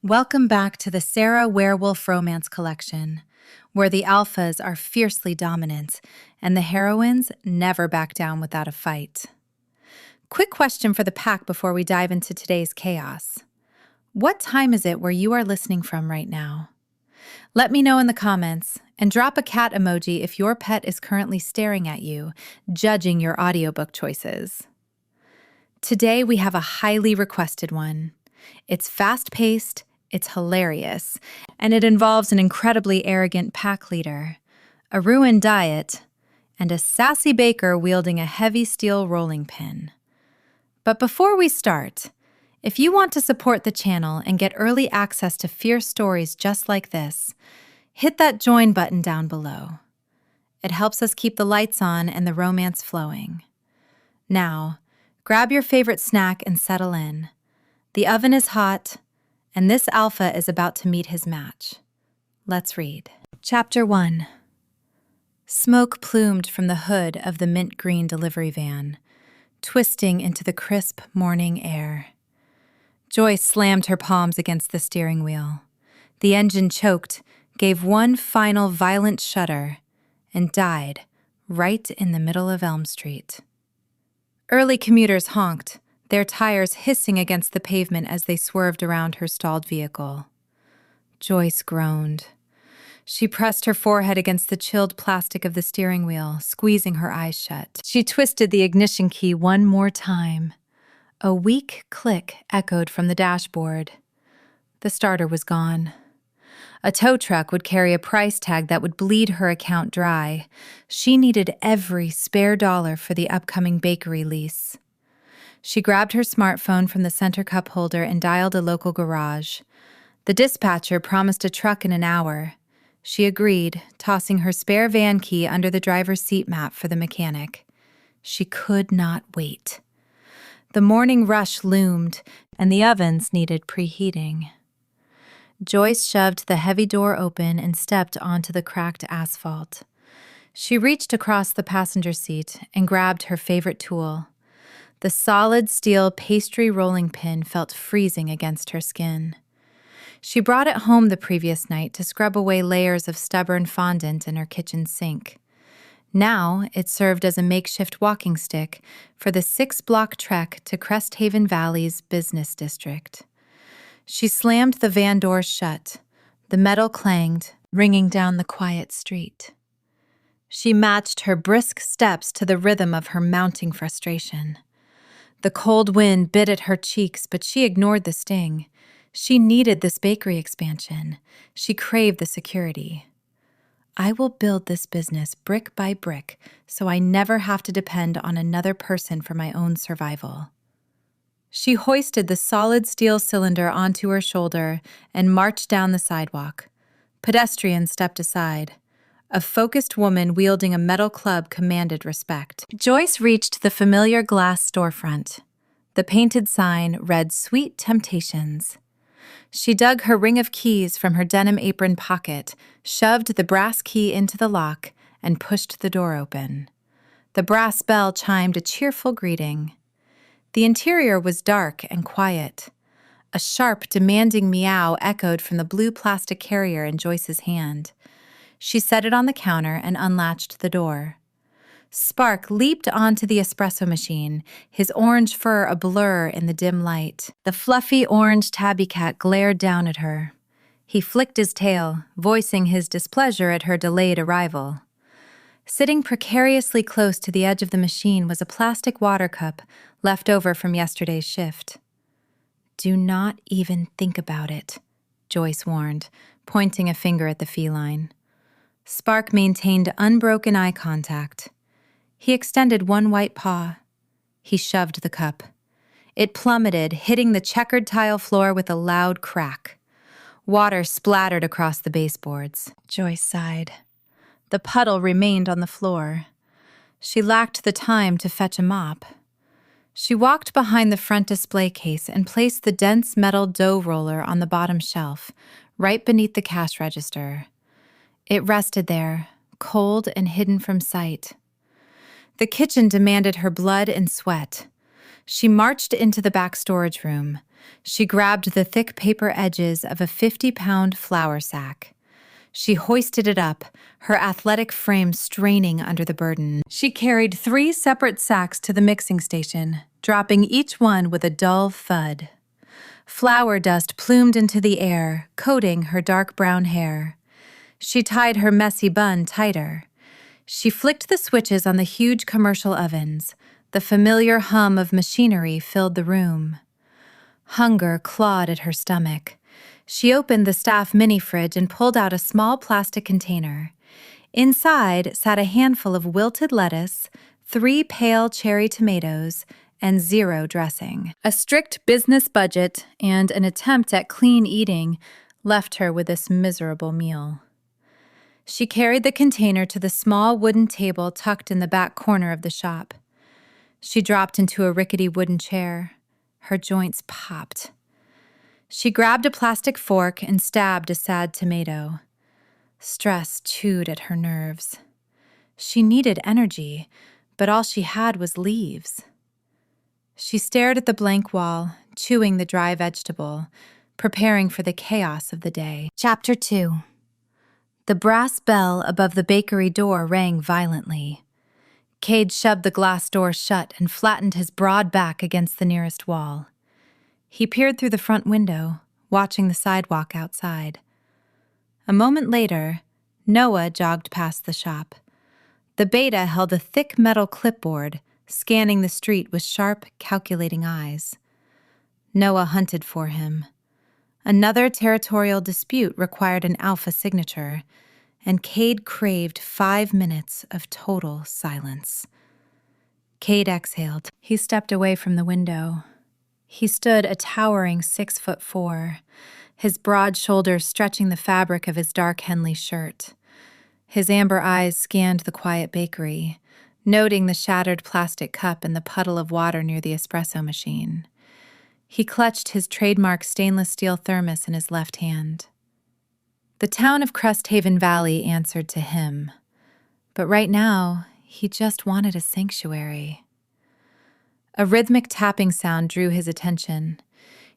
Welcome back to the Sera Werewolf Romance collection, where the alphas are fiercely dominant and the heroines never back down without a fight. Quick question for the pack before we dive into today's chaos. What time is it where you are listening from right now? Let me know in the comments, and drop a cat emoji if your pet is currently staring at you, judging your audiobook choices. Today we have a highly requested one. It's fast-paced, it's hilarious, and it involves an incredibly arrogant pack leader, a ruined diet, and a sassy baker wielding a heavy steel rolling pin. But before we start, if you want to support the channel and get early access to fierce stories just like this, hit that join button down below. It helps us keep the lights on and the romance flowing. Now, grab your favorite snack and settle in. The oven is hot, and this alpha is about to meet his match. Let's read. Chapter 1. Smoke plumed from the hood of the mint green delivery van, twisting into the crisp morning air. Joyce slammed her palms against the steering wheel. The engine choked, gave one final violent shudder, and died right in the middle of Elm Street. Early commuters honked, their tires hissing against the pavement as they swerved around her stalled vehicle. Joyce groaned. She pressed her forehead against the chilled plastic of the steering wheel, squeezing her eyes shut. She twisted the ignition key one more time. A weak click echoed from the dashboard. The starter was gone. A tow truck would carry a price tag that would bleed her account dry. She needed every spare dollar for the upcoming bakery lease. She grabbed her smartphone from the center cup holder and dialed a local garage. The dispatcher promised a truck in an hour. She agreed, tossing her spare van key under the driver's seat mat for the mechanic. She could not wait. The morning rush loomed, and the ovens needed preheating. Joyce shoved the heavy door open and stepped onto the cracked asphalt. She reached across the passenger seat and grabbed her favorite tool. The solid steel pastry rolling pin felt freezing against her skin. She brought it home the previous night to scrub away layers of stubborn fondant in her kitchen sink. Now it served as a makeshift walking stick for the 6-block trek to Cresthaven Valley's business district. She slammed the van doors shut. The metal clanged, ringing down the quiet street. She matched her brisk steps to the rhythm of her mounting frustration. The cold wind bit at her cheeks, but she ignored the sting. She needed this bakery expansion. She craved the security. I will build this business brick by brick so I never have to depend on another person for my own survival. She hoisted the solid steel cylinder onto her shoulder and marched down the sidewalk. Pedestrians stepped aside. A focused woman wielding a metal club commanded respect. Joyce reached the familiar glass storefront. The painted sign read Sweet Temptations. She dug her ring of keys from her denim apron pocket, shoved the brass key into the lock, and pushed the door open. The brass bell chimed a cheerful greeting. The interior was dark and quiet. A sharp, demanding meow echoed from the blue plastic carrier in Joyce's hand. She set it on the counter and unlatched the door. Spark leaped onto the espresso machine, his orange fur a blur in the dim light. The fluffy orange tabby cat glared down at her. He flicked his tail, voicing his displeasure at her delayed arrival. Sitting precariously close to the edge of the machine was a plastic water cup left over from yesterday's shift. "Do not even think about it," Joyce warned, pointing a finger at the feline. Spark maintained unbroken eye contact. He extended one white paw. He shoved the cup. It plummeted, hitting the checkered tile floor with a loud crack. Water splattered across the baseboards. Joyce sighed. The puddle remained on the floor. She lacked the time to fetch a mop. She walked behind the front display case and placed the dense metal dough roller on the bottom shelf, right beneath the cash register. It rested there, cold and hidden from sight. The kitchen demanded her blood and sweat. She marched into the back storage room. She grabbed the thick paper edges of a 50-pound flour sack. She hoisted it up, her athletic frame straining under the burden. She carried 3 separate sacks to the mixing station, dropping each one with a dull thud. Flour dust plumed into the air, coating her dark brown hair. She tied her messy bun tighter. She flicked the switches on the huge commercial ovens. The familiar hum of machinery filled the room. Hunger clawed at her stomach. She opened the staff mini-fridge and pulled out a small plastic container. Inside sat a handful of wilted lettuce, 3 pale cherry tomatoes, and 0 dressing. A strict business budget and an attempt at clean eating left her with this miserable meal. She carried the container to the small wooden table tucked in the back corner of the shop. She dropped into a rickety wooden chair. Her joints popped. She grabbed a plastic fork and stabbed a sad tomato. Stress chewed at her nerves. She needed energy, but all she had was leaves. She stared at the blank wall, chewing the dry vegetable, preparing for the chaos of the day. Chapter 2. The brass bell above the bakery door rang violently. Cade shoved the glass door shut and flattened his broad back against the nearest wall. He peered through the front window, watching the sidewalk outside. A moment later, Noah jogged past the shop. The beta held a thick metal clipboard, scanning the street with sharp, calculating eyes. Noah hunted for him. Another territorial dispute required an alpha signature, and Cade craved 5 minutes of total silence. Cade exhaled. He stepped away from the window. He stood a towering 6'4", his broad shoulders stretching the fabric of his dark Henley shirt. His amber eyes scanned the quiet bakery, noting the shattered plastic cup and the puddle of water near the espresso machine. He clutched his trademark stainless steel thermos in his left hand. The town of Cresthaven Valley answered to him, but right now, he just wanted a sanctuary. A rhythmic tapping sound drew his attention.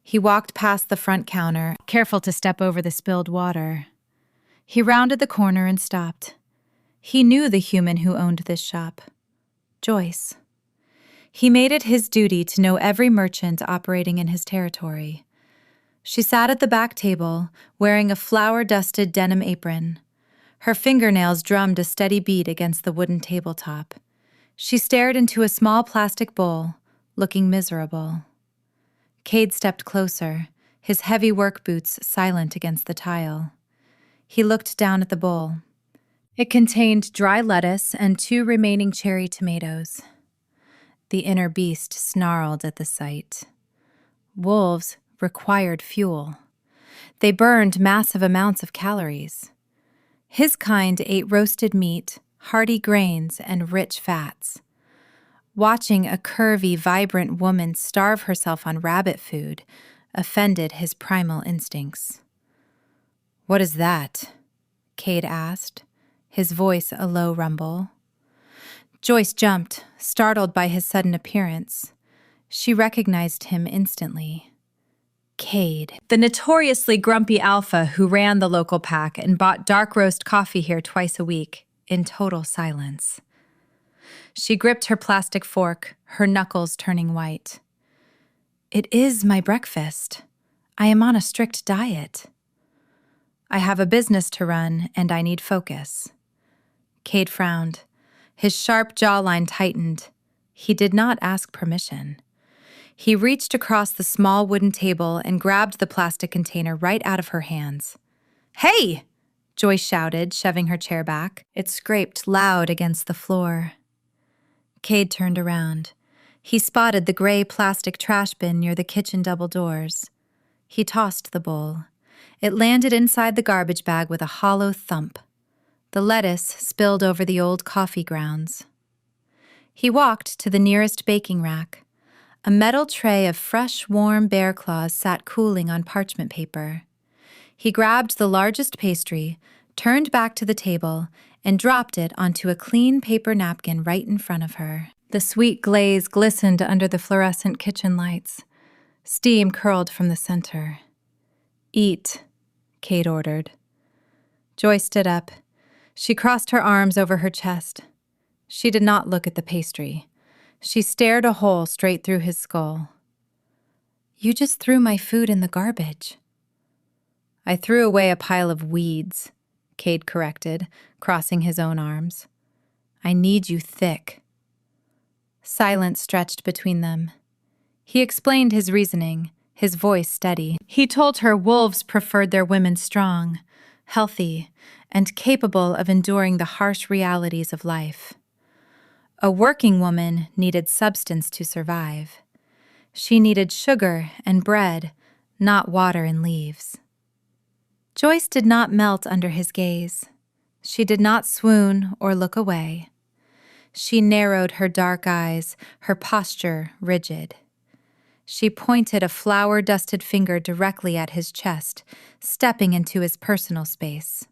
He walked past the front counter, careful to step over the spilled water. He rounded the corner and stopped. He knew the human who owned this shop, Joyce. He made it his duty to know every merchant operating in his territory. She sat at the back table, wearing a flour-dusted denim apron. Her fingernails drummed a steady beat against the wooden tabletop. She stared into a small plastic bowl, looking miserable. Cade stepped closer, his heavy work boots silent against the tile. He looked down at the bowl. It contained dry lettuce and 2 remaining cherry tomatoes. The inner beast snarled at the sight. Wolves required fuel. They burned massive amounts of calories. His kind ate roasted meat, hearty grains, and rich fats. Watching a curvy, vibrant woman starve herself on rabbit food offended his primal instincts. "What is that?" Cade asked, his voice a low rumble. Joyce jumped, startled by his sudden appearance. She recognized him instantly. Cade, the notoriously grumpy alpha who ran the local pack and bought dark roast coffee here twice a week, in total silence. She gripped her plastic fork, her knuckles turning white. "It is my breakfast. I am on a strict diet. I have a business to run, and I need focus." Cade frowned. His sharp jawline tightened. He did not ask permission. He reached across the small wooden table and grabbed the plastic container right out of her hands. "Hey!" Joyce shouted, shoving her chair back. It scraped loud against the floor. Cade turned around. He spotted the gray plastic trash bin near the kitchen double doors. He tossed the bowl. It landed inside the garbage bag with a hollow thump. The lettuce spilled over the old coffee grounds. He walked to the nearest baking rack. A metal tray of fresh, warm bear claws sat cooling on parchment paper. He grabbed the largest pastry, turned back to the table, and dropped it onto a clean paper napkin right in front of her. The sweet glaze glistened under the fluorescent kitchen lights. Steam curled from the center. "Eat," Cade ordered. Joyce stood up. She crossed her arms over her chest. She did not look at the pastry. She stared a hole straight through his skull. "You just threw my food in the garbage." "I threw away a pile of weeds," Cade corrected, crossing his own arms. "I need you thick." Silence stretched between them. He explained his reasoning, his voice steady. He told her wolves preferred their women strong, healthy, and capable of enduring the harsh realities of life. A working woman needed substance to survive. She needed sugar and bread, not water and leaves. Joyce did not melt under his gaze. She did not swoon or look away. She narrowed her dark eyes, her posture rigid. She pointed a flour-dusted finger directly at his chest, stepping into his personal space.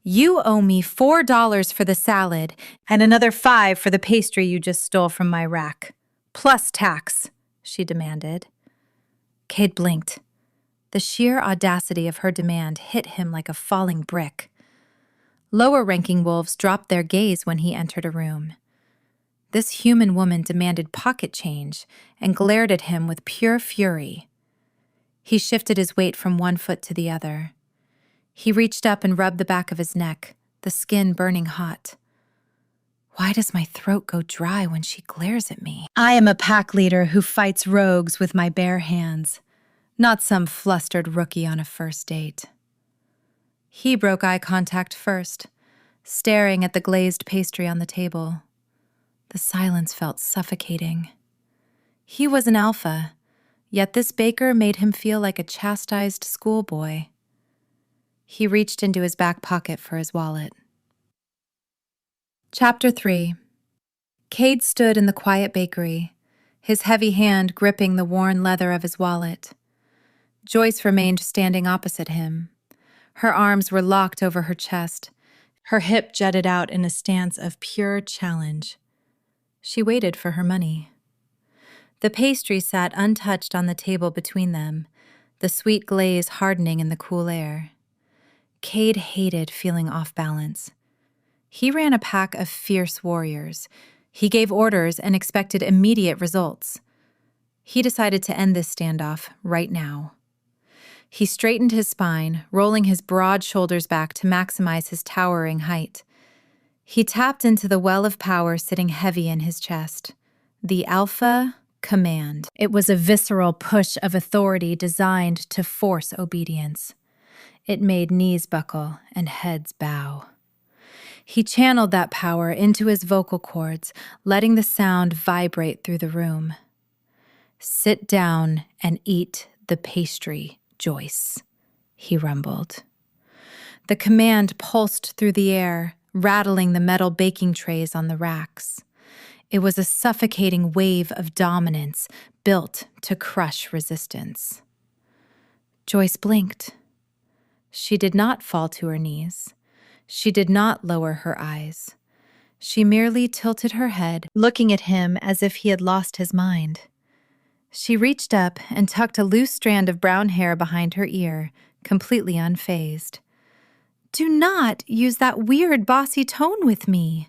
"You owe me $4 for the salad and another $5 for the pastry you just stole from my rack. Plus tax," she demanded. Cade blinked. The sheer audacity of her demand hit him like a falling brick. Lower-ranking wolves dropped their gaze when he entered a room. This human woman demanded pocket change and glared at him with pure fury. He shifted his weight from one foot to the other. He reached up and rubbed the back of his neck, the skin burning hot. "Why does my throat go dry when she glares at me? I am a pack leader who fights rogues with my bare hands, not some flustered rookie on a first date." He broke eye contact first, staring at the glazed pastry on the table. The silence felt suffocating. He was an alpha, yet this baker made him feel like a chastised schoolboy. He reached into his back pocket for his wallet. Chapter 3. Cade stood in the quiet bakery, his heavy hand gripping the worn leather of his wallet. Joyce remained standing opposite him. Her arms were locked over her chest. Her hip jutted out in a stance of pure challenge. She waited for her money. The pastry sat untouched on the table between them, the sweet glaze hardening in the cool air. Cade hated feeling off balance. He ran a pack of fierce warriors. He gave orders and expected immediate results. He decided to end this standoff right now. He straightened his spine, rolling his broad shoulders back to maximize his towering height. He tapped into the well of power sitting heavy in his chest. The Alpha Command. It was a visceral push of authority designed to force obedience. It made knees buckle and heads bow. He channeled that power into his vocal cords, letting the sound vibrate through the room. "Sit down and eat the pastry, Joyce," he rumbled. The command pulsed through the air, rattling the metal baking trays on the racks. It was a suffocating wave of dominance built to crush resistance. Joyce blinked. She did not fall to her knees. She did not lower her eyes. She merely tilted her head, looking at him as if he had lost his mind. She reached up and tucked a loose strand of brown hair behind her ear, completely unfazed. "Do not use that weird bossy tone with me,"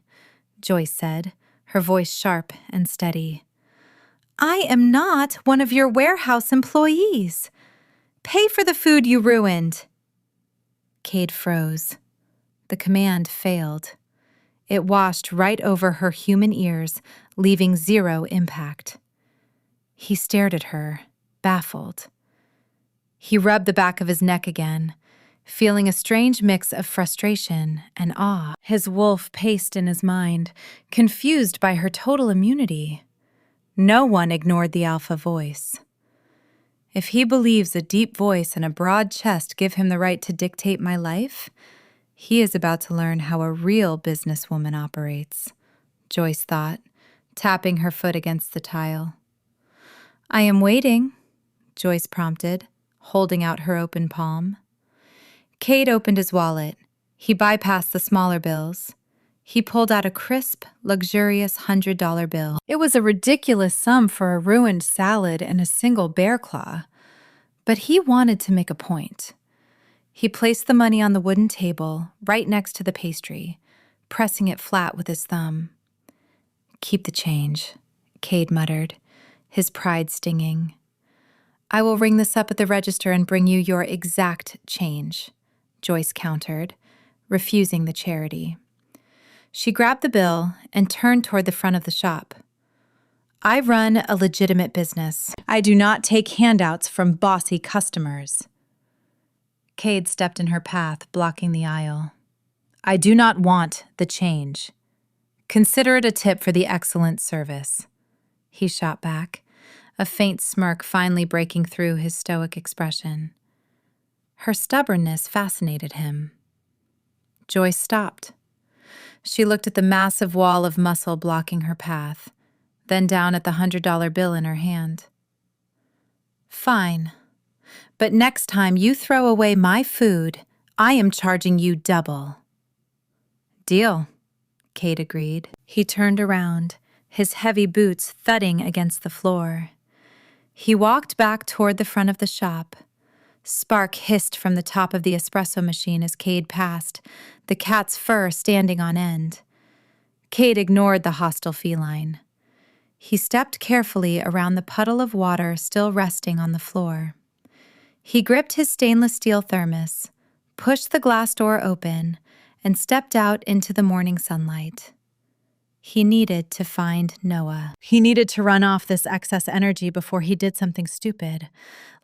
Joyce said, her voice sharp and steady. "I am not one of your warehouse employees. Pay for the food you ruined." Cade froze. The command failed. It washed right over her human ears, leaving zero impact. He stared at her, baffled. He rubbed the back of his neck again, feeling a strange mix of frustration and awe. His wolf paced in his mind, confused by her total immunity. No one ignored the alpha voice. If he believes a deep voice and a broad chest give him the right to dictate my life, he is about to learn how a real businesswoman operates, Joyce thought, tapping her foot against the tile. "I am waiting," Joyce prompted, holding out her open palm. Cade opened his wallet. He bypassed the smaller bills. He pulled out a crisp, luxurious $100 bill. It was a ridiculous sum for a ruined salad and a single bear claw, but he wanted to make a point. He placed the money on the wooden table right next to the pastry, pressing it flat with his thumb. "Keep the change," Cade muttered, his pride stinging. "I will ring this up at the register and bring you your exact change," Joyce countered, refusing the charity. She grabbed the bill and turned toward the front of the shop. "I run a legitimate business. I do not take handouts from bossy customers." Cade stepped in her path, blocking the aisle. "I do not want the change. Consider it a tip for the excellent service," he shot back, a faint smirk finally breaking through his stoic expression. Her stubbornness fascinated him. Joyce stopped. She looked at the massive wall of muscle blocking her path, then down at the $100 bill in her hand. "Fine. But next time you throw away my food, I am charging you double." "Deal," Cade agreed. He turned around, his heavy boots thudding against the floor. He walked back toward the front of the shop. Spark hissed from the top of the espresso machine as Cade passed, the cat's fur standing on end. Cade ignored the hostile feline. He stepped carefully around the puddle of water still resting on the floor. He gripped his stainless steel thermos, pushed the glass door open, and stepped out into the morning sunlight. He needed to find Noah. He needed to run off this excess energy before he did something stupid,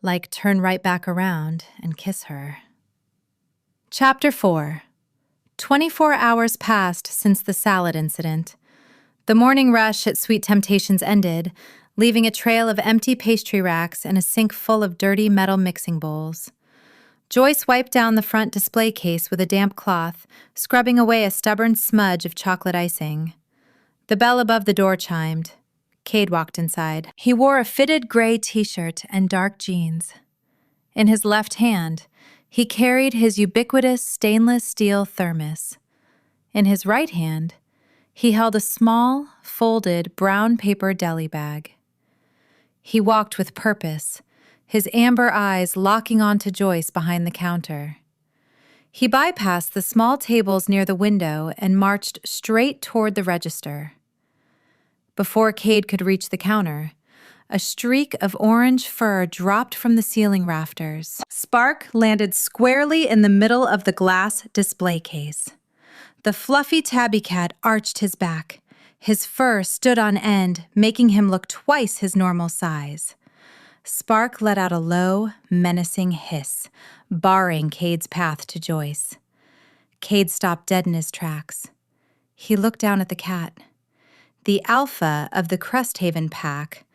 like turn right back around and kiss her. Chapter 4. 24 hours passed since the salad incident. The morning rush at Sweet Temptations ended, leaving a trail of empty pastry racks and a sink full of dirty metal mixing bowls. Joyce wiped down the front display case with a damp cloth, scrubbing away a stubborn smudge of chocolate icing. The bell above the door chimed. Cade walked inside. He wore a fitted gray t-shirt and dark jeans. In his left hand, he carried his ubiquitous stainless steel thermos. In his right hand, he held a small, folded brown paper deli bag. He walked with purpose, his amber eyes locking onto Joyce behind the counter. He bypassed the small tables near the window and marched straight toward the register. Before Cade could reach the counter, a streak of orange fur dropped from the ceiling rafters. Spark landed squarely in the middle of the glass display case. The fluffy tabby cat arched his back. His fur stood on end, making him look twice his normal size. Spark let out a low, menacing hiss, barring Cade's path to Joyce. Cade stopped dead in his tracks. He looked down at the cat. The alpha of the Cresthaven pack,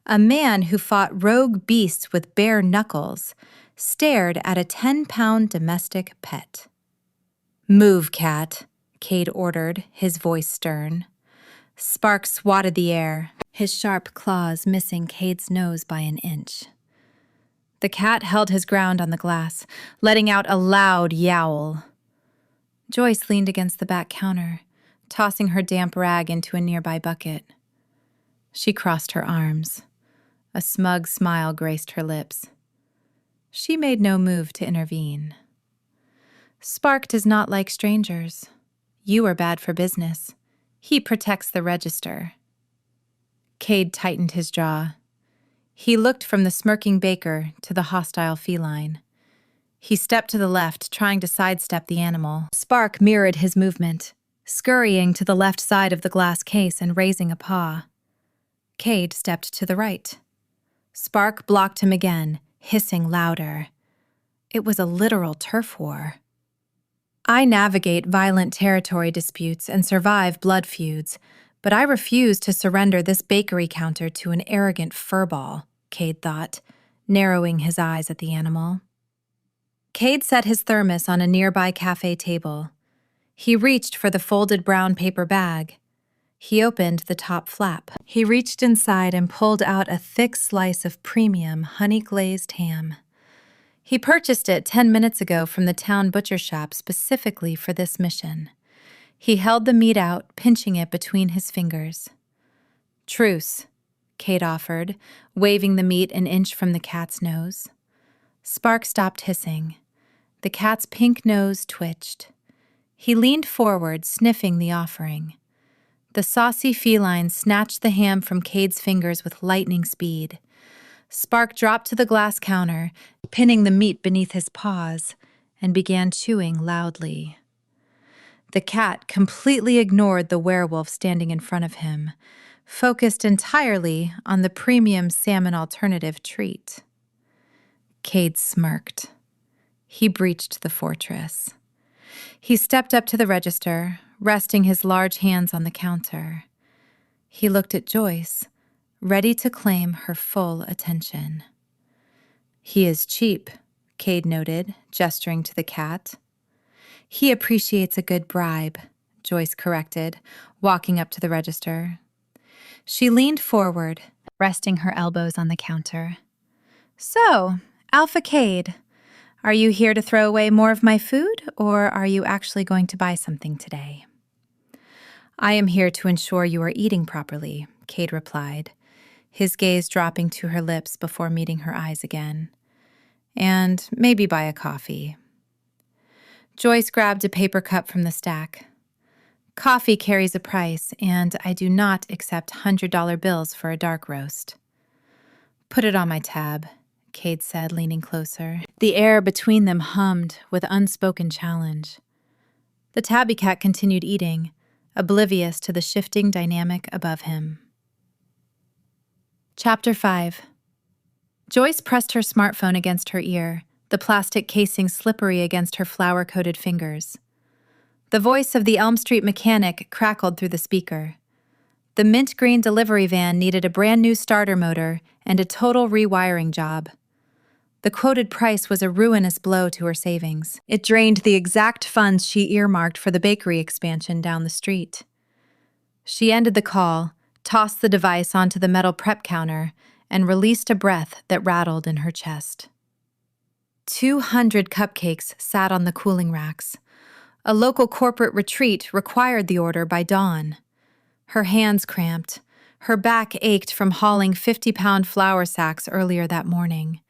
a man who fought rogue beasts with bare knuckles, stared at a 10-pound domestic pet. "Move, cat," Cade ordered, his voice stern. Spark swatted the air, his sharp claws missing Cade's nose by an inch. The cat held his ground on the glass, letting out a loud yowl. Joyce leaned against the back counter, tossing her damp rag into a nearby bucket. She crossed her arms. A smug smile graced her lips. She made no move to intervene. "Spark does not like strangers. You are bad for business. He protects the register." Cade tightened his jaw. He looked from the smirking baker to the hostile feline. He stepped to the left, trying to sidestep the animal. Spark mirrored his movement, scurrying to the left side of the glass case and raising a paw. Cade stepped to the right. Spark blocked him again, hissing louder. It was a literal turf war. "I navigate violent territory disputes and survive blood feuds, but I refuse to surrender this bakery counter to an arrogant furball," Cade thought, narrowing his eyes at the animal. Cade set his thermos on a nearby cafe table. He reached for the folded brown paper bag. He opened the top flap. He reached inside and pulled out a thick slice of premium honey-glazed ham. He purchased it 10 minutes ago from the town butcher shop specifically for this mission. He held the meat out, pinching it between his fingers. "Truce," Cade offered, waving the meat an inch from the cat's nose. Spark stopped hissing. The cat's pink nose twitched. He leaned forward, sniffing the offering. The saucy feline snatched the ham from Cade's fingers with lightning speed. Spark dropped to the glass counter, pinning the meat beneath his paws, and began chewing loudly. The cat completely ignored the werewolf standing in front of him, focused entirely on the premium salmon alternative treat. Cade smirked. He breached the fortress. He stepped up to the register, resting his large hands on the counter. He looked at Joyce, ready to claim her full attention. "He is cheap," Cade noted, gesturing to the cat. "He appreciates a good bribe," Joyce corrected, walking up to the register. She leaned forward, resting her elbows on the counter. "So, Alpha Cade, are you here to throw away more of my food, or are you actually going to buy something today?" "I am here to ensure you are eating properly," Cade replied, his gaze dropping to her lips before meeting her eyes again. "And maybe buy a coffee." Joyce grabbed a paper cup from the stack. "Coffee carries a price, and I do not accept $100 bills for a dark roast." "Put it on my tab," Cade said, leaning closer. The air between them hummed with unspoken challenge. The tabby cat continued eating, oblivious to the shifting dynamic above him. Chapter 5. Joyce pressed her smartphone against her ear, the plastic casing slippery against her flour-coated fingers. The voice of the Elm Street mechanic crackled through the speaker. The mint green delivery van needed a brand new starter motor and a total rewiring job. The quoted price was a ruinous blow to her savings. It drained the exact funds she earmarked for the bakery expansion down the street. She ended the call, tossed the device onto the metal prep counter, and released a breath that rattled in her chest. 200 cupcakes sat on the cooling racks. A local corporate retreat required the order by dawn. Her hands cramped. Her back ached from hauling 50-pound flour sacks earlier that morning.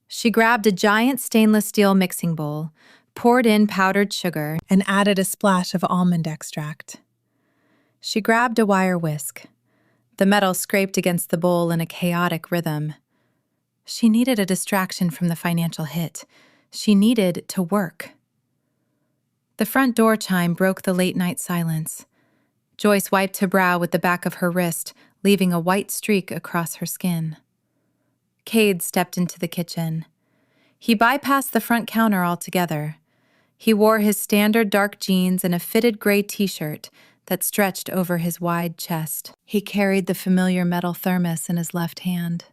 She grabbed a giant stainless steel mixing bowl, poured in powdered sugar, and added a splash of almond extract. She grabbed a wire whisk. The metal scraped against the bowl in a chaotic rhythm. She needed a distraction from the financial hit. She needed to work. The front door chime broke the late-night silence. Joyce wiped her brow with the back of her wrist, leaving a white streak across her skin. Cade stepped into the kitchen. He bypassed the front counter altogether. He wore his standard dark jeans and a fitted gray t-shirt that stretched over his wide chest. He carried the familiar metal thermos in his left hand.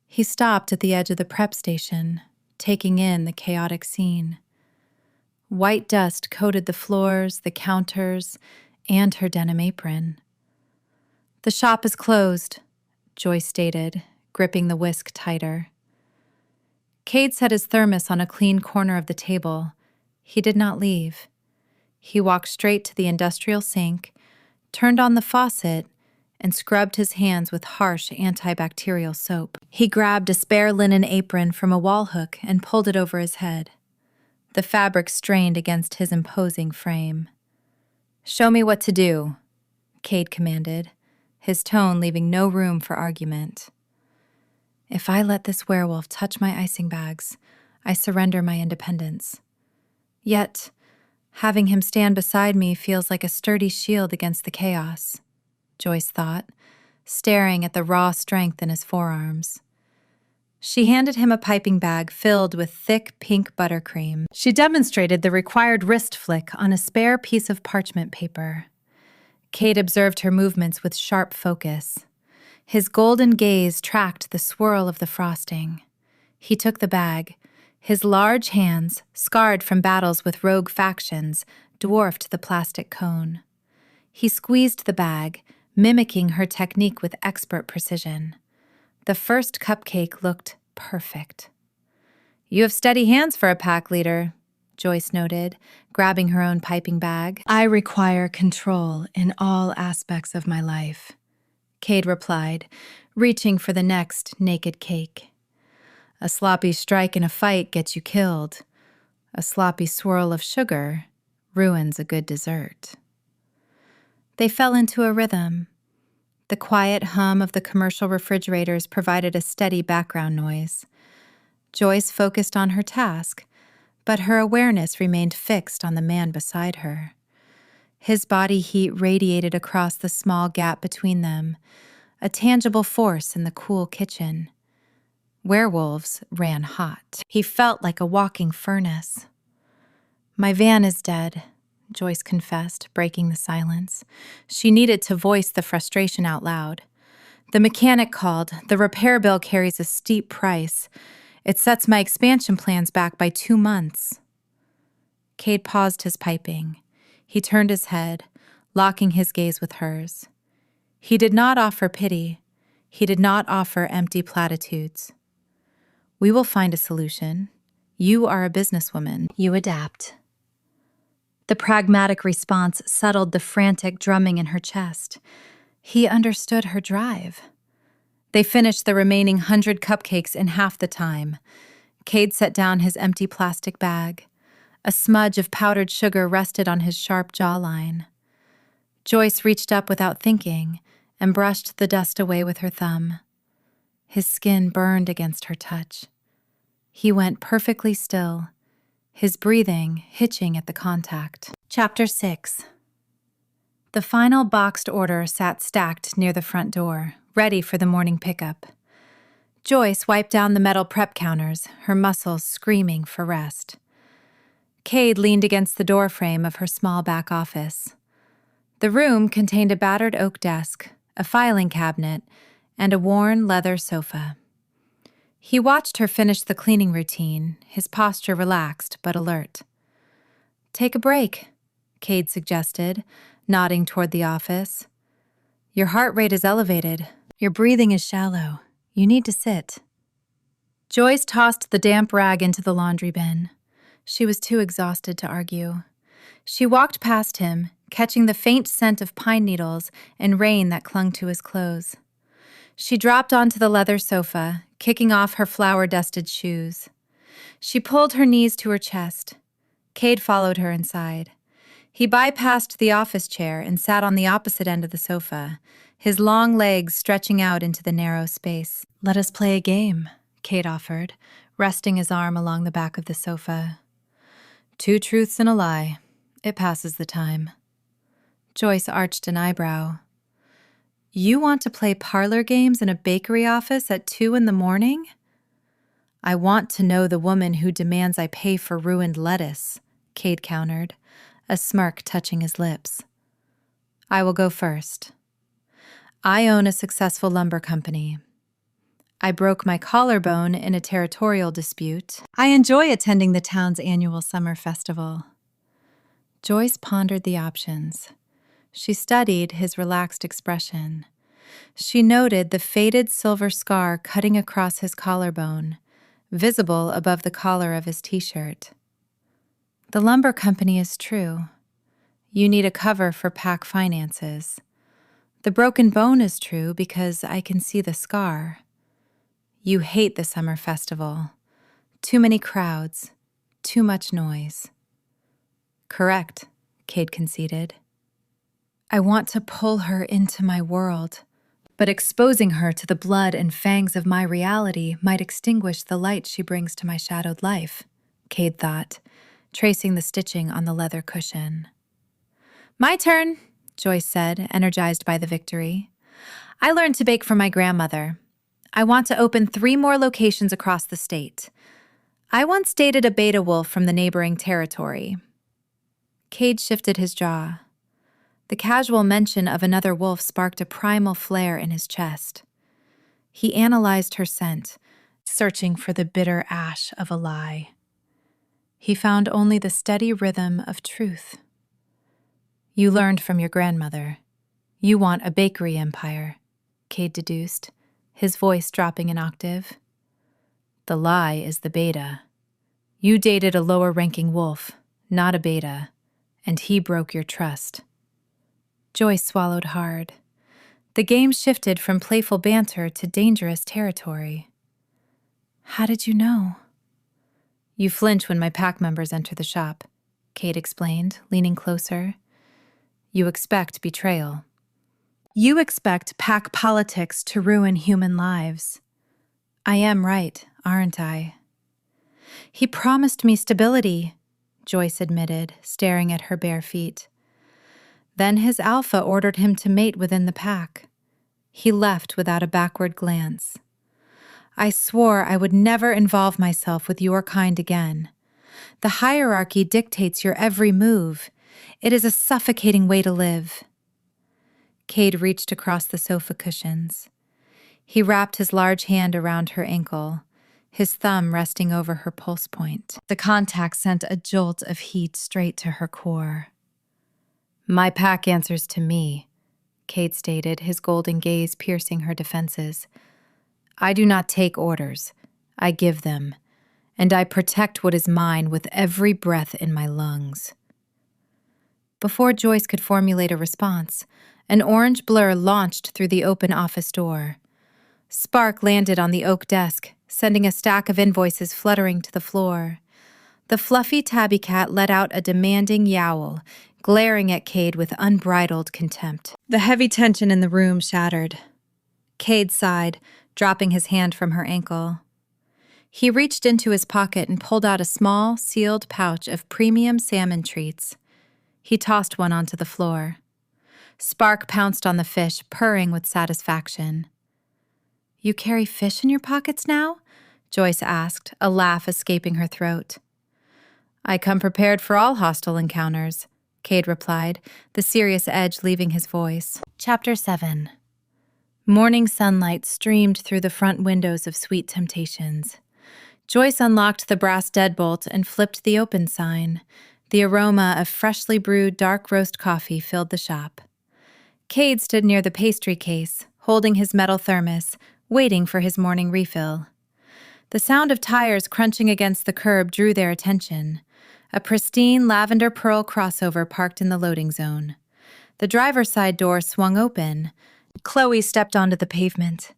He stopped at the edge of the prep station, taking in the chaotic scene. White dust coated the floors, the counters, and her denim apron. "The shop is closed," Joyce stated, gripping the whisk tighter. Cade set his thermos on a clean corner of the table. He did not leave. He walked straight to the industrial sink, turned on the faucet, and scrubbed his hands with harsh antibacterial soap. He grabbed a spare linen apron from a wall hook and pulled it over his head. The fabric strained against his imposing frame. "Show me what to do," Cade commanded, his tone leaving no room for argument. "If I let this werewolf touch my icing bags, I surrender my independence. Yet, having him stand beside me feels like a sturdy shield against the chaos," Joyce thought, staring at the raw strength in his forearms. She handed him a piping bag filled with thick pink buttercream. She demonstrated the required wrist flick on a spare piece of parchment paper. Cade observed her movements with sharp focus. His golden gaze tracked the swirl of the frosting. He took the bag. His large hands, scarred from battles with rogue factions, dwarfed the plastic cone. He squeezed the bag, mimicking her technique with expert precision. The first cupcake looked perfect. "You have steady hands for a pack leader," Joyce noted, grabbing her own piping bag. I require control in all aspects of my life, Cade replied, reaching for the next naked cake. A sloppy strike in a fight gets you killed. A sloppy swirl of sugar ruins a good dessert. They fell into a rhythm. The quiet hum of the commercial refrigerators provided a steady background noise. Joyce focused on her task, but her awareness remained fixed on the man beside her. His body heat radiated across the small gap between them, a tangible force in the cool kitchen. Werewolves ran hot. He felt like a walking furnace. My van is dead, Joyce confessed, breaking the silence. She needed to voice the frustration out loud. The mechanic called. The repair bill carries a steep price. It sets my expansion plans back by 2 months. Cade paused his piping. He turned his head, locking his gaze with hers. He did not offer pity. He did not offer empty platitudes. We will find a solution. You are a businesswoman. You adapt. The pragmatic response settled the frantic drumming in her chest. He understood her drive. They finished the remaining 100 cupcakes in half the time. Cade set down his empty plastic bag. A smudge of powdered sugar rested on his sharp jawline. Joyce reached up without thinking and brushed the dust away with her thumb. His skin burned against her touch. He went perfectly still, his breathing hitching at the contact. Chapter 6. The final boxed order sat stacked near the front door, ready for the morning pickup. Joyce wiped down the metal prep counters, her muscles screaming for rest. Cade leaned against the doorframe of her small back office. The room contained a battered oak desk, a filing cabinet, and a worn leather sofa. He watched her finish the cleaning routine, his posture relaxed but alert. Take a break, Cade suggested, nodding toward the office. Your heart rate is elevated. Your breathing is shallow. You need to sit. Joyce tossed the damp rag into the laundry bin. She was too exhausted to argue. She walked past him, catching the faint scent of pine needles and rain that clung to his clothes. She dropped onto the leather sofa, kicking off her flour-dusted shoes. She pulled her knees to her chest. Cade followed her inside. He bypassed the office chair and sat on the opposite end of the sofa, his long legs stretching out into the narrow space. Let us play a game, Cade offered, resting his arm along the back of the sofa. 2 truths and a lie. It passes the time. Joyce arched an eyebrow. You want to play parlor games in a bakery office at 2 a.m? I want to know the woman who demands I pay for ruined lettuce, Cade countered, a smirk touching his lips. I will go first. I own a successful lumber company. I broke my collarbone in a territorial dispute. I enjoy attending the town's annual summer festival. Joyce pondered the options. She studied his relaxed expression. She noted the faded silver scar cutting across his collarbone, visible above the collar of his t-shirt. The lumber company is true. You need a cover for pack finances. The broken bone is true because I can see the scar. You hate the summer festival. Too many crowds. Too much noise. Correct, Cade conceded. I want to pull her into my world, but exposing her to the blood and fangs of my reality might extinguish the light she brings to my shadowed life, Cade thought, tracing the stitching on the leather cushion. My turn, Joyce said, energized by the victory. I learned to bake from my grandmother. I want to open 3 more locations across the state. I once dated a beta wolf from the neighboring territory. Cade shifted his jaw. The casual mention of another wolf sparked a primal flare in his chest. He analyzed her scent, searching for the bitter ash of a lie. He found only the steady rhythm of truth. You learned from your grandmother. You want a bakery empire, Cade deduced, his voice dropping an octave. The lie is the beta. You dated a lower-ranking wolf, not a beta, and he broke your trust. Joyce swallowed hard. The game shifted from playful banter to dangerous territory. How did you know? You flinch when my pack members enter the shop, Cade explained, leaning closer. You expect betrayal. You expect pack politics to ruin human lives. I am right, aren't I? He promised me stability, Joyce admitted, staring at her bare feet. Then his alpha ordered him to mate within the pack. He left without a backward glance. I swore I would never involve myself with your kind again. The hierarchy dictates your every move. It is a suffocating way to live. Cade reached across the sofa cushions. He wrapped his large hand around her ankle, his thumb resting over her pulse point. The contact sent a jolt of heat straight to her core. My pack answers to me, Cade stated, his golden gaze piercing her defenses. I do not take orders. I give them, and I protect what is mine with every breath in my lungs. Before Joyce could formulate a response, an orange blur launched through the open office door. Spark landed on the oak desk, sending a stack of invoices fluttering to the floor. The fluffy tabby cat let out a demanding yowl, glaring at Cade with unbridled contempt. The heavy tension in the room shattered. Cade sighed, dropping his hand from her ankle. He reached into his pocket and pulled out a small, sealed pouch of premium salmon treats. He tossed one onto the floor. Spark pounced on the fish, purring with satisfaction. You carry fish in your pockets now? Joyce asked, a laugh escaping her throat. I come prepared for all hostile encounters, Cade replied, the serious edge leaving his voice. Chapter 7. Morning sunlight streamed through the front windows of Sweet Temptations. Joyce unlocked the brass deadbolt and flipped the open sign. The aroma of freshly brewed dark roast coffee filled the shop. Cade stood near the pastry case, holding his metal thermos, waiting for his morning refill. The sound of tires crunching against the curb drew their attention. A pristine lavender pearl crossover parked in the loading zone. The driver's side door swung open. Chloe stepped onto the pavement.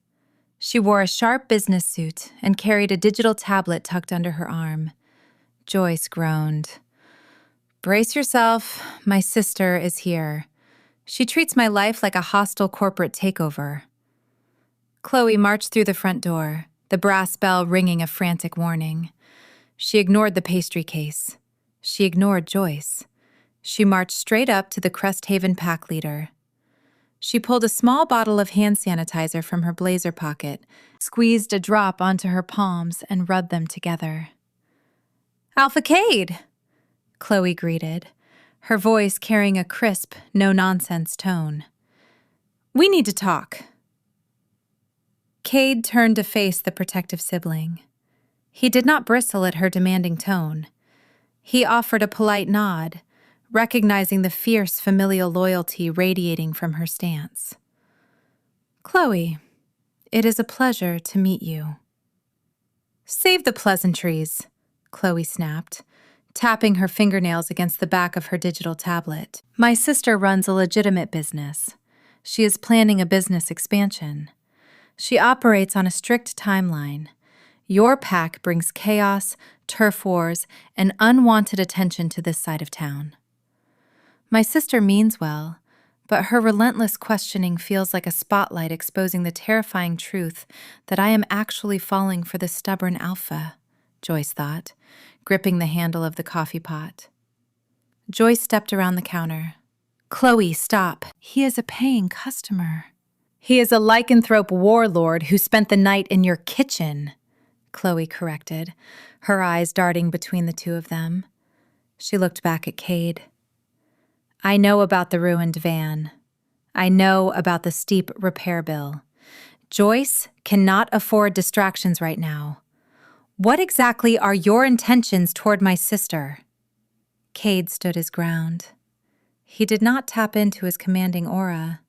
She wore a sharp business suit and carried a digital tablet tucked under her arm. Joyce groaned. Brace yourself, my sister is here. She treats my life like a hostile corporate takeover. Chloe marched through the front door, the brass bell ringing a frantic warning. She ignored the pastry case. She ignored Joyce. She marched straight up to the Cresthaven pack leader. She pulled a small bottle of hand sanitizer from her blazer pocket, squeezed a drop onto her palms, and rubbed them together. Alpha Cade, Chloe greeted, her voice carrying a crisp, no-nonsense tone. We need to talk. Cade turned to face the protective sibling. He did not bristle at her demanding tone. He offered a polite nod, recognizing the fierce familial loyalty radiating from her stance. Chloe, it is a pleasure to meet you. Save the pleasantries, Chloe snapped, tapping her fingernails against the back of her digital tablet. My sister runs a legitimate business. She is planning a business expansion. She operates on a strict timeline. Your pack brings chaos, turf wars, and unwanted attention to this side of town. My sister means well, but her relentless questioning feels like a spotlight exposing the terrifying truth that I am actually falling for the stubborn alpha, Joyce thought, gripping the handle of the coffee pot. Joyce stepped around the counter. Chloe, stop. He is a paying customer. He is a lycanthrope warlord who spent the night in your kitchen, Chloe corrected, her eyes darting between the two of them. She looked back at Cade. I know about the ruined van. I know about the steep repair bill. Joyce cannot afford distractions right now. What exactly are your intentions toward my sister? Cade stood his ground. He did not tap into his commanding aura.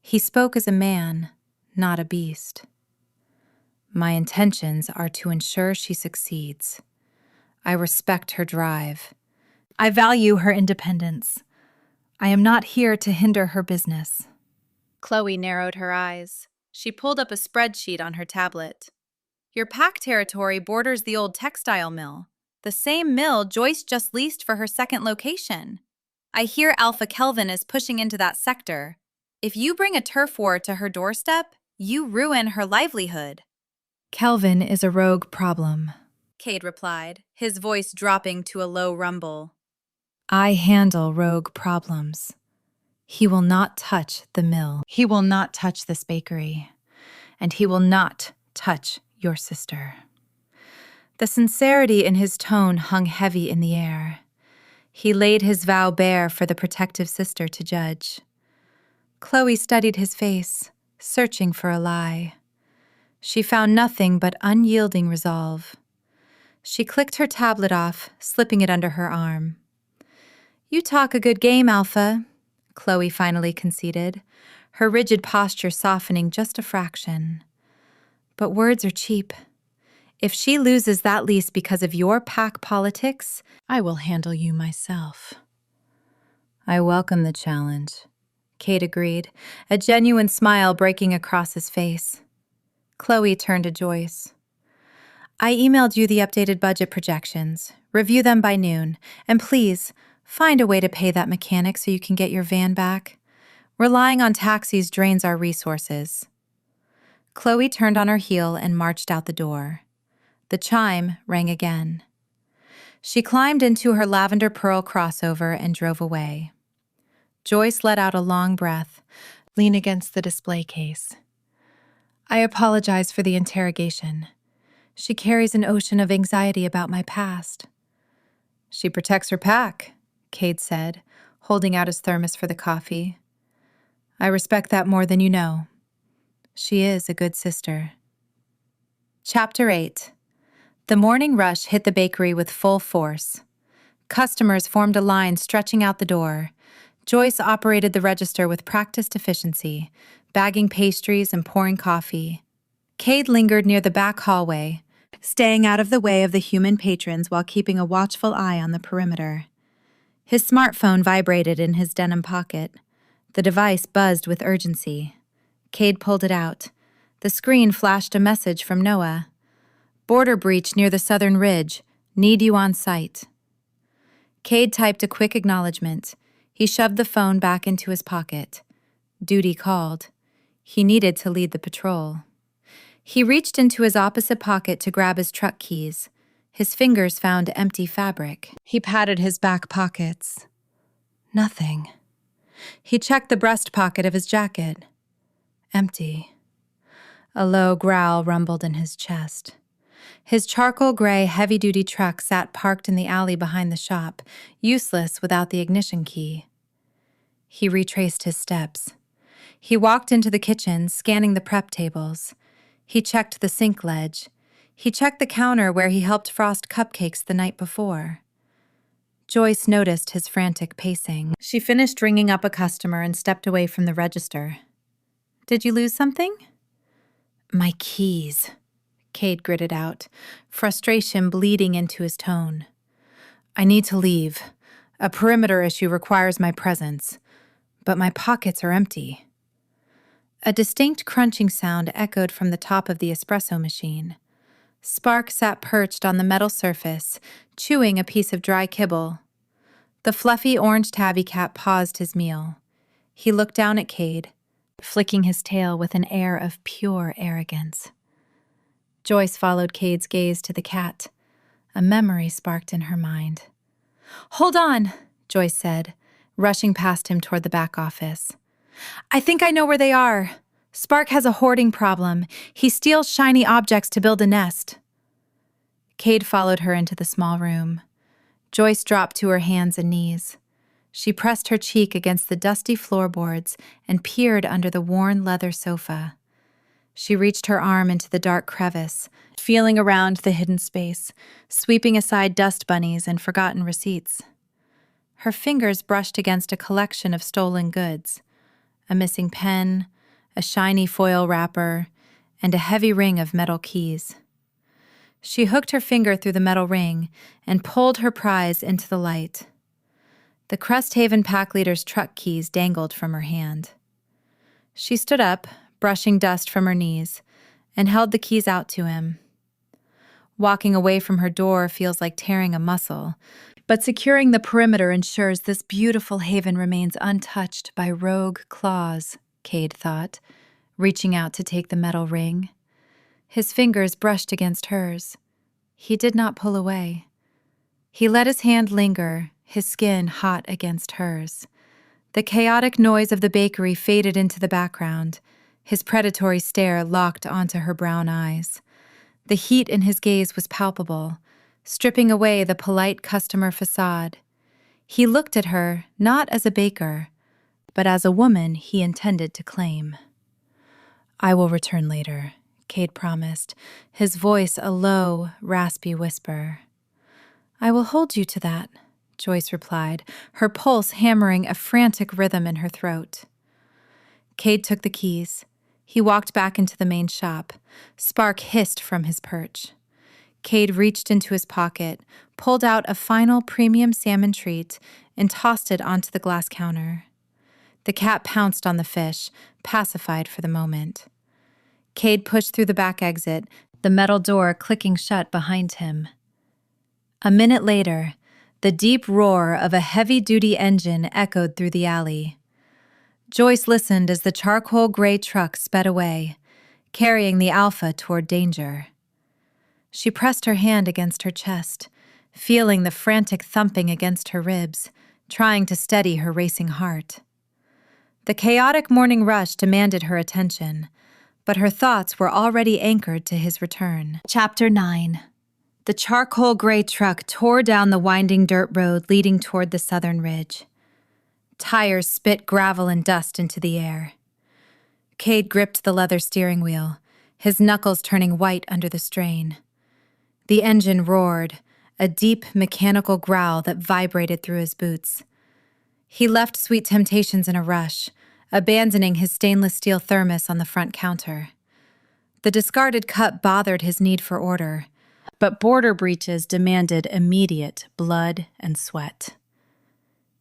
He spoke as a man, not a beast. My intentions are to ensure she succeeds. I respect her drive. I value her independence. I am not here to hinder her business. Chloe narrowed her eyes. She pulled up a spreadsheet on her tablet. Your pack territory borders the old textile mill, the same mill Joyce just leased for her second location. I hear Alpha Kelvin is pushing into that sector. If you bring a turf war to her doorstep, you ruin her livelihood. Kelvin is a rogue problem, Cade replied, his voice dropping to a low rumble. I handle rogue problems. He will not touch the mill. He will not touch this bakery. And he will not touch your sister. The sincerity in his tone hung heavy in the air. He laid his vow bare for the protective sister to judge. Chloe studied his face, searching for a lie. She found nothing but unyielding resolve. She clicked her tablet off, slipping it under her arm. You talk a good game, Alpha, Chloe finally conceded, her rigid posture softening just a fraction. But words are cheap. If she loses that lease because of your pack politics, I will handle you myself. I welcome the challenge, Cade agreed, a genuine smile breaking across his face. Chloe turned to Joyce. I emailed you the updated budget projections. Review them by noon, and please, find a way to pay that mechanic so you can get your van back. Relying on taxis drains our resources. Chloe turned on her heel and marched out the door. The chime rang again. She climbed into her lavender pearl crossover and drove away. Joyce let out a long breath, leaning against the display case. I apologize for the interrogation. She carries an ocean of anxiety about my past. She protects her pack, Cade said, holding out his thermos for the coffee. I respect that more than you know. She is a good sister. Chapter 8. The morning rush hit the bakery with full force. Customers formed a line stretching out the door. Joyce operated the register with practiced efficiency, bagging pastries and pouring coffee. Cade lingered near the back hallway, staying out of the way of the human patrons while keeping a watchful eye on the perimeter. His smartphone vibrated in his denim pocket. The device buzzed with urgency. Cade pulled it out. The screen flashed a message from Noah. Border breach near the southern ridge. Need you on site. Cade typed a quick acknowledgement. He shoved the phone back into his pocket. Duty called. He needed to lead the patrol. He reached into his opposite pocket to grab his truck keys. His fingers found empty fabric. He patted his back pockets. Nothing. He checked the breast pocket of his jacket. Empty. A low growl rumbled in his chest. His charcoal gray, heavy-duty truck sat parked in the alley behind the shop, useless without the ignition key. He retraced his steps. He walked into the kitchen, scanning the prep tables. He checked the sink ledge. He checked the counter where he helped frost cupcakes the night before. Joyce noticed his frantic pacing. She finished ringing up a customer and stepped away from the register. Did you lose something? My keys, Cade gritted out, frustration bleeding into his tone. I need to leave. A perimeter issue requires my presence, but my pockets are empty. A distinct crunching sound echoed from the top of the espresso machine. Spark sat perched on the metal surface, chewing a piece of dry kibble. The fluffy orange tabby cat paused his meal. He looked down at Cade, flicking his tail with an air of pure arrogance. Joyce followed Cade's gaze to the cat. A memory sparked in her mind. Hold on, Joyce said, rushing past him toward the back office. I think I know where they are. Spark has a hoarding problem. He steals shiny objects to build a nest. Cade followed her into the small room. Joyce dropped to her hands and knees. She pressed her cheek against the dusty floorboards and peered under the worn leather sofa. She reached her arm into the dark crevice, feeling around the hidden space, sweeping aside dust bunnies and forgotten receipts. Her fingers brushed against a collection of stolen goods, a missing pen, a shiny foil wrapper, and a heavy ring of metal keys. She hooked her finger through the metal ring and pulled her prize into the light. The Cresthaven pack leader's truck keys dangled from her hand. She stood up, brushing dust from her knees, and held the keys out to him. Walking away from her door feels like tearing a muscle, but securing the perimeter ensures this beautiful haven remains untouched by rogue claws, Cade thought, reaching out to take the metal ring. His fingers brushed against hers. He did not pull away. He let his hand linger, his skin hot against hers. The chaotic noise of the bakery faded into the background, his predatory stare locked onto her brown eyes. The heat in his gaze was palpable, stripping away the polite customer facade. He looked at her not as a baker, but as a woman he intended to claim. "I will return later," Cade promised, his voice a low, raspy whisper. "I will hold you to that," Joyce replied, her pulse hammering a frantic rhythm in her throat. Cade took the keys. He walked back into the main shop. Spark hissed from his perch. Cade reached into his pocket, pulled out a final premium salmon treat, and tossed it onto the glass counter. The cat pounced on the fish, pacified for the moment. Cade pushed through the back exit, the metal door clicking shut behind him. A minute later, the deep roar of a heavy-duty engine echoed through the alley. Joyce listened as the charcoal gray truck sped away, carrying the Alpha toward danger. She pressed her hand against her chest, feeling the frantic thumping against her ribs, trying to steady her racing heart. The chaotic morning rush demanded her attention, but her thoughts were already anchored to his return. Chapter 9. The charcoal gray truck tore down the winding dirt road leading toward the southern ridge. Tires spit gravel and dust into the air. Cade gripped the leather steering wheel, his knuckles turning white under the strain. The engine roared, a deep mechanical growl that vibrated through his boots. He left Sweet Temptations in a rush, abandoning his stainless steel thermos on the front counter. The discarded cup bothered his need for order, but border breaches demanded immediate blood and sweat.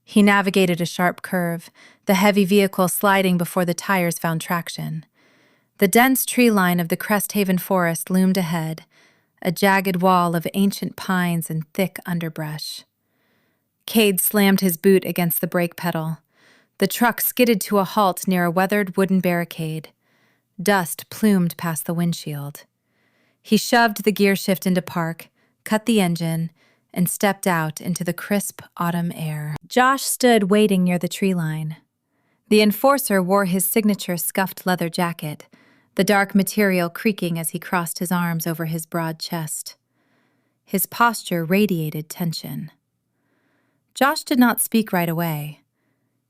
He navigated a sharp curve, the heavy vehicle sliding before the tires found traction. The dense tree line of the Cresthaven forest loomed ahead, a jagged wall of ancient pines and thick underbrush. Cade slammed his boot against the brake pedal. The truck skidded to a halt near a weathered wooden barricade. Dust plumed past the windshield. He shoved the gear shift into park, cut the engine, and stepped out into the crisp autumn air. Josh stood waiting near the tree line. The enforcer wore his signature scuffed leather jacket, the dark material creaking as he crossed his arms over his broad chest. His posture radiated tension. Josh did not speak right away.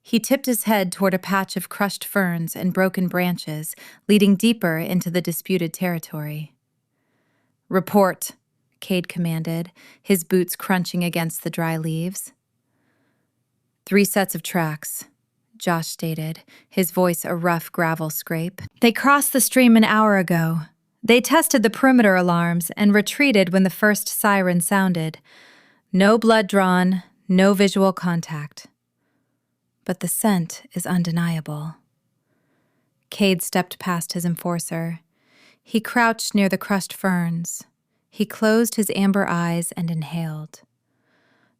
He tipped his head toward a patch of crushed ferns and broken branches leading deeper into the disputed territory. "Report," Cade commanded, his boots crunching against the dry leaves. 3 sets of tracks, Josh stated, his voice a rough gravel scrape. "They crossed the stream an hour ago. They tested the perimeter alarms and retreated when the first siren sounded. No blood drawn, no visual contact. But the scent is undeniable." Cade stepped past his enforcer. He crouched near the crushed ferns. He closed his amber eyes and inhaled.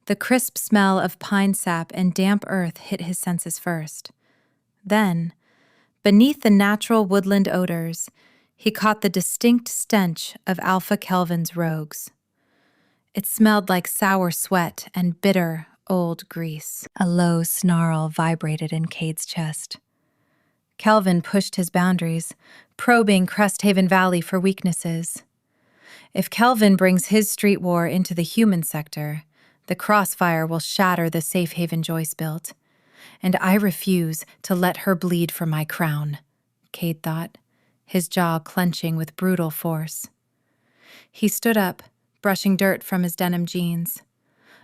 The crisp smell of pine sap and damp earth hit his senses first. Then, beneath the natural woodland odors, he caught the distinct stench of Alpha Kelvin's rogues. It smelled like sour sweat and bitter, old grease. A low snarl vibrated in Cade's chest. Kelvin pushed his boundaries, probing Cresthaven Valley for weaknesses. If Kelvin brings his street war into the human sector, the crossfire will shatter the safe haven Joyce built. And I refuse to let her bleed for my crown, Cade thought, his jaw clenching with brutal force. He stood up, brushing dirt from his denim jeans.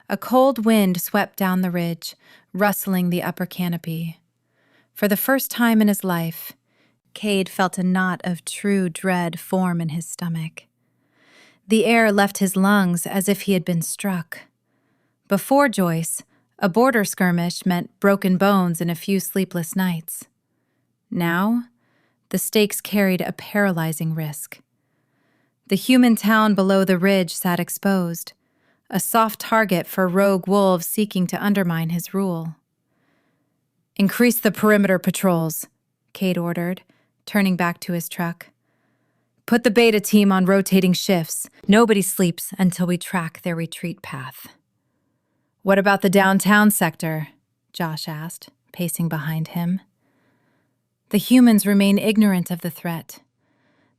A cold wind swept down the ridge, rustling the upper canopy. For the first time in his life, Cade felt a knot of true dread form in his stomach. The air left his lungs as if he had been struck. Before Joyce, a border skirmish meant broken bones and a few sleepless nights. Now, the stakes carried a paralyzing risk. The human town below the ridge sat exposed, a soft target for rogue wolves seeking to undermine his rule. "Increase the perimeter patrols," Cade ordered, turning back to his truck. "Put the beta team on rotating shifts. Nobody sleeps until we track their retreat path." "What about the downtown sector?" Josh asked, pacing behind him. "The humans remain ignorant of the threat.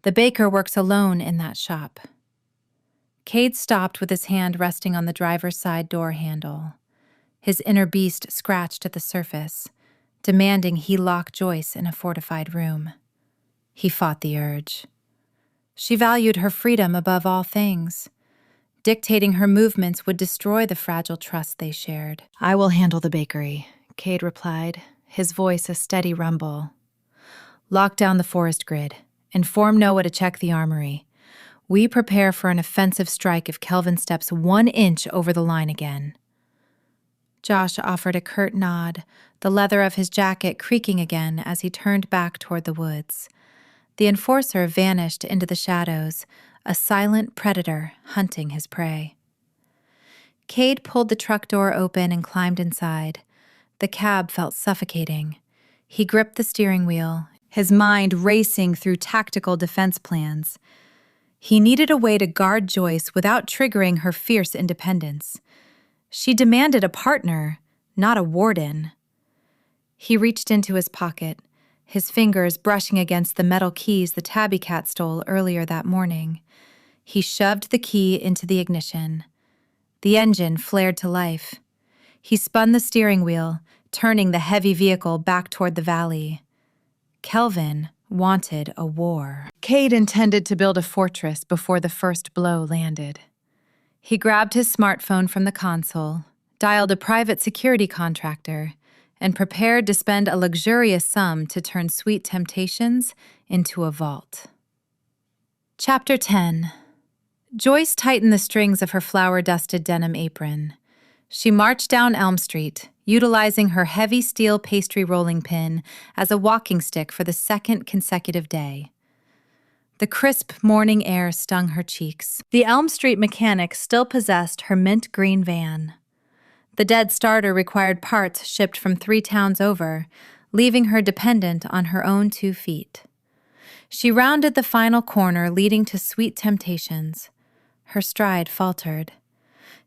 The baker works alone in that shop." Cade stopped with his hand resting on the driver's side door handle. His inner beast scratched at the surface, demanding he lock Joyce in a fortified room. He fought the urge. She valued her freedom above all things. Dictating her movements would destroy the fragile trust they shared. "I will handle the bakery," Cade replied, his voice a steady rumble. "Lock down the forest grid. Inform Noah to check the armory. We prepare for an offensive strike if Kelvin steps 1 inch over the line again." Josh offered a curt nod, the leather of his jacket creaking again as he turned back toward the woods. The enforcer vanished into the shadows, a silent predator hunting his prey. Cade pulled the truck door open and climbed inside. The cab felt suffocating. He gripped the steering wheel, his mind racing through tactical defense plans. He needed a way to guard Joyce without triggering her fierce independence. She demanded a partner, not a warden. He reached into his pocket, his fingers brushing against the metal keys the tabby cat stole earlier that morning. He shoved the key into the ignition. The engine flared to life. He spun the steering wheel, turning the heavy vehicle back toward the valley. Kelvin wanted a war. Cade intended to build a fortress before the first blow landed. He grabbed his smartphone from the console, dialed a private security contractor, and prepared to spend a luxurious sum to turn sweet temptations into a vault. Chapter 10. Joyce tightened the strings of her flour-dusted denim apron. She marched down Elm Street, utilizing her heavy steel pastry rolling pin as a walking stick for the second consecutive day. The crisp morning air stung her cheeks. The Elm Street mechanic still possessed her mint green van. The dead starter required parts shipped from 3 towns over, leaving her dependent on her own 2 feet. She rounded the final corner leading to sweet temptations. Her stride faltered.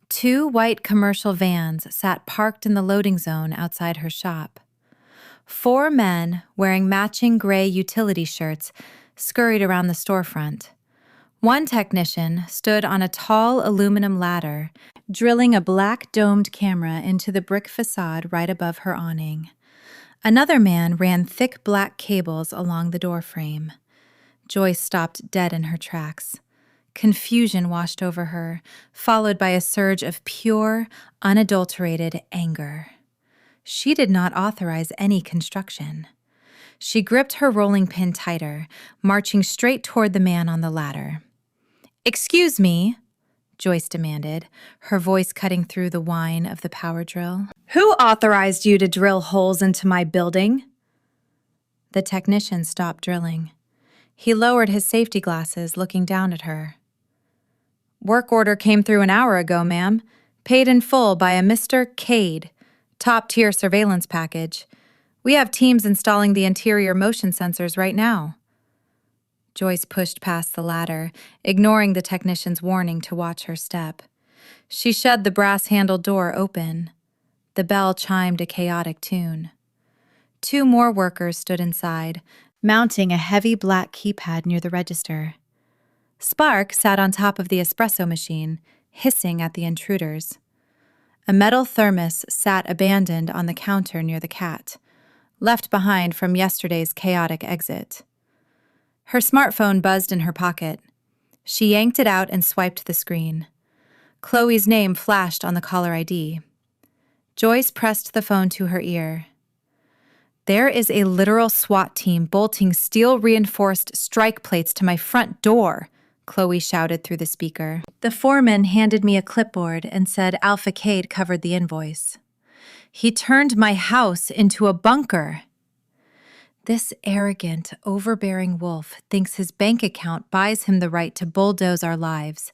2 white commercial vans sat parked in the loading zone outside her shop. 4 men, wearing matching gray utility shirts, scurried around the storefront. One technician stood on a tall aluminum ladder, drilling a black domed camera into the brick facade right above her awning. Another man ran thick black cables along the doorframe. Joyce stopped dead in her tracks. Confusion washed over her, followed by a surge of pure, unadulterated anger. She did not authorize any construction. She gripped her rolling pin tighter, marching straight toward the man on the ladder. "Excuse me," Joyce demanded, her voice cutting through the whine of the power drill. "Who authorized you to drill holes into my building?" The technician stopped drilling. He lowered his safety glasses, looking down at her. "Work order came through an hour ago, ma'am. Paid in full by a Mr. Cade. Top-tier surveillance package. We have teams installing the interior motion sensors right now." Joyce pushed past the ladder, ignoring the technician's warning to watch her step. She shoved the brass-handled door open. The bell chimed a chaotic tune. 2 more workers stood inside, mounting a heavy black keypad near the register. Spark sat on top of the espresso machine, hissing at the intruders. A metal thermos sat abandoned on the counter near the cat, left behind from yesterday's chaotic exit. Her smartphone buzzed in her pocket. She yanked it out and swiped the screen. Chloe's name flashed on the caller ID. Joyce pressed the phone to her ear. "There is a literal SWAT team bolting steel-reinforced strike plates to my front door," Chloe shouted through the speaker. The foreman handed me a clipboard and said Alpha Cade covered the invoice. He turned my house into a bunker. This arrogant, overbearing wolf thinks his bank account buys him the right to bulldoze our lives,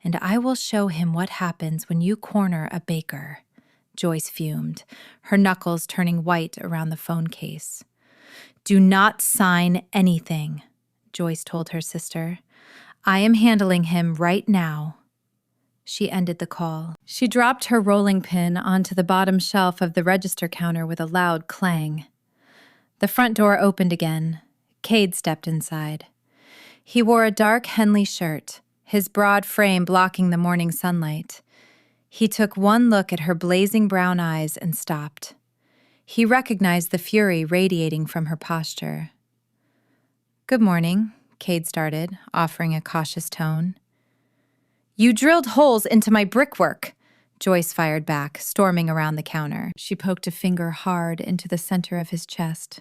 and I will show him what happens when you corner a baker. Joyce fumed, her knuckles turning white around the phone case. Do not sign anything, Joyce told her sister. I am handling him right now. She ended the call. She dropped her rolling pin onto the bottom shelf of the register counter with a loud clang. The front door opened again. Cade stepped inside. He wore a dark Henley shirt, his broad frame blocking the morning sunlight. He took one look at her blazing brown eyes and stopped. He recognized the fury radiating from her posture. Good morning, Cade started, offering a cautious tone. You drilled holes into my brickwork, Joyce fired back, storming around the counter. She poked a finger hard into the center of his chest.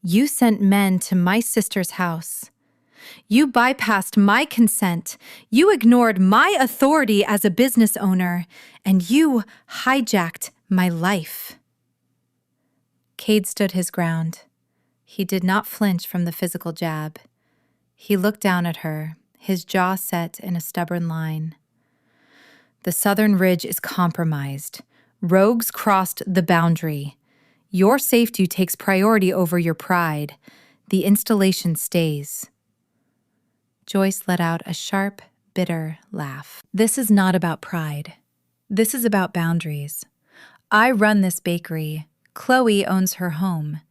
You sent men to my sister's house. You bypassed my consent. You ignored my authority as a business owner, and you hijacked my life. Cade stood his ground. He did not flinch from the physical jab. He looked down at her, his jaw set in a stubborn line. The southern ridge is compromised. Rogues crossed the boundary. Your safety takes priority over your pride. The installation stays. Joyce let out a sharp, bitter laugh. This is not about pride. This is about boundaries. I run this bakery. Chloe owns her home.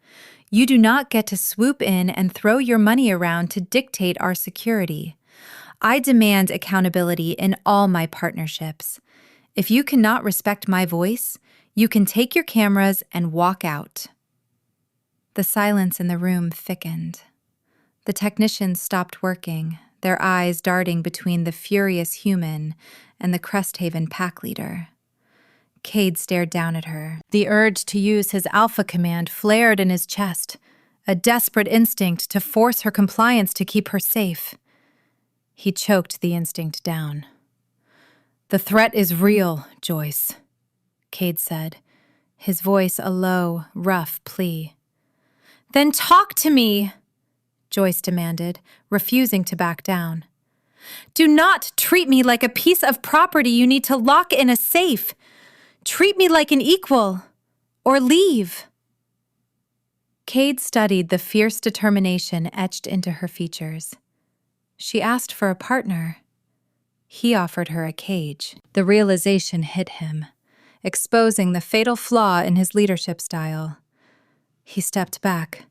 You do not get to swoop in and throw your money around to dictate our security. I demand accountability in all my partnerships. If you cannot respect my voice, you can take your cameras and walk out. The silence in the room thickened. The technicians stopped working, their eyes darting between the furious human and the Cresthaven pack leader. Cade stared down at her. The urge to use his alpha command flared in his chest, a desperate instinct to force her compliance to keep her safe. He choked the instinct down. The threat is real, Joyce, Cade said, his voice a low, rough plea. Then talk to me, Joyce demanded, refusing to back down. Do not treat me like a piece of property you need to lock in a safe. Treat me like an equal, or leave. Cade studied the fierce determination etched into her features. She asked for a partner. He offered her a cage. The realization hit him, exposing the fatal flaw in his leadership style. He stepped back,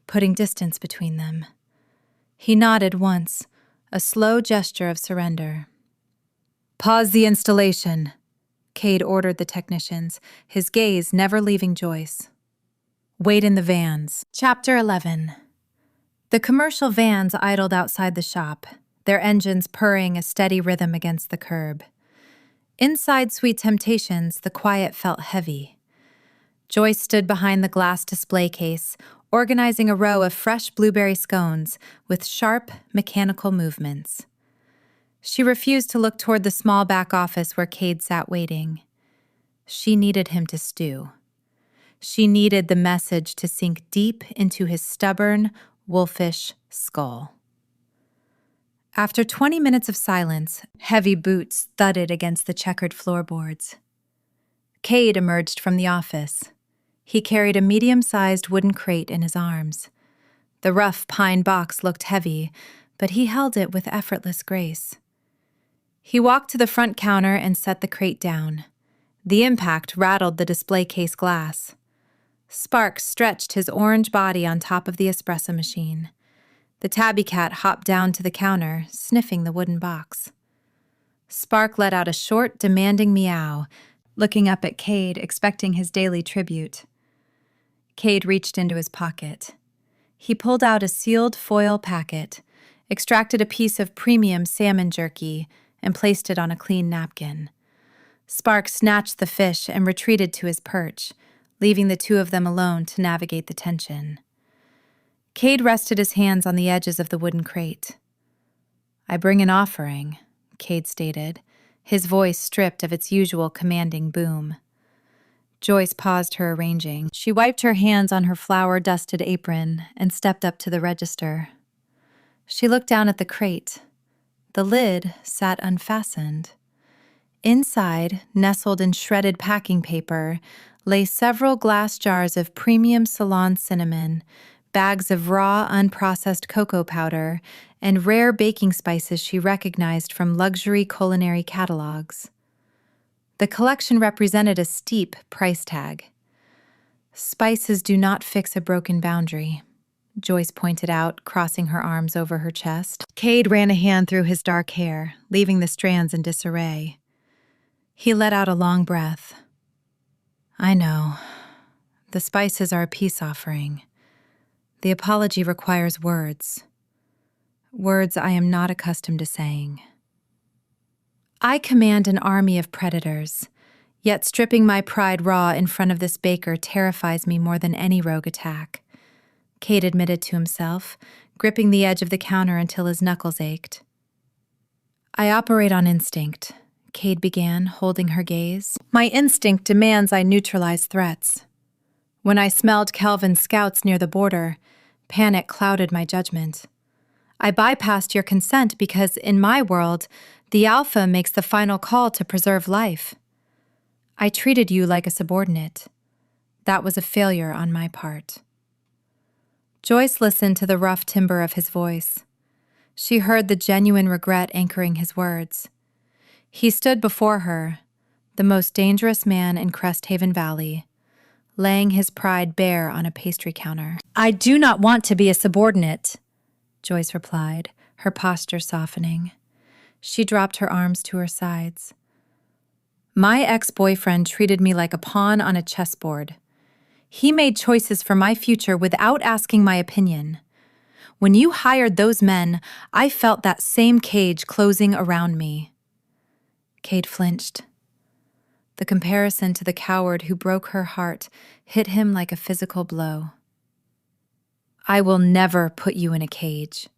putting distance between them. He nodded once, a slow gesture of surrender. Pause the installation, Cade ordered the technicians, his gaze never leaving Joyce. Wait in the vans. Chapter 11. The commercial vans idled outside the shop, their engines purring a steady rhythm against the curb. Inside Sweet Temptations, the quiet felt heavy. Joyce stood behind the glass display case, organizing a row of fresh blueberry scones with sharp, mechanical movements. She refused to look toward the small back office where Cade sat waiting. She needed him to stew. She needed the message to sink deep into his stubborn, wolfish skull. After 20 minutes of silence, heavy boots thudded against the checkered floorboards. Cade emerged from the office. He carried a medium-sized wooden crate in his arms. The rough pine box looked heavy, but he held it with effortless grace. He walked to the front counter and set the crate down. The impact rattled the display case glass. Spark stretched his orange body on top of the espresso machine. The tabby cat hopped down to the counter, sniffing the wooden box. Spark let out a short, demanding meow, looking up at Cade, expecting his daily tribute. Cade reached into his pocket. He pulled out a sealed foil packet, extracted a piece of premium salmon jerky, and placed it on a clean napkin. Spark snatched the fish and retreated to his perch, leaving the two of them alone to navigate the tension. Cade rested his hands on the edges of the wooden crate. "I bring an offering," Cade stated, his voice stripped of its usual commanding boom. Joyce paused her arranging. She wiped her hands on her flour-dusted apron and stepped up to the register. She looked down at the crate. The lid sat unfastened. Inside, nestled in shredded packing paper, lay several glass jars of premium Ceylon cinnamon, bags of raw, unprocessed cocoa powder, and rare baking spices she recognized from luxury culinary catalogs. The collection represented a steep price tag. "Spices do not fix a broken boundary," Joyce pointed out, crossing her arms over her chest. Cade ran a hand through his dark hair, leaving the strands in disarray. He let out a long breath. "I know. The spices are a peace offering. The apology requires words. Words I am not accustomed to saying. I command an army of predators, yet stripping my pride raw in front of this baker terrifies me more than any rogue attack," Cade admitted to himself, gripping the edge of the counter until his knuckles ached. "I operate on instinct," Cade began, holding her gaze. "My instinct demands I neutralize threats. When I smelled Kelvin's scouts near the border, panic clouded my judgment. I bypassed your consent because, in my world, the Alpha makes the final call to preserve life. I treated you like a subordinate. That was a failure on my part." Joyce listened to the rough timbre of his voice. She heard the genuine regret anchoring his words. He stood before her, the most dangerous man in Cresthaven Valley, laying his pride bare on a pastry counter. "I do not want to be a subordinate," Joyce replied, her posture softening. She dropped her arms to her sides. "My ex-boyfriend treated me like a pawn on a chessboard. He made choices for my future without asking my opinion. When you hired those men, I felt that same cage closing around me." Cade flinched. The comparison to the coward who broke her heart hit him like a physical blow. "I will never put you in a cage.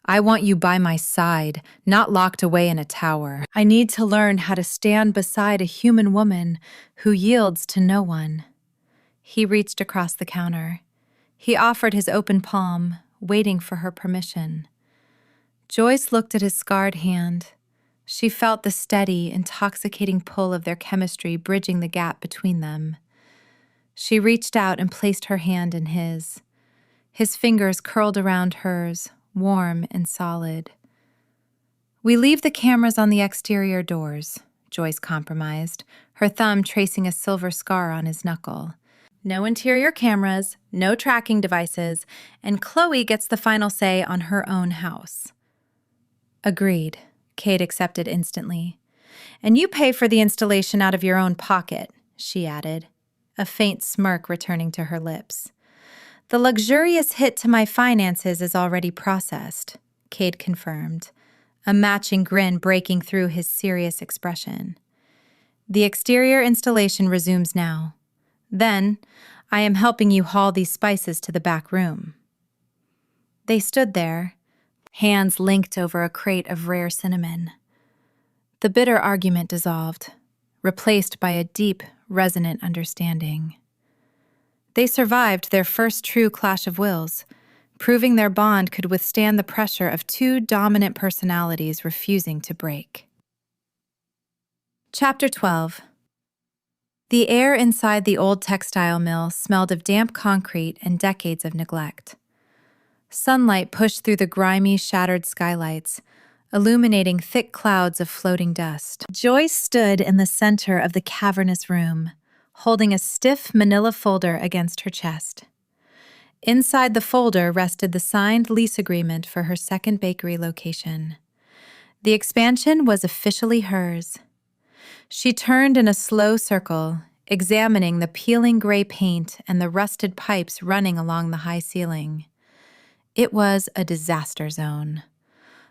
I want you by my side, not locked away in a tower. I need to learn how to stand beside a human woman who yields to no one." He reached across the counter. He offered his open palm, waiting for her permission. Joyce looked at his scarred hand. She felt the steady, intoxicating pull of their chemistry bridging the gap between them. She reached out and placed her hand in his. His fingers curled around hers, warm and solid. "We leave the cameras on the exterior doors," Joyce compromised, her thumb tracing a silver scar on his knuckle. "No interior cameras, no tracking devices, and Chloe gets the final say on her own house." "Agreed," Cade accepted instantly. "And you pay for the installation out of your own pocket," she added, a faint smirk returning to her lips. "The luxurious hit to my finances is already processed," Cade confirmed, a matching grin breaking through his serious expression. "The exterior installation resumes now. Then, I am helping you haul these spices to the back room." They stood there, hands linked over a crate of rare cinnamon. The bitter argument dissolved, replaced by a deep, resonant understanding. They survived their first true clash of wills, proving their bond could withstand the pressure of two dominant personalities refusing to break. Chapter 12. The air inside the old textile mill smelled of damp concrete and decades of neglect. Sunlight pushed through the grimy, shattered skylights, illuminating thick clouds of floating dust. Joyce stood in the center of the cavernous room, holding a stiff manila folder against her chest. Inside the folder rested the signed lease agreement for her second bakery location. The expansion was officially hers. She turned in a slow circle, examining the peeling gray paint and the rusted pipes running along the high ceiling. It was a disaster zone.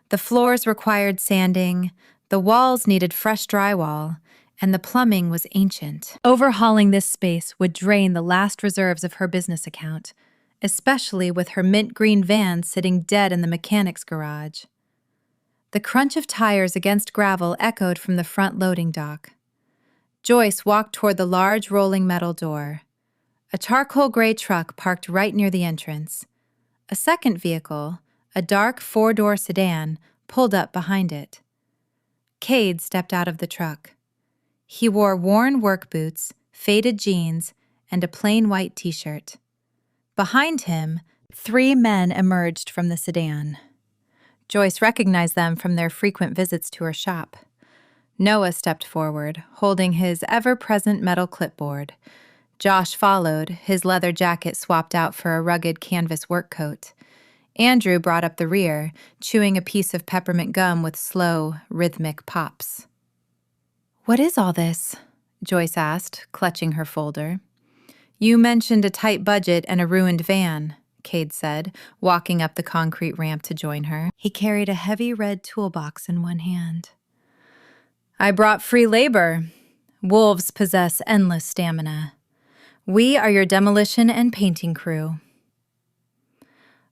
The floors required sanding, the walls needed fresh drywall, and the plumbing was ancient. Overhauling this space would drain the last reserves of her business account, especially with her mint green van sitting dead in the mechanic's garage. The crunch of tires against gravel echoed from the front loading dock. Joyce walked toward the large rolling metal door. A charcoal gray truck parked right near the entrance. A second vehicle, a dark four-door sedan, pulled up behind it. Cade stepped out of the truck. He wore worn work boots, faded jeans, and a plain white t-shirt. Behind him, 3 men emerged from the sedan. Joyce recognized them from their frequent visits to her shop. Noah stepped forward, holding his ever-present metal clipboard. Josh followed, his leather jacket swapped out for a rugged canvas work coat. Andrew brought up the rear, chewing a piece of peppermint gum with slow, rhythmic pops. "What is all this?" Joyce asked, clutching her folder. "You mentioned a tight budget and a ruined van," Cade said, walking up the concrete ramp to join her. He carried a heavy red toolbox in one hand. "I brought free labor. Wolves possess endless stamina. We are your demolition and painting crew."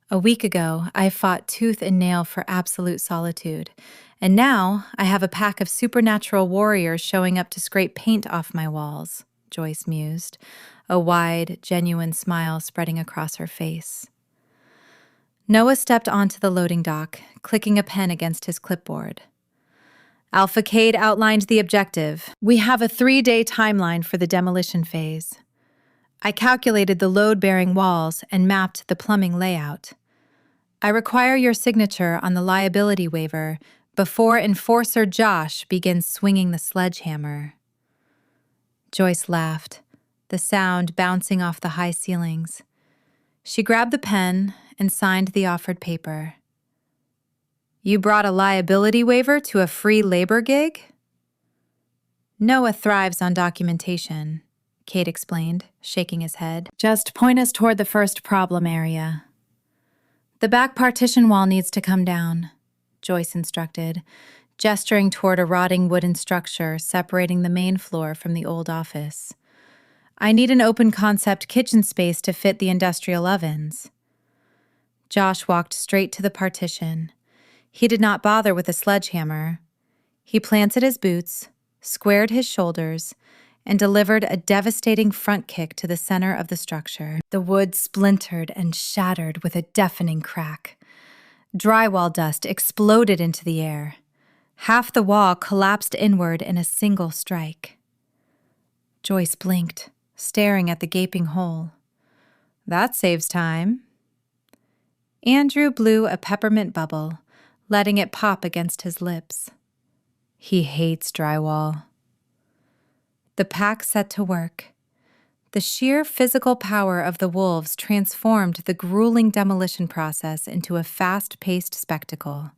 A week ago, I fought tooth and nail for absolute solitude, and now I have a pack of supernatural warriors showing up to scrape paint off my walls, Joyce mused, a wide, genuine smile spreading across her face. Noah stepped onto the loading dock, clicking a pen against his clipboard. Alpha Cade outlined the objective. We have a 3-day timeline for the demolition phase. I calculated the load-bearing walls and mapped the plumbing layout. I require your signature on the liability waiver before Enforcer Josh begins swinging the sledgehammer. Joyce laughed, the sound bouncing off the high ceilings. She grabbed the pen and signed the offered paper. "You brought a liability waiver to a free labor gig?" "Noah thrives on documentation," Cade explained, shaking his head. "Just point us toward the first problem area." "The back partition wall needs to come down," Joyce instructed, gesturing toward a rotting wooden structure separating the main floor from the old office. "I need an open-concept kitchen space to fit the industrial ovens." Josh walked straight to the partition. He did not bother with a sledgehammer. He planted his boots, squared his shoulders, and delivered a devastating front kick to the center of the structure. The wood splintered and shattered with a deafening crack. Drywall dust exploded into the air. Half the wall collapsed inward in a single strike. Joyce blinked, staring at the gaping hole. "That saves time." Andrew blew a peppermint bubble, letting it pop against his lips. He hates drywall. The pack set to work. The sheer physical power of the wolves transformed the grueling demolition process into a fast-paced spectacle.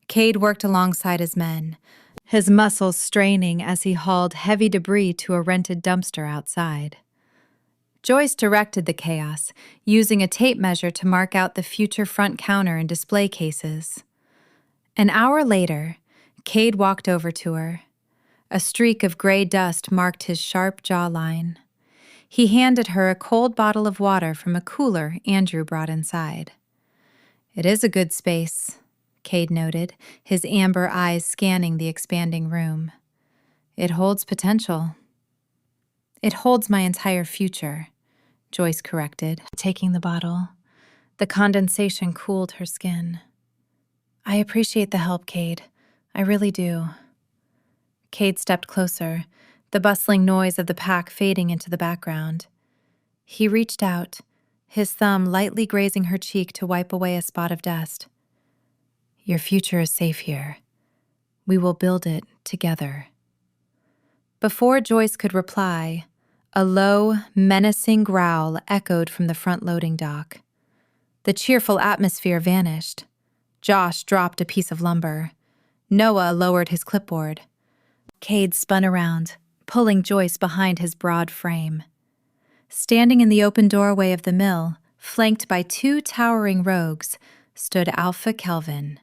Cade worked alongside his men, his muscles straining as he hauled heavy debris to a rented dumpster outside. Joyce directed the chaos, using a tape measure to mark out the future front counter and display cases. An hour later, Cade walked over to her. A streak of gray dust marked his sharp jawline. He handed her a cold bottle of water from a cooler Andrew brought inside. "It is a good space," Cade noted, his amber eyes scanning the expanding room. "It holds potential." "It holds my entire future," Joyce corrected, taking the bottle. The condensation cooled her skin. "I appreciate the help, Cade. I really do." Cade stepped closer, the bustling noise of the pack fading into the background. He reached out, his thumb lightly grazing her cheek to wipe away a spot of dust. "Your future is safe here. We will build it together." Before Joyce could reply, a low, menacing growl echoed from the front loading dock. The cheerful atmosphere vanished. Josh dropped a piece of lumber. Noah lowered his clipboard. Cade spun around, pulling Joyce behind his broad frame. Standing in the open doorway of the mill, flanked by 2 towering rogues, stood Alpha Kelvin.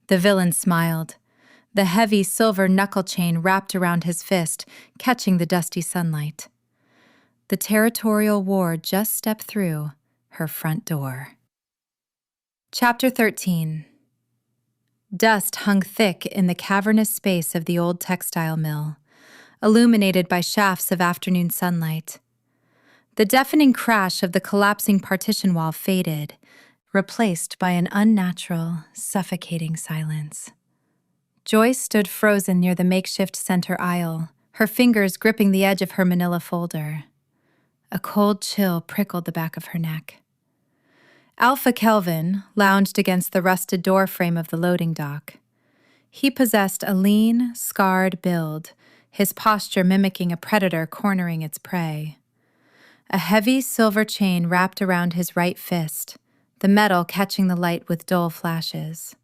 The villain smiled. The heavy silver knuckle chain wrapped around his fist, catching the dusty sunlight. The territorial ward just stepped through her front door. Chapter 13. Dust hung thick in the cavernous space of the old textile mill, illuminated by shafts of afternoon sunlight. The deafening crash of the collapsing partition wall faded, replaced by an unnatural, suffocating silence. Joyce stood frozen near the makeshift center aisle, her fingers gripping the edge of her manila folder. A cold chill prickled the back of her neck. Alpha Kelvin lounged against the rusted door frame of the loading dock. He possessed a lean, scarred build, his posture mimicking a predator cornering its prey. A heavy silver chain wrapped around his right fist, the metal catching the light with dull flashes.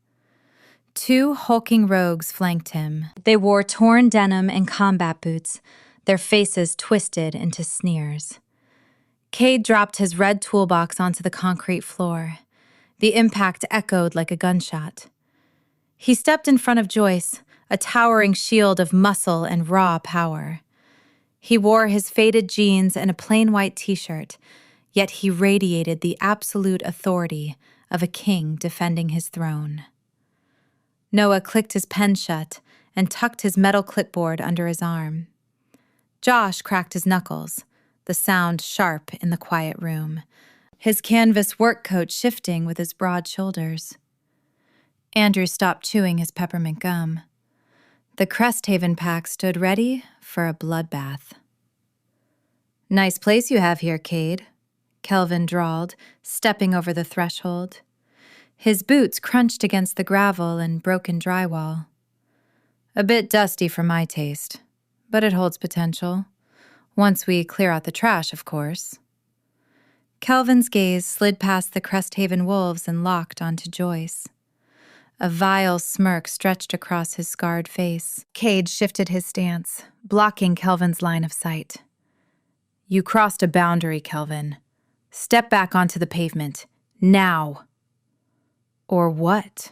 2 hulking rogues flanked him. They wore torn denim and combat boots, their faces twisted into sneers. Cade dropped his red toolbox onto the concrete floor. The impact echoed like a gunshot. He stepped in front of Joyce, a towering shield of muscle and raw power. He wore his faded jeans and a plain white t-shirt, yet he radiated the absolute authority of a king defending his throne. Noah clicked his pen shut and tucked his metal clipboard under his arm. Josh cracked his knuckles, the sound sharp in the quiet room, his canvas work coat shifting with his broad shoulders. Andrew stopped chewing his peppermint gum. The Cresthaven pack stood ready for a bloodbath. "Nice place you have here, Cade," Kelvin drawled, stepping over the threshold. His boots crunched against the gravel and broken drywall. "A bit dusty for my taste, but it holds potential. Once we clear out the trash, of course." Kelvin's gaze slid past the Cresthaven wolves and locked onto Joyce. A vile smirk stretched across his scarred face. Cade shifted his stance, blocking Kelvin's line of sight. "You crossed a boundary, Kelvin. Step back onto the pavement. Now." "Or what?"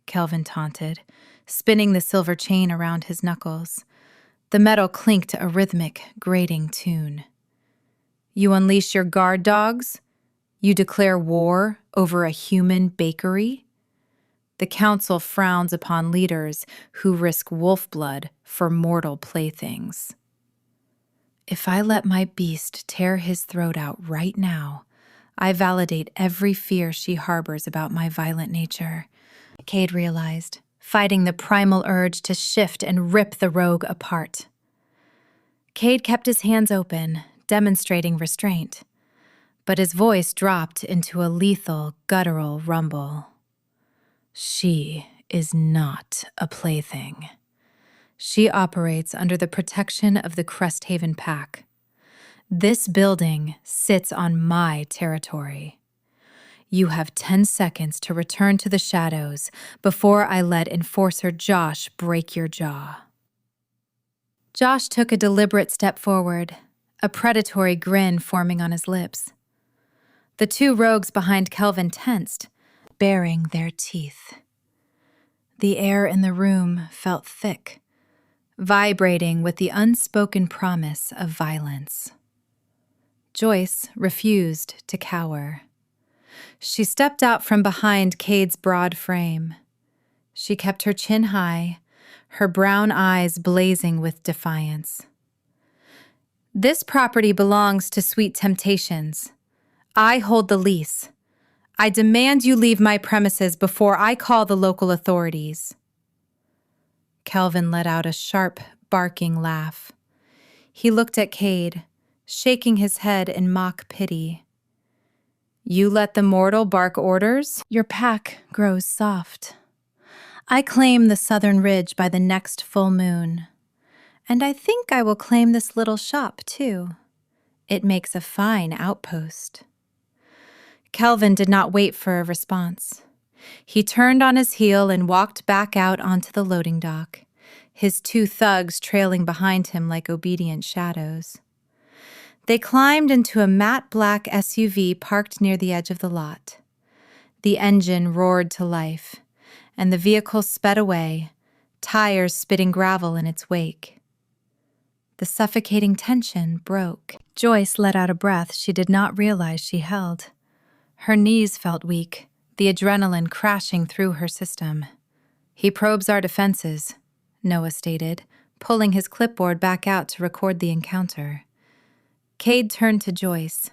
Kelvin taunted, spinning the silver chain around his knuckles. The metal clinked a rhythmic, grating tune. "You unleash your guard dogs? You declare war over a human bakery? The council frowns upon leaders who risk wolf blood for mortal playthings. If I let my beast tear his throat out right now, I validate every fear she harbors about my violent nature," Cade realized, fighting the primal urge to shift and rip the rogue apart. Cade kept his hands open, demonstrating restraint, but his voice dropped into a lethal, guttural rumble. "She is not a plaything. She operates under the protection of the Cresthaven pack. This building sits on my territory. You have 10 seconds to return to the shadows before I let Enforcer Josh break your jaw." Josh took a deliberate step forward, a predatory grin forming on his lips. The 2 rogues behind Kelvin tensed, baring their teeth. The air in the room felt thick, vibrating with the unspoken promise of violence. Joyce refused to cower. She stepped out from behind Cade's broad frame. She kept her chin high, her brown eyes blazing with defiance. "This property belongs to Sweet Temptations. I hold the lease. I demand you leave my premises before I call the local authorities." Kelvin let out a sharp, barking laugh. He looked at Cade, shaking his head in mock pity. "You let the mortal bark orders? Your pack grows soft. I claim the southern ridge by the next full moon. And I think I will claim this little shop, too. It makes a fine outpost." Kelvin did not wait for a response. He turned on his heel and walked back out onto the loading dock, his 2 thugs trailing behind him like obedient shadows. They climbed into a matte black SUV parked near the edge of the lot. The engine roared to life, and the vehicle sped away, tires spitting gravel in its wake. The suffocating tension broke. Joyce let out a breath she did not realize she held. Her knees felt weak, the adrenaline crashing through her system. He probes our defenses, Noah stated, pulling his clipboard back out to record the encounter. Cade turned to Joyce.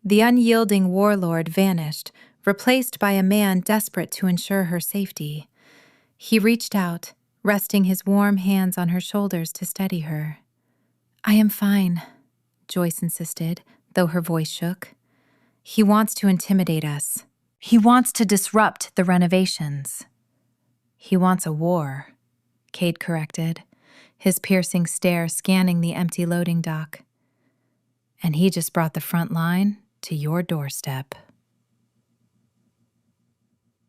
The unyielding warlord vanished, replaced by a man desperate to ensure her safety. He reached out, resting his warm hands on her shoulders to steady her. "I am fine," Joyce insisted, though her voice shook. "He wants to intimidate us. He wants to disrupt the renovations." "He wants a war," Cade corrected, his piercing stare scanning the empty loading dock. "And he just brought the front line to your doorstep."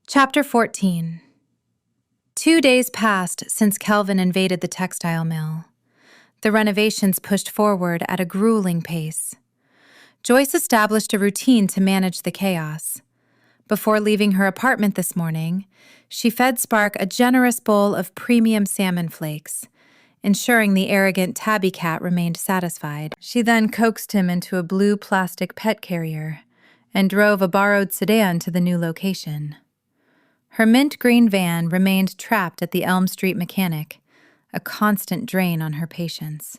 Chapter 14. 2 days passed since Kelvin invaded the textile mill. The renovations pushed forward at a grueling pace. Joyce established a routine to manage the chaos. Before leaving her apartment this morning, she fed Spark a generous bowl of premium salmon flakes, ensuring the arrogant tabby cat remained satisfied. She then coaxed him into a blue plastic pet carrier and drove a borrowed sedan to the new location. Her mint green van remained trapped at the Elm Street mechanic, a constant drain on her patience.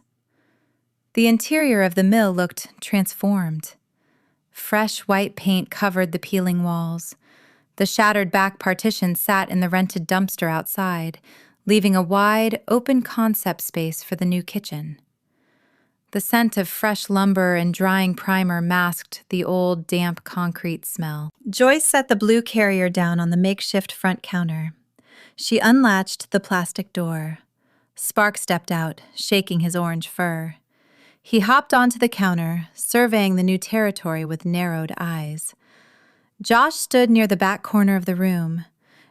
The interior of the mill looked transformed. Fresh white paint covered the peeling walls. The shattered back partition sat in the rented dumpster outside, leaving a wide, open-concept space for the new kitchen. The scent of fresh lumber and drying primer masked the old, damp concrete smell. Joyce set the blue carrier down on the makeshift front counter. She unlatched the plastic door. Spark stepped out, shaking his orange fur. He hopped onto the counter, surveying the new territory with narrowed eyes. Josh stood near the back corner of the room.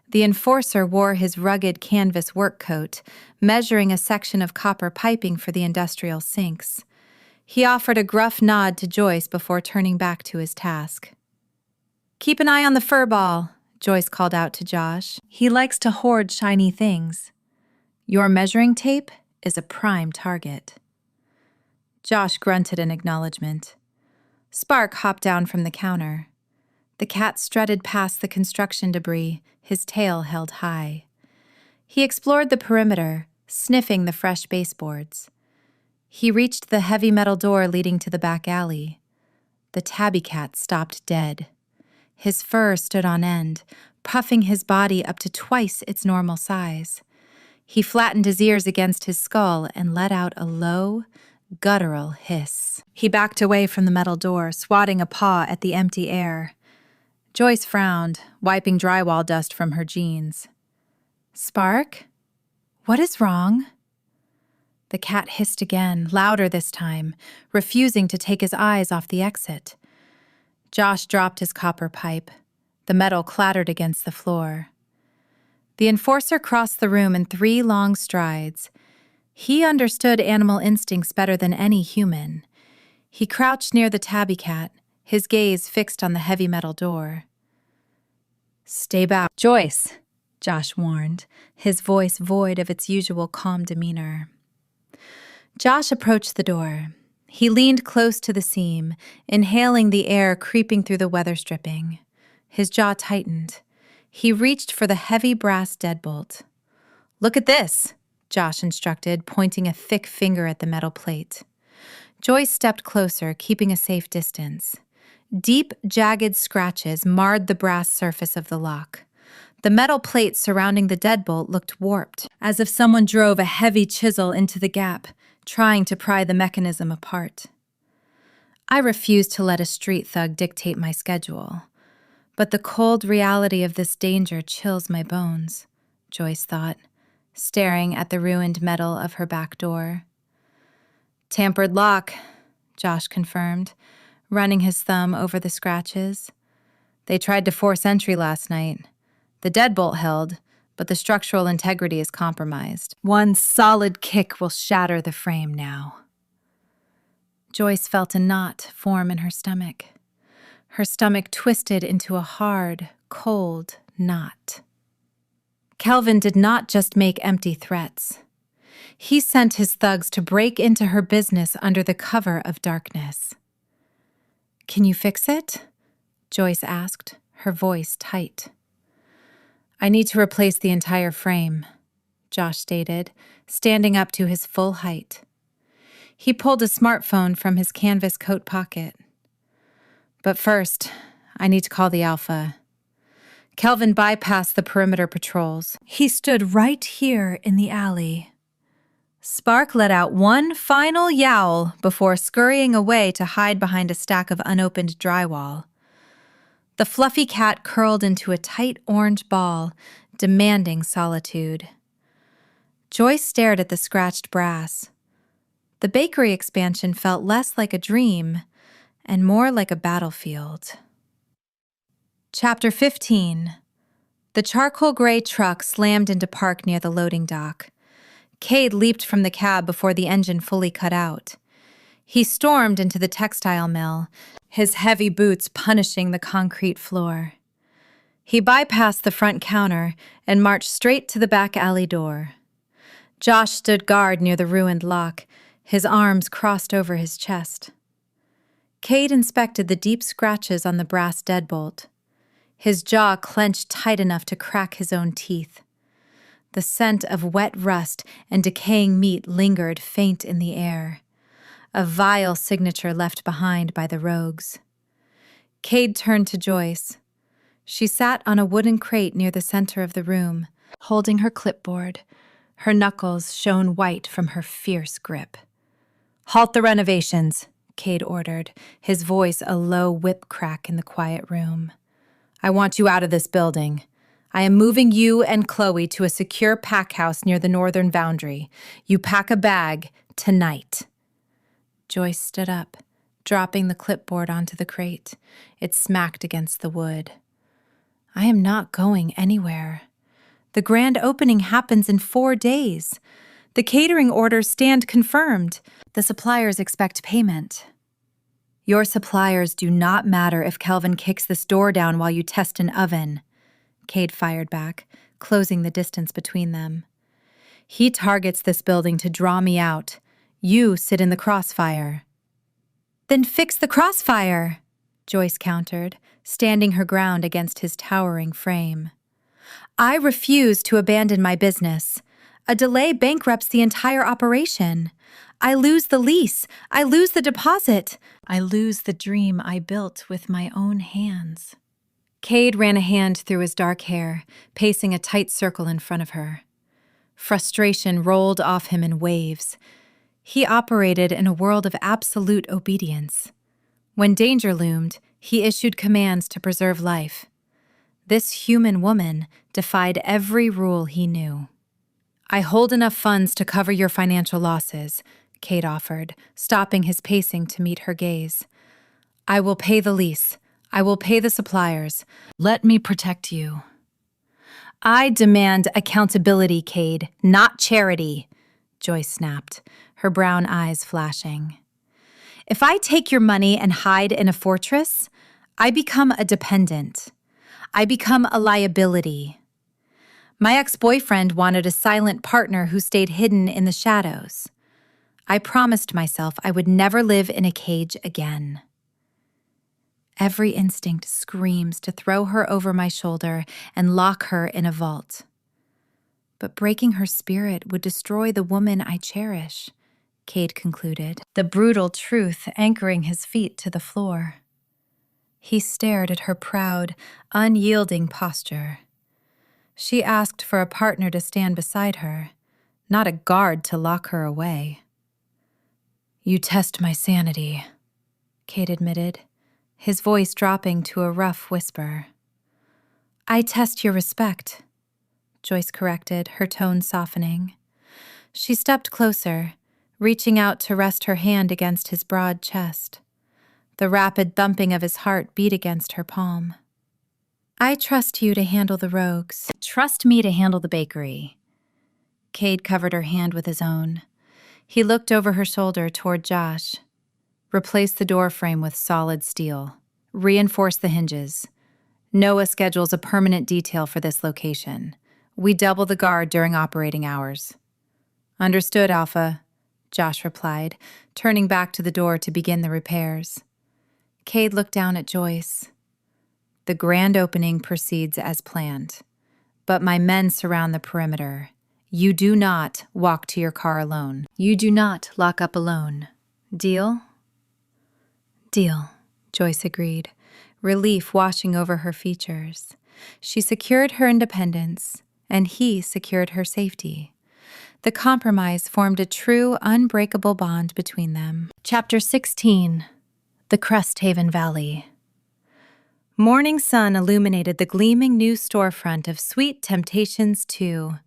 The enforcer wore his rugged canvas work coat, measuring a section of copper piping for the industrial sinks. He offered a gruff nod to Joyce before turning back to his task. "Keep an eye on the fur ball," Joyce called out to Josh. "He likes to hoard shiny things. Your measuring tape is a prime target." Josh grunted in acknowledgement. Spark hopped down from the counter. The cat strutted past the construction debris, his tail held high. He explored the perimeter, sniffing the fresh baseboards. He reached the heavy metal door leading to the back alley. The tabby cat stopped dead. His fur stood on end, puffing his body up to twice its normal size. He flattened his ears against his skull and let out a low, guttural hiss. He backed away from the metal door, swatting a paw at the empty air. Joyce frowned, wiping drywall dust from her jeans. "Spark? What is wrong?" The cat hissed again, louder this time, refusing to take his eyes off the exit. Josh dropped his copper pipe. The metal clattered against the floor. The enforcer crossed the room in 3 long strides. He understood animal instincts better than any human. He crouched near the tabby cat, his gaze fixed on the heavy metal door. "Stay back." "Joyce," Josh warned, his voice void of its usual calm demeanor. Josh approached the door. He leaned close to the seam, inhaling the air creeping through the weather stripping. His jaw tightened. He reached for the heavy brass deadbolt. "Look at this," Josh instructed, pointing a thick finger at the metal plate. Joyce stepped closer, keeping a safe distance. Deep, jagged scratches marred the brass surface of the lock. The metal plate surrounding the deadbolt looked warped, as if someone drove a heavy chisel into the gap, trying to pry the mechanism apart. I refuse to let a street thug dictate my schedule. But the cold reality of this danger chills my bones, Joyce thought, staring at the ruined metal of her back door. "Tampered lock," Josh confirmed, running his thumb over the scratches. "They tried to force entry last night. The deadbolt held, but the structural integrity is compromised. One solid kick will shatter the frame now." Joyce felt a knot form in her stomach. Her stomach twisted into a hard, cold knot. Kelvin did not just make empty threats. He sent his thugs to break into her business under the cover of darkness. "Can you fix it?" Joyce asked, her voice tight. I need to replace the entire frame, Josh stated, standing up to his full height. He pulled a smartphone from his canvas coat pocket. But first, I need to call the Alpha. Kelvin bypassed the perimeter patrols. He stood right here in the alley. Spark let out one final yowl before scurrying away to hide behind a stack of unopened drywall. The fluffy cat curled into a tight orange ball, demanding solitude. Joyce stared at the scratched brass. The bakery expansion felt less like a dream and more like a battlefield. Chapter 15. The charcoal gray truck slammed into park near the loading dock. Cade leaped from the cab before the engine fully cut out. He stormed into the textile mill, his heavy boots punishing the concrete floor. He bypassed the front counter and marched straight to the back alley door. Josh stood guard near the ruined lock, his arms crossed over his chest. Cade inspected the deep scratches on the brass deadbolt. His jaw clenched tight enough to crack his own teeth. The scent of wet rust and decaying meat lingered faint in the air, a vile signature left behind by the rogues. Cade turned to Joyce. She sat on a wooden crate near the center of the room, holding her clipboard. Her knuckles shone white from her fierce grip. "Halt the renovations," Cade ordered, his voice a low whip crack in the quiet room. "I want you out of this building. I am moving you and Chloe to a secure pack house near the northern boundary. You pack a bag tonight." Joyce stood up, dropping the clipboard onto the crate. It smacked against the wood. "I am not going anywhere. The grand opening happens in 4 days. The catering orders stand confirmed. The suppliers expect payment." "Your suppliers do not matter if Kelvin kicks this door down while you test an oven," Cade fired back, closing the distance between them. "He targets this building to draw me out. You sit in the crossfire." "Then fix the crossfire," Joyce countered, standing her ground against his towering frame. "I refuse to abandon my business. A delay bankrupts the entire operation. I lose the lease. I lose the deposit. I lose the dream I built with my own hands." Cade ran a hand through his dark hair, pacing a tight circle in front of her. Frustration rolled off him in waves. He operated in a world of absolute obedience. When danger loomed, he issued commands to preserve life. This human woman defied every rule he knew. "I hold enough funds to cover your financial losses," Cade offered, stopping his pacing to meet her gaze. "I will pay the lease. I will pay the suppliers. Let me protect you." "I demand accountability, Cade, not charity," Joyce snapped, her brown eyes flashing. "If I take your money and hide in a fortress, I become a dependent. I become a liability. My ex-boyfriend wanted a silent partner who stayed hidden in the shadows. I promised myself I would never live in a cage again." Every instinct screams to throw her over my shoulder and lock her in a vault. But breaking her spirit would destroy the woman I cherish, Cade concluded, the brutal truth anchoring his feet to the floor. He stared at her proud, unyielding posture. She asked for a partner to stand beside her, not a guard to lock her away. "You test my sanity," Cade admitted, his voice dropping to a rough whisper. "I test your respect," Joyce corrected, her tone softening. She stepped closer, reaching out to rest her hand against his broad chest. The rapid thumping of his heart beat against her palm. "I trust you to handle the rogues. Trust me to handle the bakery." Cade covered her hand with his own. He looked over her shoulder toward Josh. "Replace the door frame with solid steel. Reinforce the hinges. Noah schedules a permanent detail for this location. We double the guard during operating hours." "Understood, Alpha," Josh replied, turning back to the door to begin the repairs. Cade looked down at Joyce. "The grand opening proceeds as planned. but my men surround the perimeter. You do not walk to your car alone. You do not lock up alone. Deal? Deal, Joyce agreed, relief washing over her features. She secured her independence, and he secured her safety. The compromise formed a true, unbreakable bond between them. Chapter 16. The Cresthaven Valley. Morning sun illuminated the gleaming new storefront of Sweet Temptations 2.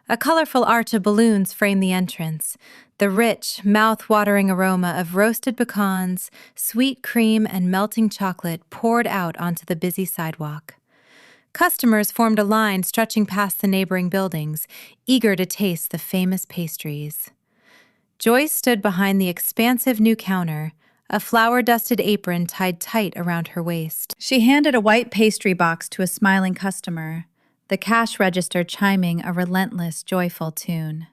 A colorful arch of balloons framed the entrance. The rich, mouth-watering aroma of roasted pecans, sweet cream, and melting chocolate poured out onto the busy sidewalk. Customers formed a line stretching past the neighboring buildings, eager to taste the famous pastries. Joyce stood behind the expansive new counter, a flour-dusted apron tied tight around her waist. She handed a white pastry box to a smiling customer, the cash register chiming a relentless, joyful tune.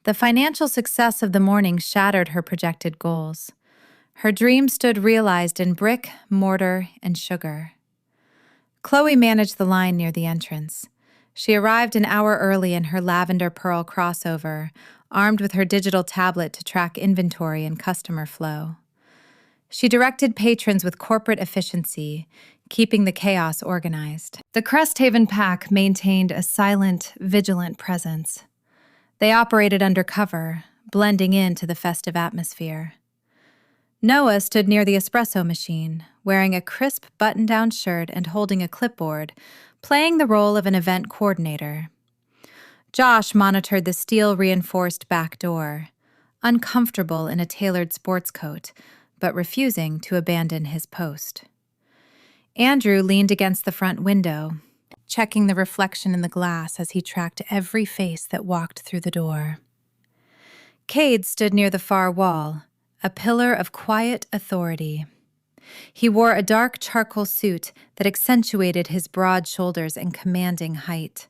The financial success of the morning shattered her projected goals. Her dream stood realized in brick, mortar, and sugar. Chloe managed the line near the entrance. She arrived an hour early in her lavender pearl crossover, armed with her digital tablet to track inventory and customer flow. She directed patrons with corporate efficiency, keeping the chaos organized. The Cresthaven pack maintained a silent, vigilant presence. They operated undercover, blending into the festive atmosphere. Noah stood near the espresso machine, wearing a crisp button-down shirt and holding a clipboard, playing the role of an event coordinator. Josh monitored the steel-reinforced back door, uncomfortable in a tailored sports coat, but refusing to abandon his post. Andrew leaned against the front window, checking the reflection in the glass as he tracked every face that walked through the door. Cade stood near the far wall, a pillar of quiet authority. He wore a dark charcoal suit that accentuated his broad shoulders and commanding height.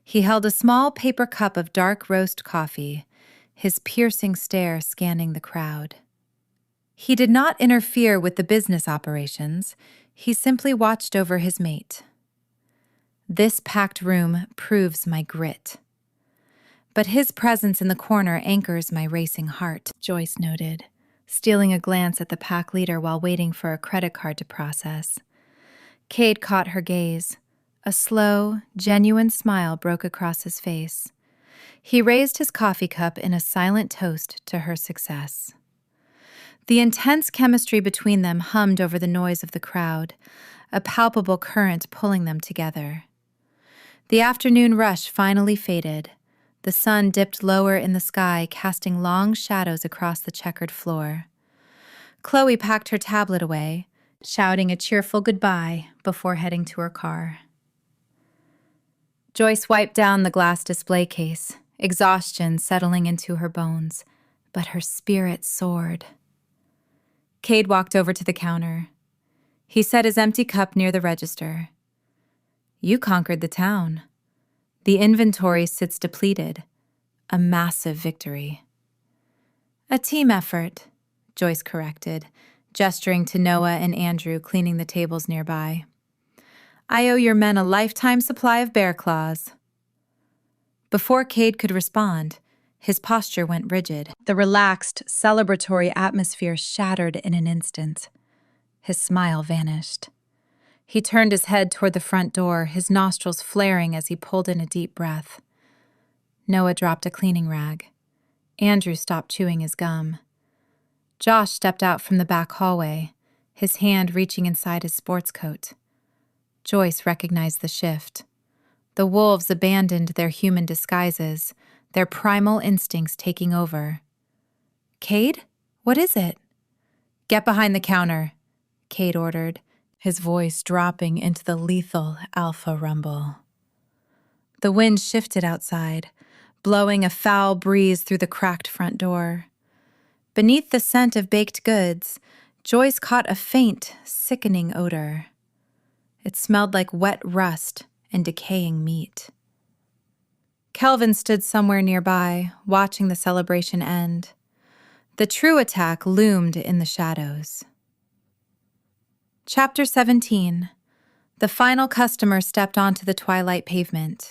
He held a small paper cup of dark roast coffee, his piercing stare scanning the crowd. He did not interfere with the business operations. He simply watched over his mate. This packed room proves my grit. But his presence in the corner anchors my racing heart, Joyce noted, stealing a glance at the pack leader while waiting for a credit card to process. Cade caught her gaze. A slow, genuine smile broke across his face. He raised his coffee cup in a silent toast to her success. The intense chemistry between them hummed over the noise of the crowd, a palpable current pulling them together. The afternoon rush finally faded. The sun dipped lower in the sky, casting long shadows across the checkered floor. Chloe packed her tablet away, shouting a cheerful goodbye before heading to her car. Joyce wiped down the glass display case, exhaustion settling into her bones, but her spirit soared. Cade walked over to the counter. He set his empty cup near the register. You conquered the town. The inventory sits depleted. A massive victory. A team effort, Joyce corrected, gesturing to Noah and Andrew cleaning the tables nearby. I owe your men a lifetime supply of bear claws. Before Cade could respond, his posture went rigid. The relaxed, celebratory atmosphere shattered in an instant. His smile vanished. He turned his head toward the front door, his nostrils flaring as he pulled in a deep breath. Noah dropped a cleaning rag. Andrew stopped chewing his gum. Josh stepped out from the back hallway, his hand reaching inside his sports coat. Joyce recognized the shift. The wolves abandoned their human disguises, their primal instincts taking over. Cade? What is it? Get behind the counter, Cade ordered, his voice dropping into the lethal alpha rumble. The wind shifted outside, blowing a foul breeze through the cracked front door. Beneath the scent of baked goods, Joyce caught a faint, sickening odor. It smelled like wet rust and decaying meat. Kelvin stood somewhere nearby, watching the celebration end. The true attack loomed in the shadows. Chapter 17. The final customer stepped onto the twilight pavement.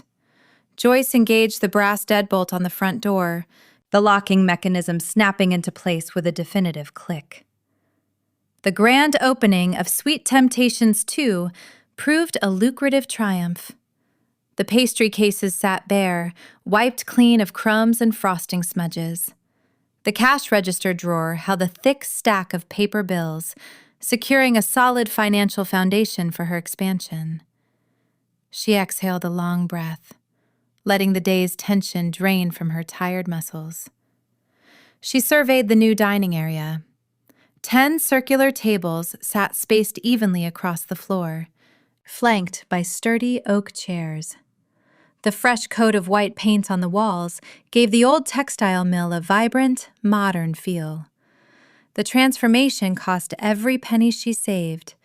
Joyce engaged the brass deadbolt on the front door, the locking mechanism snapping into place with a definitive click. The grand opening of Sweet Temptations 2 proved a lucrative triumph. The pastry cases sat bare, wiped clean of crumbs and frosting smudges. The cash register drawer held a thick stack of paper bills, securing a solid financial foundation for her expansion. She exhaled a long breath, letting the day's tension drain from her tired muscles. She surveyed the new dining area. 10 circular tables sat spaced evenly across the floor, flanked by sturdy oak chairs. The fresh coat of white paint on the walls gave the old textile mill a vibrant, modern feel. The transformation cost every penny she saved,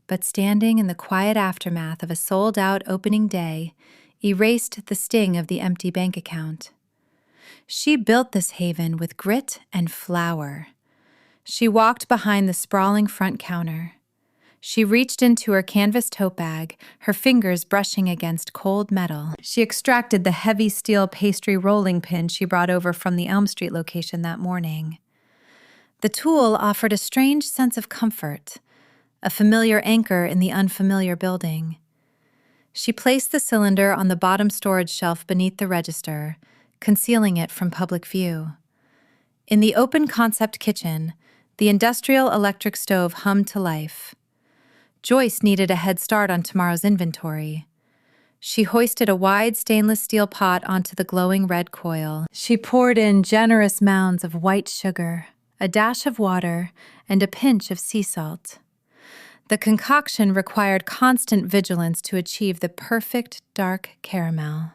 but standing in the quiet aftermath of a sold-out opening day erased the sting of the empty bank account. She built this haven with grit and flour. She walked behind the sprawling front counter. She reached into her canvas tote bag, her fingers brushing against cold metal. She extracted the heavy steel pastry rolling pin she brought over from the Elm Street location that morning. The tool offered a strange sense of comfort, a familiar anchor in the unfamiliar building. She placed the cylinder on the bottom storage shelf beneath the register, concealing it from public view. In the open concept kitchen, the industrial electric stove hummed to life. Joyce needed a head start on tomorrow's inventory. She hoisted a wide stainless steel pot onto the glowing red coil. She poured in generous mounds of white sugar, a dash of water, and a pinch of sea salt. The concoction required constant vigilance to achieve the perfect dark caramel.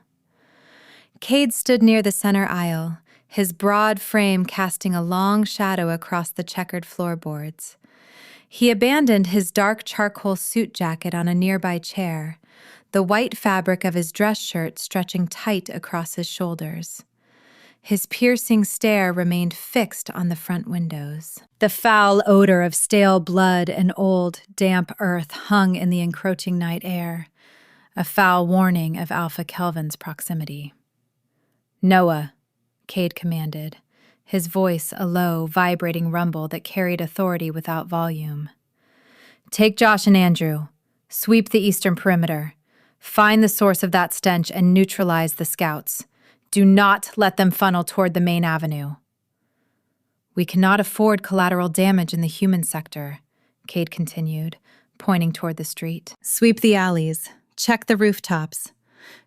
Cade stood near the center aisle, his broad frame casting a long shadow across the checkered floorboards. He abandoned his dark charcoal suit jacket on a nearby chair, the white fabric of his dress shirt stretching tight across his shoulders. His piercing stare remained fixed on the front windows. The foul odor of stale blood and old, damp earth hung in the encroaching night air, a foul warning of Alpha Kelvin's proximity. "Noah," Cade commanded, his voice a low, vibrating rumble that carried authority without volume. "Take Josh and Andrew. Sweep the eastern perimeter. Find the source of that stench and neutralize the scouts. Do not let them funnel toward the main avenue." "We cannot afford collateral damage in the human sector," Cade continued, pointing toward the street. "Sweep the alleys. Check the rooftops.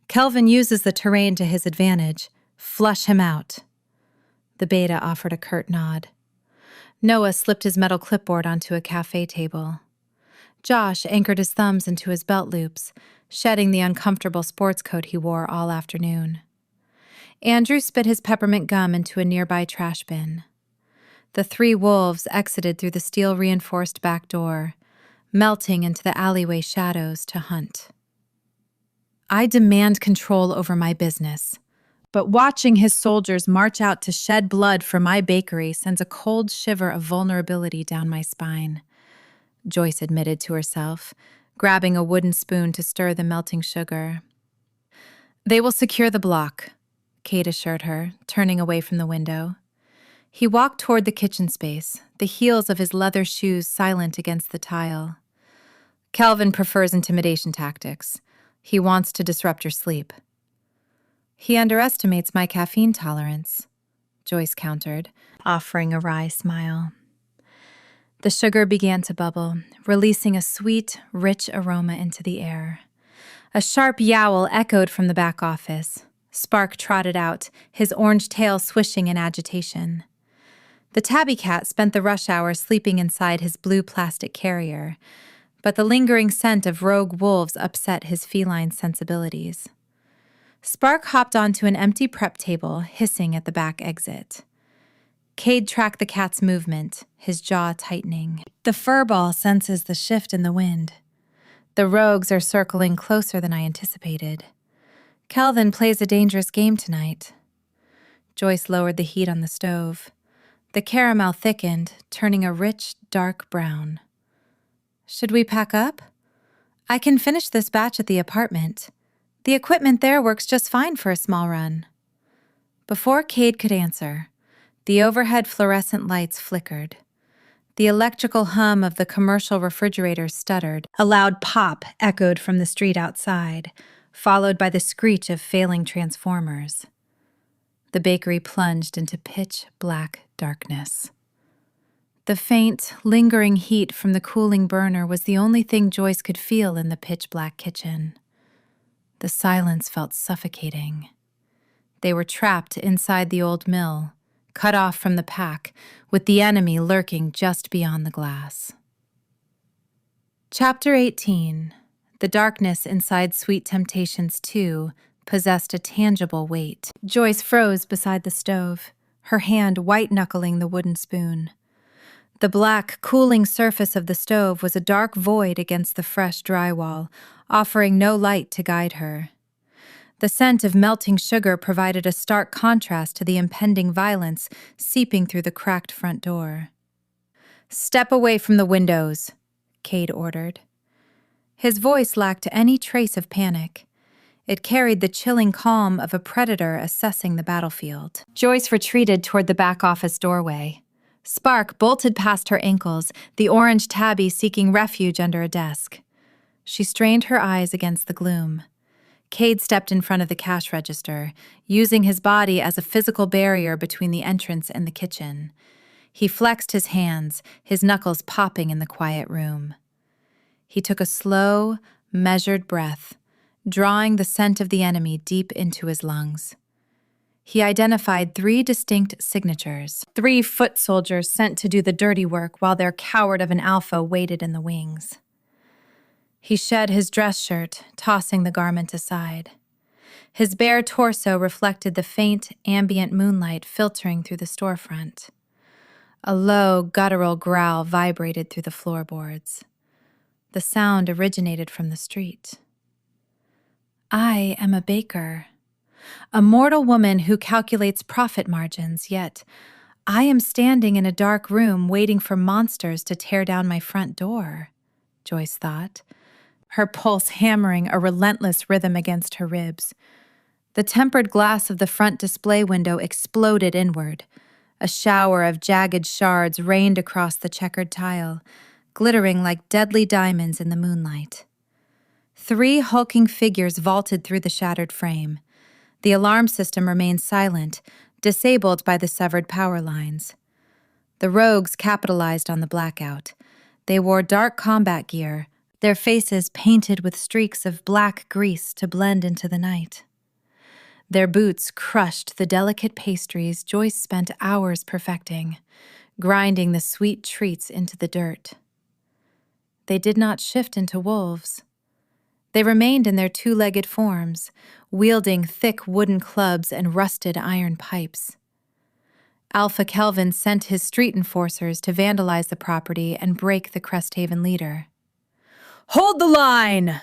Kelvin uses the terrain to his advantage. Flush him out." The beta offered a curt nod. Noah slipped his metal clipboard onto a cafe table. Josh anchored his thumbs into his belt loops, shedding the uncomfortable sports coat he wore all afternoon. Andrew spit his peppermint gum into a nearby trash bin. The 3 wolves exited through the steel-reinforced back door, melting into the alleyway shadows to hunt. "I demand control over my business, but watching his soldiers march out to shed blood for my bakery sends a cold shiver of vulnerability down my spine," Joyce admitted to herself, grabbing a wooden spoon to stir the melting sugar. "They will secure the block," Cade assured her, turning away from the window. He walked toward the kitchen space, the heels of his leather shoes silent against the tile. "Kelvin prefers intimidation tactics. He wants to disrupt your sleep." "He underestimates my caffeine tolerance," Joyce countered, offering a wry smile. The sugar began to bubble, releasing a sweet, rich aroma into the air. A sharp yowl echoed from the back office. Spark trotted out, his orange tail swishing in agitation. The tabby cat spent the rush hour sleeping inside his blue plastic carrier, but the lingering scent of rogue wolves upset his feline sensibilities. Spark hopped onto an empty prep table, hissing at the back exit. Cade tracked the cat's movement, his jaw tightening. "The furball senses the shift in the wind. The rogues are circling closer than I anticipated. Kelvin plays a dangerous game tonight." Joyce lowered the heat on the stove. The caramel thickened, turning a rich, dark brown. "Should we pack up? I can finish this batch at the apartment. The equipment there works just fine for a small run. Before Cade could answer, the overhead fluorescent lights flickered. The electrical hum of the commercial refrigerator stuttered. A loud pop echoed from the street outside, followed by the screech of failing transformers. The bakery plunged into pitch-black darkness. The faint, lingering heat from the cooling burner was the only thing Joyce could feel in the pitch-black kitchen. The silence felt suffocating. They were trapped inside the old mill, cut off from the pack, with the enemy lurking just beyond the glass. Chapter 18. The darkness inside Sweet Temptations 2 possessed a tangible weight. Joyce froze beside the stove, her hand white-knuckling the wooden spoon. The black, cooling surface of the stove was a dark void against the fresh drywall, offering no light to guide her. The scent of melting sugar provided a stark contrast to the impending violence seeping through the cracked front door. "Step away from the windows," Cade ordered. His voice lacked any trace of panic. It carried the chilling calm of a predator assessing the battlefield. Joyce retreated toward the back office doorway. Spark bolted past her ankles, the orange tabby seeking refuge under a desk. She strained her eyes against the gloom. Cade stepped in front of the cash register, using his body as a physical barrier between the entrance and the kitchen. He flexed his hands, his knuckles popping in the quiet room. He took a slow, measured breath, drawing the scent of the enemy deep into his lungs. He identified 3 distinct signatures, 3 foot soldiers sent to do the dirty work while their coward of an alpha waited in the wings. He shed his dress shirt, tossing the garment aside. His bare torso reflected the faint, ambient moonlight filtering through the storefront. A low, guttural growl vibrated through the floorboards. The sound originated from the street. "I am a baker, a mortal woman who calculates profit margins, yet I am standing in a dark room waiting for monsters to tear down my front door," Joyce thought, her pulse hammering a relentless rhythm against her ribs. The tempered glass of the front display window exploded inward. A shower of jagged shards rained across the checkered tile, glittering like deadly diamonds in the moonlight. 3 hulking figures vaulted through the shattered frame. The alarm system remained silent, disabled by the severed power lines. The rogues capitalized on the blackout. They wore dark combat gear, their faces painted with streaks of black grease to blend into the night. Their boots crushed the delicate pastries Joyce spent hours perfecting, grinding the sweet treats into the dirt. They did not shift into wolves. They remained in their 2-legged forms, wielding thick wooden clubs and rusted iron pipes. Alpha Kelvin sent his street enforcers to vandalize the property and break the Cresthaven leader. "Hold the line!"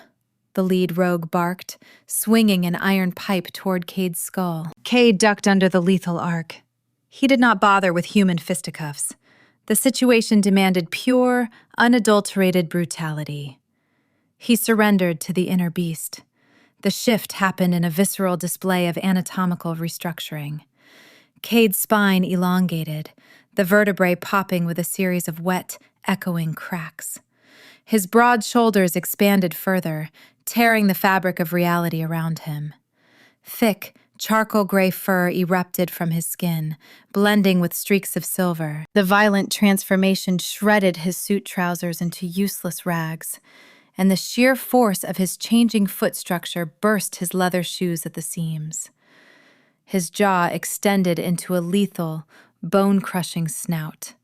the lead rogue barked, swinging an iron pipe toward Cade's skull. Cade ducked under the lethal arc. He did not bother with human fisticuffs. The situation demanded pure, unadulterated brutality. He surrendered to the inner beast. The shift happened in a visceral display of anatomical restructuring. Cade's spine elongated, the vertebrae popping with a series of wet, echoing cracks. His broad shoulders expanded further, tearing the fabric of reality around him. Thick, charcoal gray fur erupted from his skin, blending with streaks of silver. The violent transformation shredded his suit trousers into useless rags, and the sheer force of his changing foot structure burst his leather shoes at the seams. His jaw extended into a lethal, bone-crushing snout.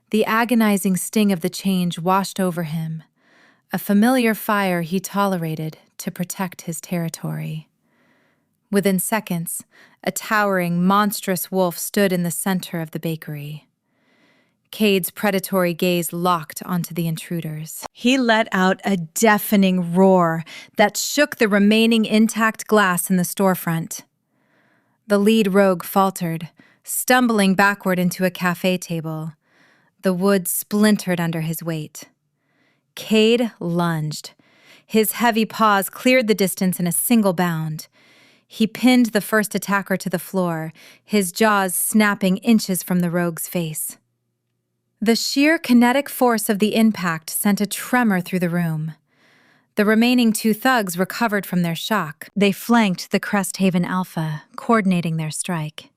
The agonizing sting of the change washed over him, a familiar fire he tolerated to protect his territory. Within seconds, a towering, monstrous wolf stood in the center of the bakery. Cade's predatory gaze locked onto the intruders. He let out a deafening roar that shook the remaining intact glass in the storefront. The lead rogue faltered, stumbling backward into a cafe table. The wood splintered under his weight. Cade lunged. His heavy paws cleared the distance in a single bound. He pinned the first attacker to the floor, his jaws snapping inches from the rogue's face. The sheer kinetic force of the impact sent a tremor through the room. The remaining two thugs recovered from their shock. They flanked the Cresthaven Alpha, coordinating their strike.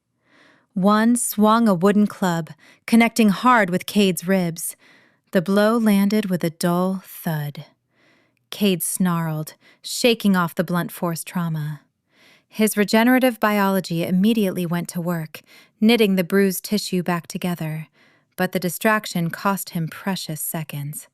One swung a wooden club, connecting hard with Cade's ribs. The blow landed with a dull thud. Cade snarled, shaking off the blunt force trauma. His regenerative biology immediately went to work, knitting the bruised tissue back together, but the distraction cost him precious seconds.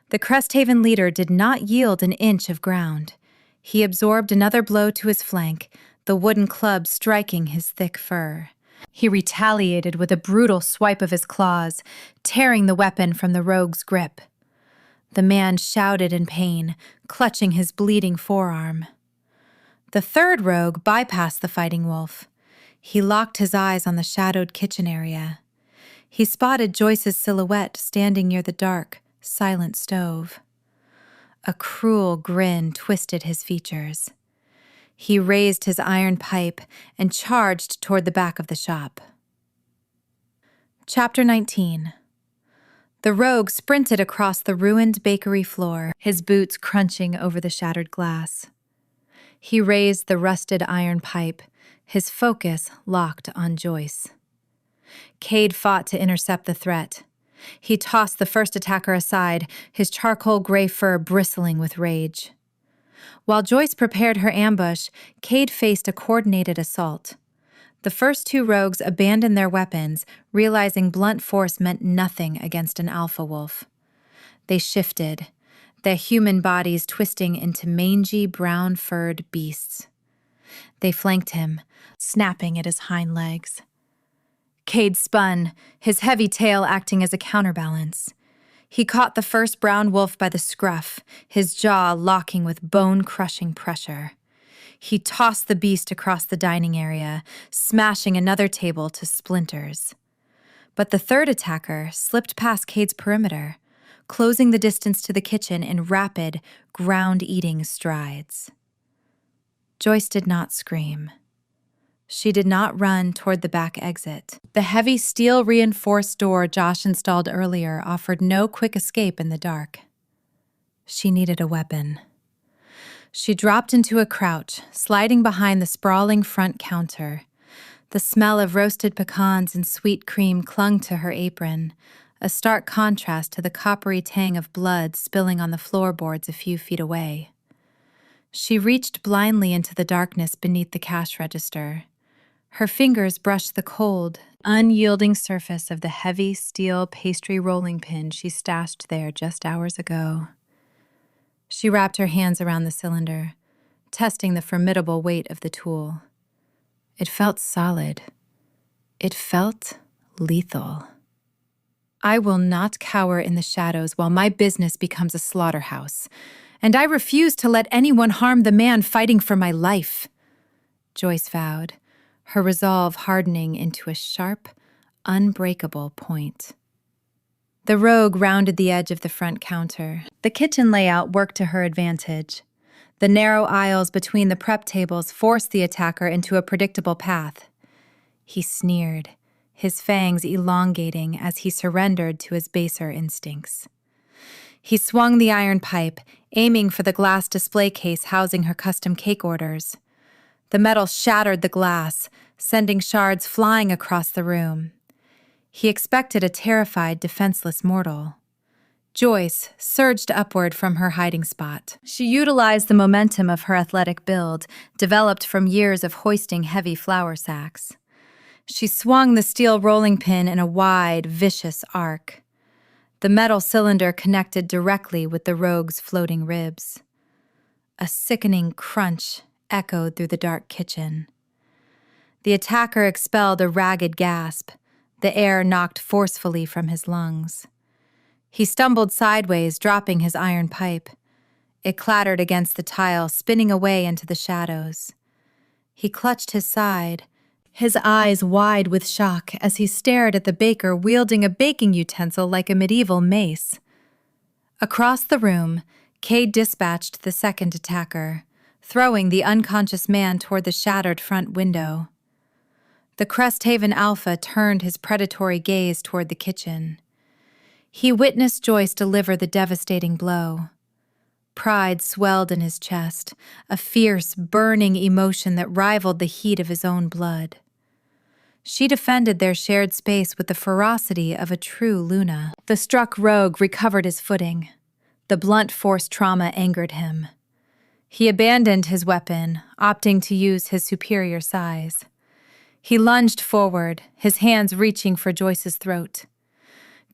The Cresthaven leader did not yield an inch of ground. He absorbed another blow to his flank, the wooden club striking his thick fur. He retaliated with a brutal swipe of his claws, tearing the weapon from the rogue's grip. The man shouted in pain, clutching his bleeding forearm. The third rogue bypassed the fighting wolf. He locked his eyes on the shadowed kitchen area. He spotted Joyce's silhouette standing near the dark, silent stove. A cruel grin twisted his features. He raised his iron pipe and charged toward the back of the shop. Chapter 19. The rogue sprinted across the ruined bakery floor, his boots crunching over the shattered glass. He raised the rusted iron pipe, his focus locked on Joyce. Cade fought to intercept the threat. He tossed the first attacker aside, his charcoal gray fur bristling with rage. While Joyce prepared her ambush, Cade faced a coordinated assault. The first two rogues abandoned their weapons, realizing blunt force meant nothing against an alpha wolf. They shifted, their human bodies twisting into mangy, brown-furred beasts. They flanked him, snapping at his hind legs. Cade spun, his heavy tail acting as a counterbalance. He caught the first brown wolf by the scruff, his jaw locking with bone-crushing pressure. He tossed the beast across the dining area, smashing another table to splinters. But the third attacker slipped past Cade's perimeter, closing the distance to the kitchen in rapid, ground-eating strides. Joyce did not scream. She did not run toward the back exit. The heavy steel-reinforced door Josh installed earlier offered no quick escape in the dark. She needed a weapon. She dropped into a crouch, sliding behind the sprawling front counter. The smell of roasted pecans and sweet cream clung to her apron, a stark contrast to the coppery tang of blood spilling on the floorboards a few feet away. She reached blindly into the darkness beneath the cash register. Her fingers brushed the cold, unyielding surface of the heavy steel pastry rolling pin she stashed there just hours ago. She wrapped her hands around the cylinder, testing the formidable weight of the tool. It felt solid. It felt lethal. I will not cower in the shadows while my business becomes a slaughterhouse, and I refuse to let anyone harm the man fighting for my life, Joyce vowed, her resolve hardening into a sharp, unbreakable point. The rogue rounded the edge of the front counter. The kitchen layout worked to her advantage. The narrow aisles between the prep tables forced the attacker into a predictable path. He sneered, his fangs elongating as he surrendered to his baser instincts. He swung the iron pipe, aiming for the glass display case housing her custom cake orders. The metal shattered the glass, sending shards flying across the room. He expected a terrified, defenseless mortal. Joyce surged upward from her hiding spot. She utilized the momentum of her athletic build, developed from years of hoisting heavy flour sacks. She swung the steel rolling pin in a wide, vicious arc. The metal cylinder connected directly with the rogue's floating ribs. A sickening crunch echoed through the dark kitchen. The attacker expelled a ragged gasp, the air knocked forcefully from his lungs. He stumbled sideways, dropping his iron pipe. It clattered against the tile, spinning away into the shadows. He clutched his side, his eyes wide with shock as he stared at the baker wielding a baking utensil like a medieval mace. Across the room, Cade dispatched the second attacker, throwing the unconscious man toward the shattered front window. The Cresthaven Alpha turned his predatory gaze toward the kitchen. He witnessed Joyce deliver the devastating blow. Pride swelled in his chest, a fierce, burning emotion that rivaled the heat of his own blood. She defended their shared space with the ferocity of a true Luna. The struck rogue recovered his footing. The blunt force trauma angered him. He abandoned his weapon, opting to use his superior size. He lunged forward, his hands reaching for Joyce's throat.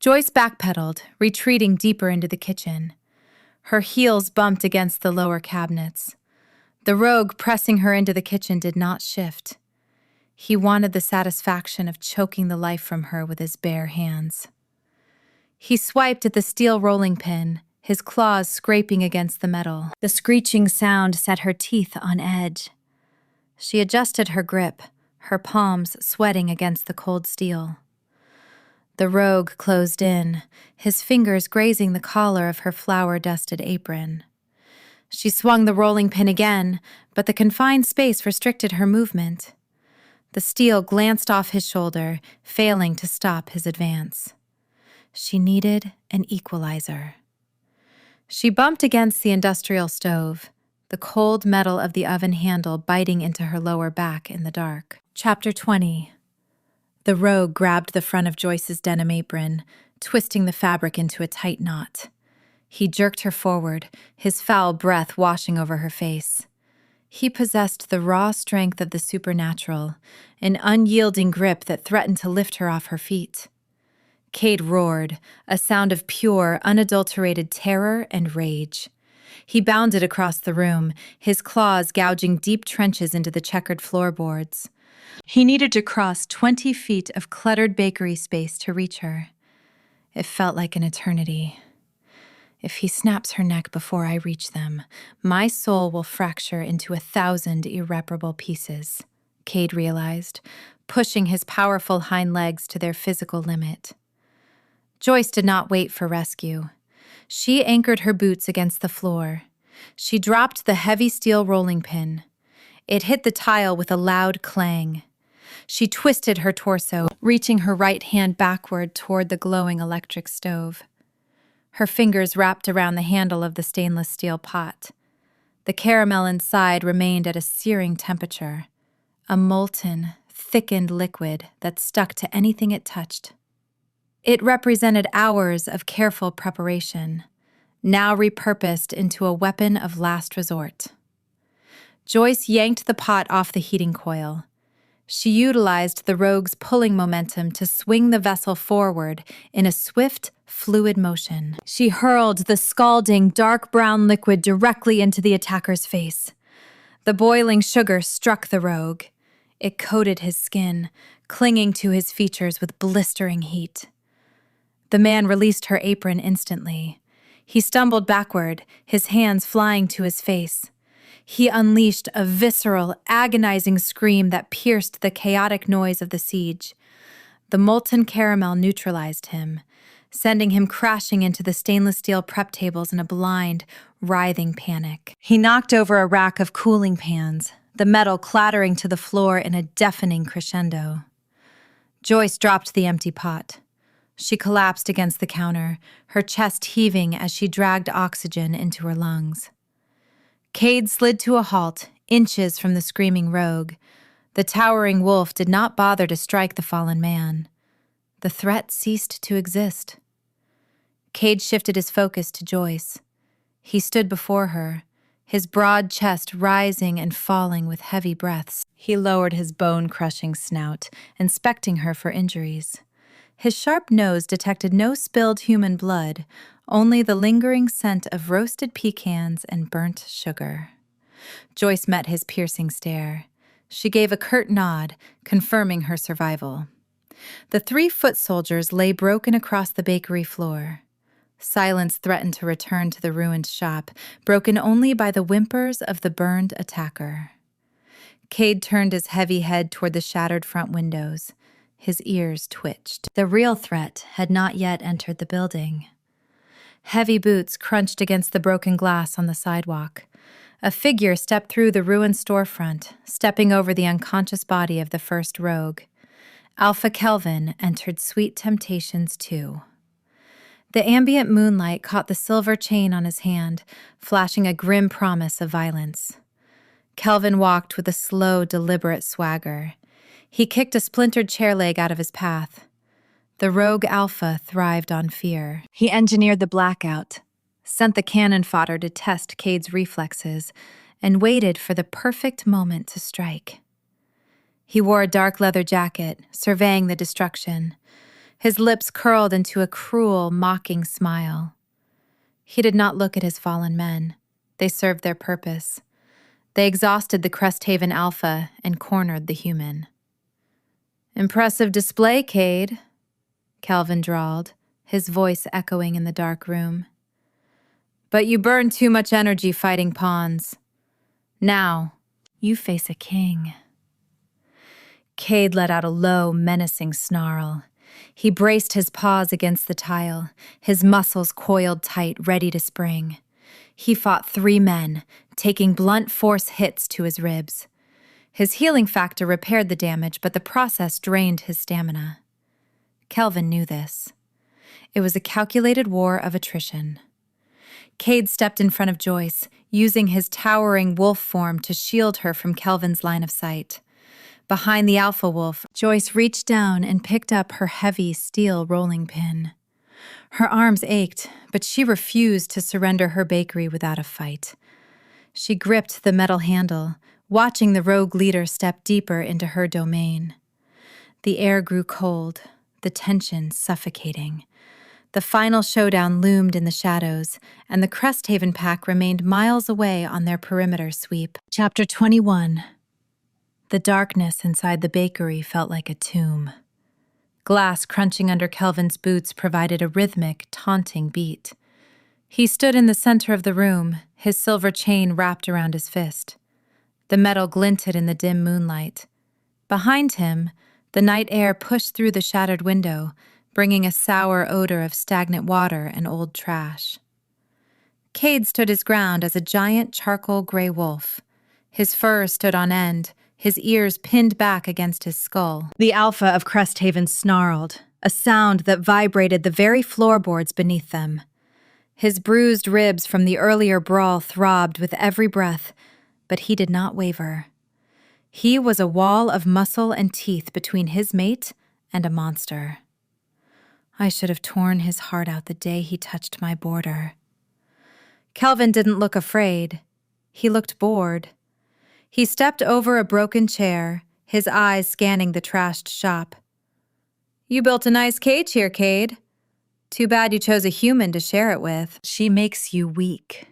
Joyce backpedaled, retreating deeper into the kitchen. Her heels bumped against the lower cabinets. The rogue pressing her into the kitchen did not shift. He wanted the satisfaction of choking the life from her with his bare hands. He swiped at the steel rolling pin, his claws scraping against the metal. The screeching sound set her teeth on edge. She adjusted her grip, her palms sweating against the cold steel. The rogue closed in, his fingers grazing the collar of her flour-dusted apron. She swung the rolling pin again, but the confined space restricted her movement. The steel glanced off his shoulder, failing to stop his advance. She needed an equalizer. She bumped against the industrial stove, the cold metal of the oven handle biting into her lower back in the dark. Chapter 20. The rogue grabbed the front of Joyce's denim apron, twisting the fabric into a tight knot. He jerked her forward, his foul breath washing over her face. He possessed the raw strength of the supernatural, an unyielding grip that threatened to lift her off her feet. Cade roared, a sound of pure, unadulterated terror and rage. He bounded across the room, his claws gouging deep trenches into the checkered floorboards. He needed to cross 20 feet of cluttered bakery space to reach her. It felt like an eternity. If he snaps her neck before I reach them, my soul will fracture into 1,000 irreparable pieces, Cade realized, pushing his powerful hind legs to their physical limit. Joyce did not wait for rescue. She anchored her boots against the floor. She dropped the heavy steel rolling pin. It hit the tile with a loud clang. She twisted her torso, reaching her right hand backward toward the glowing electric stove. Her fingers wrapped around the handle of the stainless steel pot. The caramel inside remained at a searing temperature, a molten, thickened liquid that stuck to anything it touched. It represented hours of careful preparation, now repurposed into a weapon of last resort. Joyce yanked the pot off the heating coil. She utilized the rogue's pulling momentum to swing the vessel forward in a swift, fluid motion. She hurled the scalding, dark brown liquid directly into the attacker's face. The boiling sugar struck the rogue. It coated his skin, clinging to his features with blistering heat. The man released her apron instantly. He stumbled backward, his hands flying to his face. He unleashed a visceral, agonizing scream that pierced the chaotic noise of the siege. The molten caramel neutralized him, sending him crashing into the stainless steel prep tables in a blind, writhing panic. He knocked over a rack of cooling pans, the metal clattering to the floor in a deafening crescendo. Joyce dropped the empty pot. She collapsed against the counter, her chest heaving as she dragged oxygen into her lungs. Cade slid to a halt, inches from the screaming rogue. The towering wolf did not bother to strike the fallen man. The threat ceased to exist. Cade shifted his focus to Joyce. He stood before her, his broad chest rising and falling with heavy breaths. He lowered his bone-crushing snout, inspecting her for injuries. His sharp nose detected no spilled human blood, only the lingering scent of roasted pecans and burnt sugar. Joyce met his piercing stare. She gave a curt nod, confirming her survival. The 3 foot soldiers lay broken across the bakery floor. Silence threatened to return to the ruined shop, broken only by the whimpers of the burned attacker. Cade turned his heavy head toward the shattered front windows. His ears twitched. The real threat had not yet entered the building. Heavy boots crunched against the broken glass on the sidewalk. A figure stepped through the ruined storefront, stepping over the unconscious body of the first rogue. Alpha Kelvin entered Sweet Temptations 2. The ambient moonlight caught the silver chain on his hand, flashing a grim promise of violence. Kelvin walked with a slow, deliberate swagger. He kicked a splintered chair leg out of his path. The rogue Alpha thrived on fear. He engineered the blackout, sent the cannon fodder to test Cade's reflexes, and waited for the perfect moment to strike. He wore a dark leather jacket, surveying the destruction. His lips curled into a cruel, mocking smile. He did not look at his fallen men. They served their purpose. They exhausted the Cresthaven Alpha and cornered the human. "Impressive display, Cade," Kelvin drawled, his voice echoing in the dark room. "But you burned too much energy fighting pawns. Now, you face a king." Cade let out a low, menacing snarl. He braced his paws against the tile, his muscles coiled tight, ready to spring. He fought 3 men, taking blunt force hits to his ribs. His healing factor repaired the damage, but the process drained his stamina. Kelvin knew this. It was a calculated war of attrition. Cade stepped in front of Joyce, using his towering wolf form to shield her from Kelvin's line of sight. Behind the alpha wolf, Joyce reached down and picked up her heavy steel rolling pin. Her arms ached, but she refused to surrender her bakery without a fight. She gripped the metal handle, watching the rogue leader step deeper into her domain. The air grew cold, the tension suffocating. The final showdown loomed in the shadows, and the Cresthaven pack remained miles away on their perimeter sweep. Chapter 21. The darkness inside the bakery felt like a tomb. Glass crunching under Kelvin's boots provided a rhythmic, taunting beat. He stood in the center of the room, his silver chain wrapped around his fist. The metal glinted in the dim moonlight. Behind him, the night air pushed through the shattered window, bringing a sour odor of stagnant water and old trash. Cade stood his ground as a giant charcoal gray wolf. His fur stood on end, his ears pinned back against his skull. The alpha of Cresthaven snarled, a sound that vibrated the very floorboards beneath them. His bruised ribs from the earlier brawl throbbed with every breath, but he did not waver. He was a wall of muscle and teeth between his mate and a monster. I should have torn his heart out the day he touched my border. Kelvin didn't look afraid. He looked bored. He stepped over a broken chair, his eyes scanning the trashed shop. "You built a nice cage here, Cade. Too bad you chose a human to share it with. She makes you weak.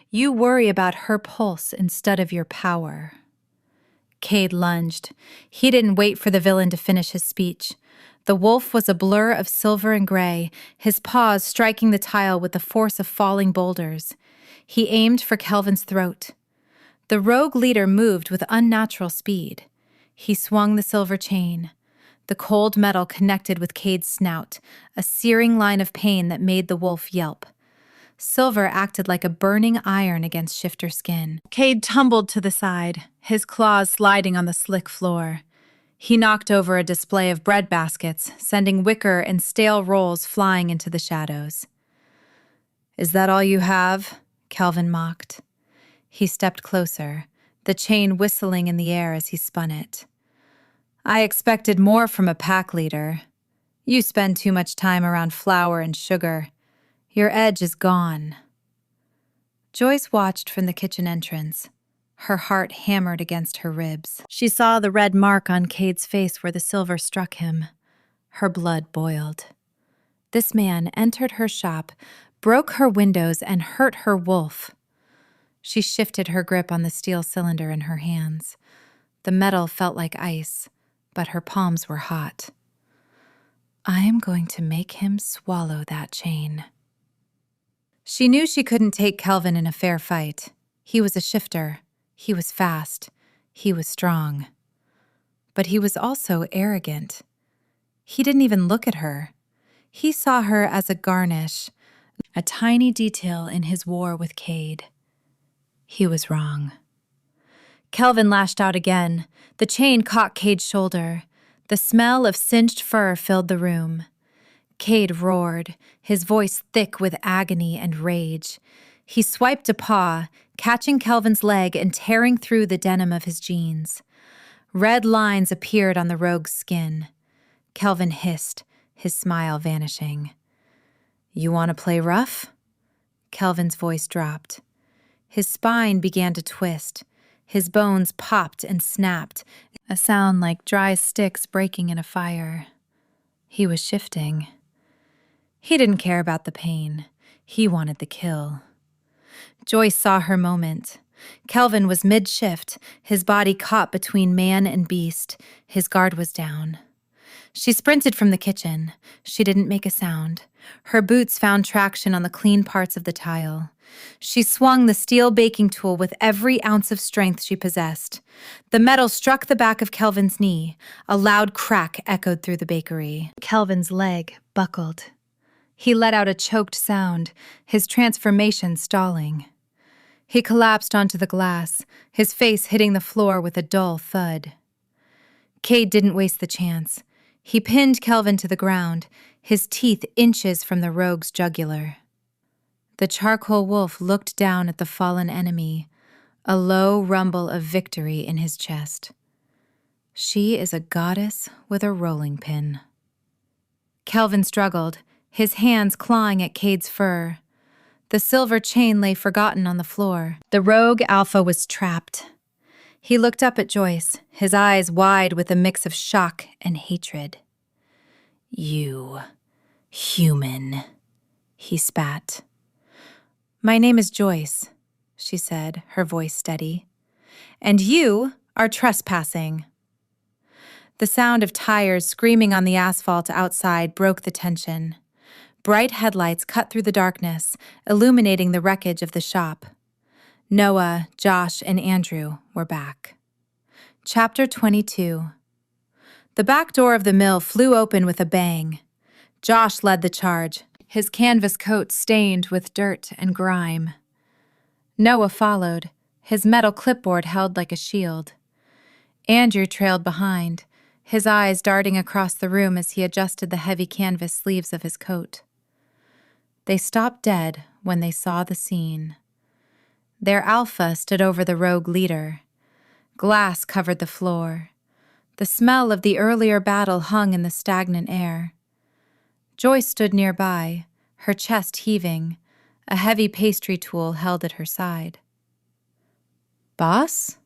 You worry about her pulse instead of your power." Cade lunged. He didn't wait for the villain to finish his speech. The wolf was a blur of silver and gray, his paws striking the tile with the force of falling boulders. He aimed for Kelvin's throat. The rogue leader moved with unnatural speed. He swung the silver chain. The cold metal connected with Cade's snout, a searing line of pain that made the wolf yelp. Silver acted like a burning iron against shifter skin. Cade tumbled to the side, his claws sliding on the slick floor. He knocked over a display of bread baskets, sending wicker and stale rolls flying into the shadows. "Is that all you have?" Kelvin mocked. He stepped closer, the chain whistling in the air as he spun it. "I expected more from a pack leader. You spend too much time around flour and sugar. Your edge is gone." Joyce watched from the kitchen entrance. Her heart hammered against her ribs. She saw the red mark on Cade's face where the silver struck him. Her blood boiled. This man entered her shop, broke her windows, and hurt her wolf. She shifted her grip on the steel cylinder in her hands. The metal felt like ice, but her palms were hot. "I am going to make him swallow that chain." She knew she couldn't take Kelvin in a fair fight. He was a shifter. He was fast. He was strong. But he was also arrogant. He didn't even look at her. He saw her as a garnish, a tiny detail in his war with Cade. He was wrong. Kelvin lashed out again. The chain caught Cade's shoulder. The smell of singed fur filled the room. Cade roared, his voice thick with agony and rage. He swiped a paw, catching Kelvin's leg and tearing through the denim of his jeans. Red lines appeared on the rogue's skin. Kelvin hissed, his smile vanishing. "You want to play rough?" Kelvin's voice dropped. His spine began to twist. His bones popped and snapped, a sound like dry sticks breaking in a fire. He was shifting. He didn't care about the pain. He wanted the kill. Joyce saw her moment. Kelvin was mid-shift, his body caught between man and beast. His guard was down. She sprinted from the kitchen. She didn't make a sound. Her boots found traction on the clean parts of the tile. She swung the steel baking tool with every ounce of strength she possessed. The metal struck the back of Kelvin's knee. A loud crack echoed through the bakery. Kelvin's leg buckled. He let out a choked sound, his transformation stalling. He collapsed onto the glass, his face hitting the floor with a dull thud. Cade didn't waste the chance. He pinned Kelvin to the ground, his teeth inches from the rogue's jugular. The charcoal wolf looked down at the fallen enemy, a low rumble of victory in his chest. She is a goddess with a rolling pin. Kelvin struggled, his hands clawing at Cade's fur. The silver chain lay forgotten on the floor. The rogue alpha was trapped. He looked up at Joyce, his eyes wide with a mix of shock and hatred. "You, human," he spat. "My name is Joyce," she said, her voice steady. "And you are trespassing." The sound of tires screaming on the asphalt outside broke the tension. Bright headlights cut through the darkness, illuminating the wreckage of the shop. Noah, Josh, and Andrew were back. Chapter 22. The back door of the mill flew open with a bang. Josh led the charge, his canvas coat stained with dirt and grime. Noah followed, his metal clipboard held like a shield. Andrew trailed behind, his eyes darting across the room as he adjusted the heavy canvas sleeves of his coat. They stopped dead when they saw the scene. Their alpha stood over the rogue leader. Glass covered the floor. The smell of the earlier battle hung in the stagnant air. Joyce stood nearby, her chest heaving, a heavy pastry tool held at her side. "Boss?"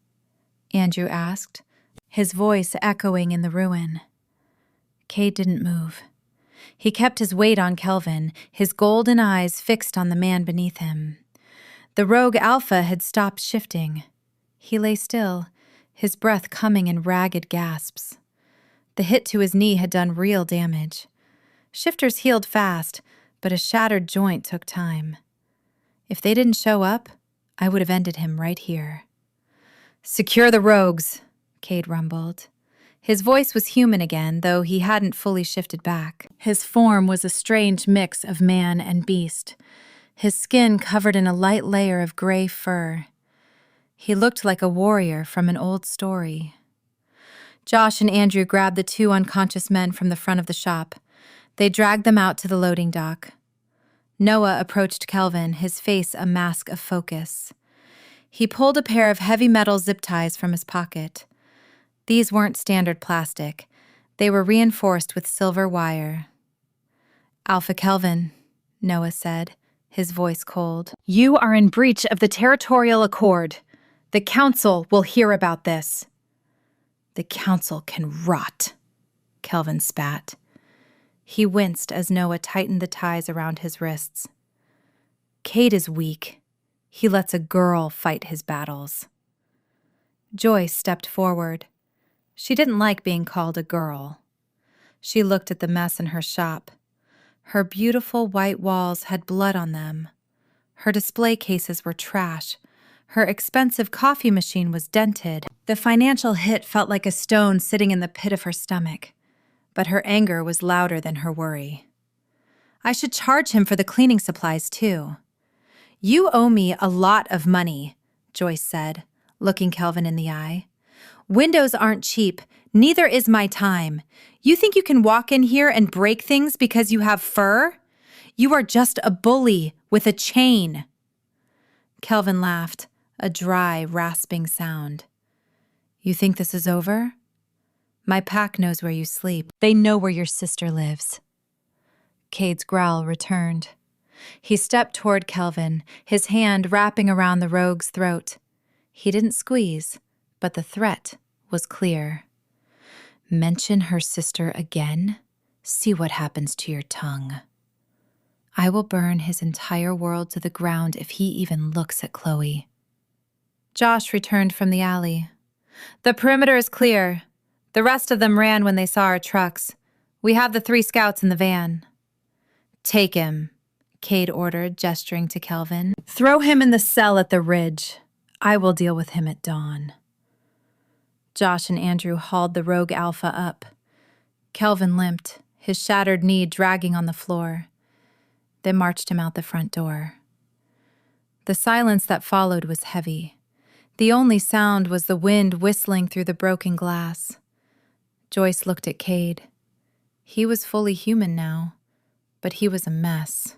Andrew asked, his voice echoing in the ruin. Cade didn't move. He kept his weight on Kelvin, his golden eyes fixed on the man beneath him. The rogue alpha had stopped shifting. He lay still, his breath coming in ragged gasps. The hit to his knee had done real damage. Shifters healed fast, but a shattered joint took time. If they didn't show up, I would have ended him right here. "Secure the rogues," Cade rumbled. His voice was human again, though he hadn't fully shifted back. His form was a strange mix of man and beast, his skin covered in a light layer of gray fur. He looked like a warrior from an old story. Josh and Andrew grabbed the two unconscious men from the front of the shop. They dragged them out to the loading dock. Noah approached Kelvin, his face a mask of focus. He pulled a pair of heavy metal zip ties from his pocket. These weren't standard plastic. They were reinforced with silver wire. "Alpha Kelvin," Noah said, his voice cold. "You are in breach of the territorial accord. The council will hear about this." "The council can rot," Kelvin spat. He winced as Noah tightened the ties around his wrists. "Cade is weak. He lets a girl fight his battles." Joyce stepped forward. She didn't like being called a girl. She looked at the mess in her shop. Her beautiful white walls had blood on them. Her display cases were trash. Her expensive coffee machine was dented. The financial hit felt like a stone sitting in the pit of her stomach, but her anger was louder than her worry. I should charge him for the cleaning supplies, too. You owe me a lot of money, Joyce said, looking Kelvin in the eye. Windows aren't cheap, neither is my time. You think you can walk in here and break things because you have fur? You are just a bully with a chain. Kelvin laughed, a dry, rasping sound. You think this is over? My pack knows where you sleep. They know where your sister lives. Cade's growl returned. He stepped toward Kelvin, his hand wrapping around the rogue's throat. He didn't squeeze, but the threat was clear. Mention her sister again? See what happens to your tongue. I will burn his entire world to the ground if he even looks at Chloe. Josh returned from the alley. The perimeter is clear. The rest of them ran when they saw our trucks. We have the 3 scouts in the van. Take him, Cade ordered, gesturing to Kelvin. Throw him in the cell at the ridge. I will deal with him at dawn. Josh and Andrew hauled the rogue alpha up. Kelvin limped, his shattered knee dragging on the floor. They marched him out the front door. The silence that followed was heavy. The only sound was the wind whistling through the broken glass. Joyce looked at Cade. He was fully human now, but he was a mess.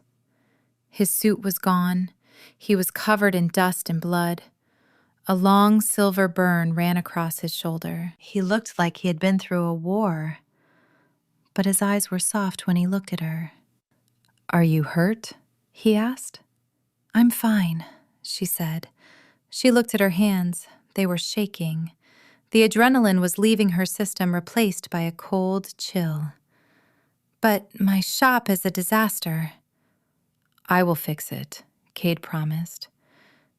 His suit was gone. He was covered in dust and blood. A long silver burn ran across his shoulder. He looked like he had been through a war, but his eyes were soft when he looked at her. Are you hurt? He asked. I'm fine, she said. She looked at her hands. They were shaking. The adrenaline was leaving her system, replaced by a cold chill. But my shop is a disaster. I will fix it, Cade promised.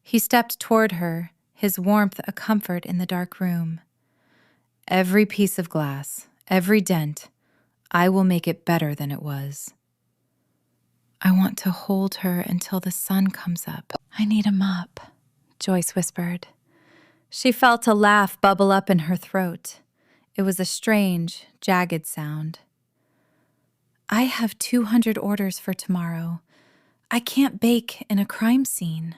He stepped toward her, his warmth a comfort in the dark room. Every piece of glass, every dent, I will make it better than it was. I want to hold her until the sun comes up. I need a mop, Joyce whispered. She felt a laugh bubble up in her throat. It was a strange, jagged sound. I have 200 orders for tomorrow. I can't bake in a crime scene.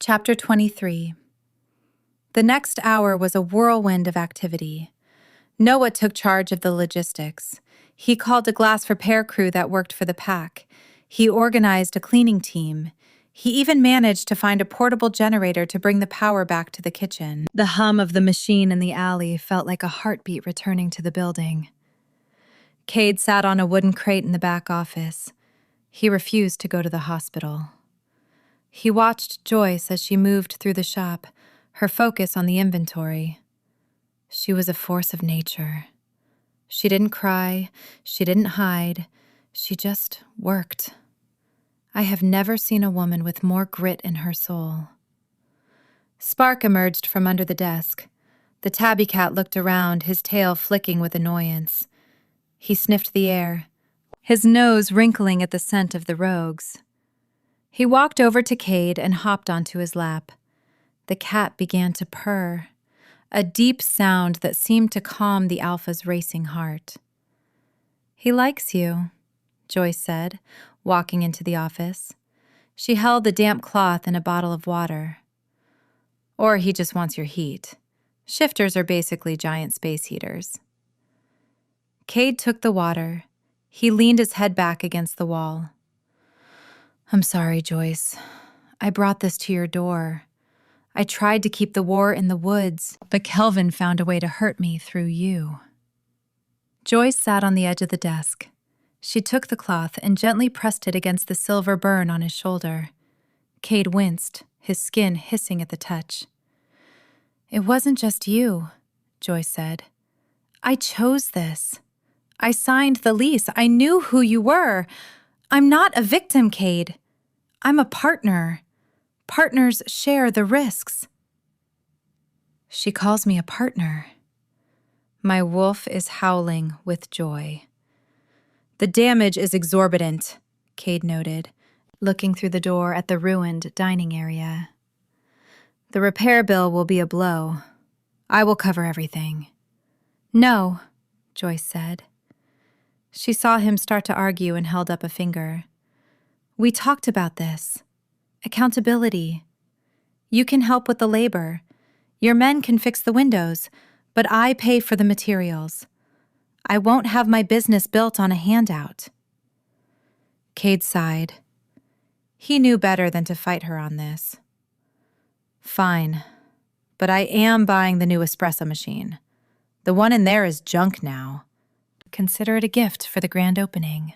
Chapter 23. The next hour was a whirlwind of activity. Noah took charge of the logistics. He called a glass repair crew that worked for the pack. He organized a cleaning team. He even managed to find a portable generator to bring the power back to the kitchen. The hum of the machine in the alley felt like a heartbeat returning to the building. Cade sat on a wooden crate in the back office. He refused to go to the hospital. He watched Joyce as she moved through the shop, her focus on the inventory. She was a force of nature. She didn't cry, she didn't hide, she just worked. I have never seen a woman with more grit in her soul. Spark emerged from under the desk. The tabby cat looked around, his tail flicking with annoyance. He sniffed the air, his nose wrinkling at the scent of the rogues. He walked over to Cade and hopped onto his lap. The cat began to purr, a deep sound that seemed to calm the alpha's racing heart. He likes you, Joyce said, walking into the office. She held a damp cloth and a bottle of water. Or he just wants your heat. Shifters are basically giant space heaters. Cade took the water. He leaned his head back against the wall. I'm sorry, Joyce. I brought this to your door. I tried to keep the war in the woods, but Kelvin found a way to hurt me through you. Joyce sat on the edge of the desk. She took the cloth and gently pressed it against the silver burn on his shoulder. Cade winced, his skin hissing at the touch. It wasn't just you, Joyce said. I chose this. I signed the lease. I knew who you were. I'm not a victim, Cade. I'm a partner. Partners share the risks. She calls me a partner. My wolf is howling with joy. The damage is exorbitant, Cade noted, looking through the door at the ruined dining area. The repair bill will be a blow. I will cover everything. No, Joyce said. She saw him start to argue and held up a finger. We talked about this. Accountability. You can help with the labor. Your men can fix the windows, but I pay for the materials. I won't have my business built on a handout. Cade sighed. He knew better than to fight her on this. Fine, but I am buying the new espresso machine. The one in there is junk now. Consider it a gift for the grand opening.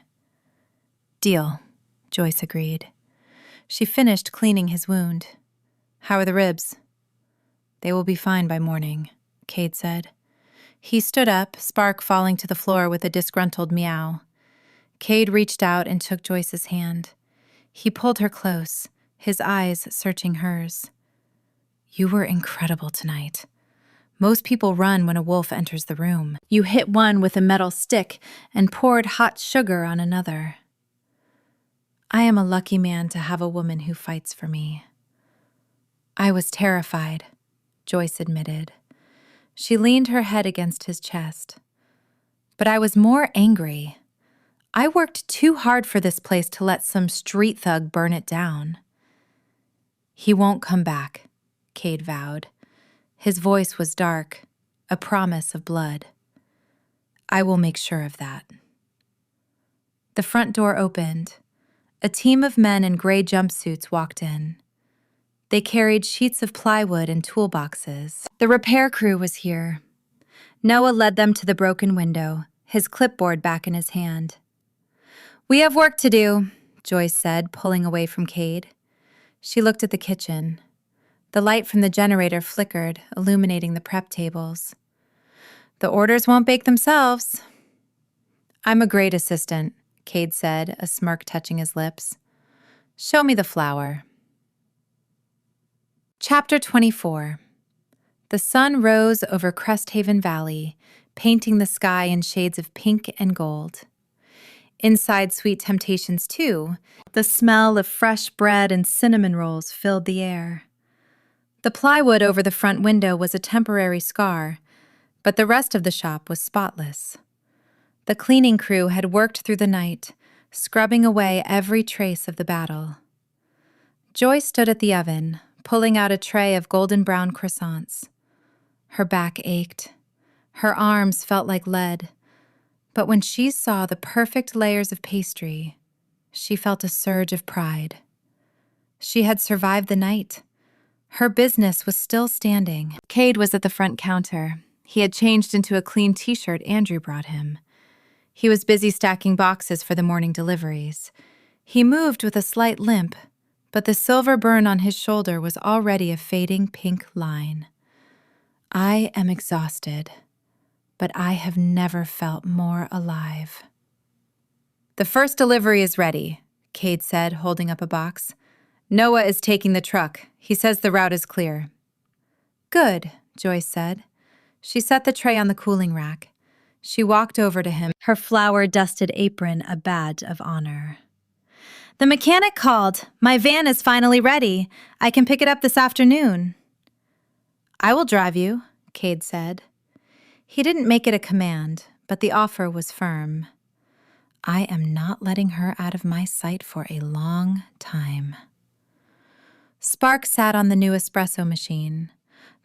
Deal, Joyce agreed. She finished cleaning his wound. How are the ribs? They will be fine by morning, Cade said. He stood up, Spark falling to the floor with a disgruntled meow. Cade reached out and took Joyce's hand. He pulled her close, his eyes searching hers. You were incredible tonight. Most people run when a wolf enters the room. You hit one with a metal stick and poured hot sugar on another. I am a lucky man to have a woman who fights for me. I was terrified, Joyce admitted. She leaned her head against his chest. But I was more angry. I worked too hard for this place to let some street thug burn it down. He won't come back, Cade vowed. His voice was dark, a promise of blood. I will make sure of that. The front door opened. A team of men in gray jumpsuits walked in. They carried sheets of plywood and toolboxes. The repair crew was here. Noah led them to the broken window, his clipboard back in his hand. We have work to do, Joyce said, pulling away from Cade. She looked at the kitchen. The light from the generator flickered, illuminating the prep tables. The orders won't bake themselves. I'm a great assistant, Cade said, a smirk touching his lips. Show me the flour. Chapter 24. The sun rose over Cresthaven Valley, painting the sky in shades of pink and gold. Inside Sweet Temptations 2, the smell of fresh bread and cinnamon rolls filled the air. The plywood over the front window was a temporary scar, but the rest of the shop was spotless. The cleaning crew had worked through the night, scrubbing away every trace of the battle. Joyce stood at the oven, pulling out a tray of golden brown croissants. Her back ached. Her arms felt like lead. But when she saw the perfect layers of pastry, she felt a surge of pride. She had survived the night. Her business was still standing. Cade was at the front counter. He had changed into a clean t-shirt Andrew brought him. He was busy stacking boxes for the morning deliveries. He moved with a slight limp, but the silver burn on his shoulder was already a fading pink line. I am exhausted, but I have never felt more alive. The first delivery is ready, Cade said, holding up a box. Noah is taking the truck. He says the route is clear. Good, Joyce said. She set the tray on the cooling rack. She walked over to him, her flour-dusted apron a badge of honor. The mechanic called. My van is finally ready. I can pick it up this afternoon. I will drive you, Cade said. He didn't make it a command, but the offer was firm. I am not letting her out of my sight for a long time. Spark sat on the new espresso machine.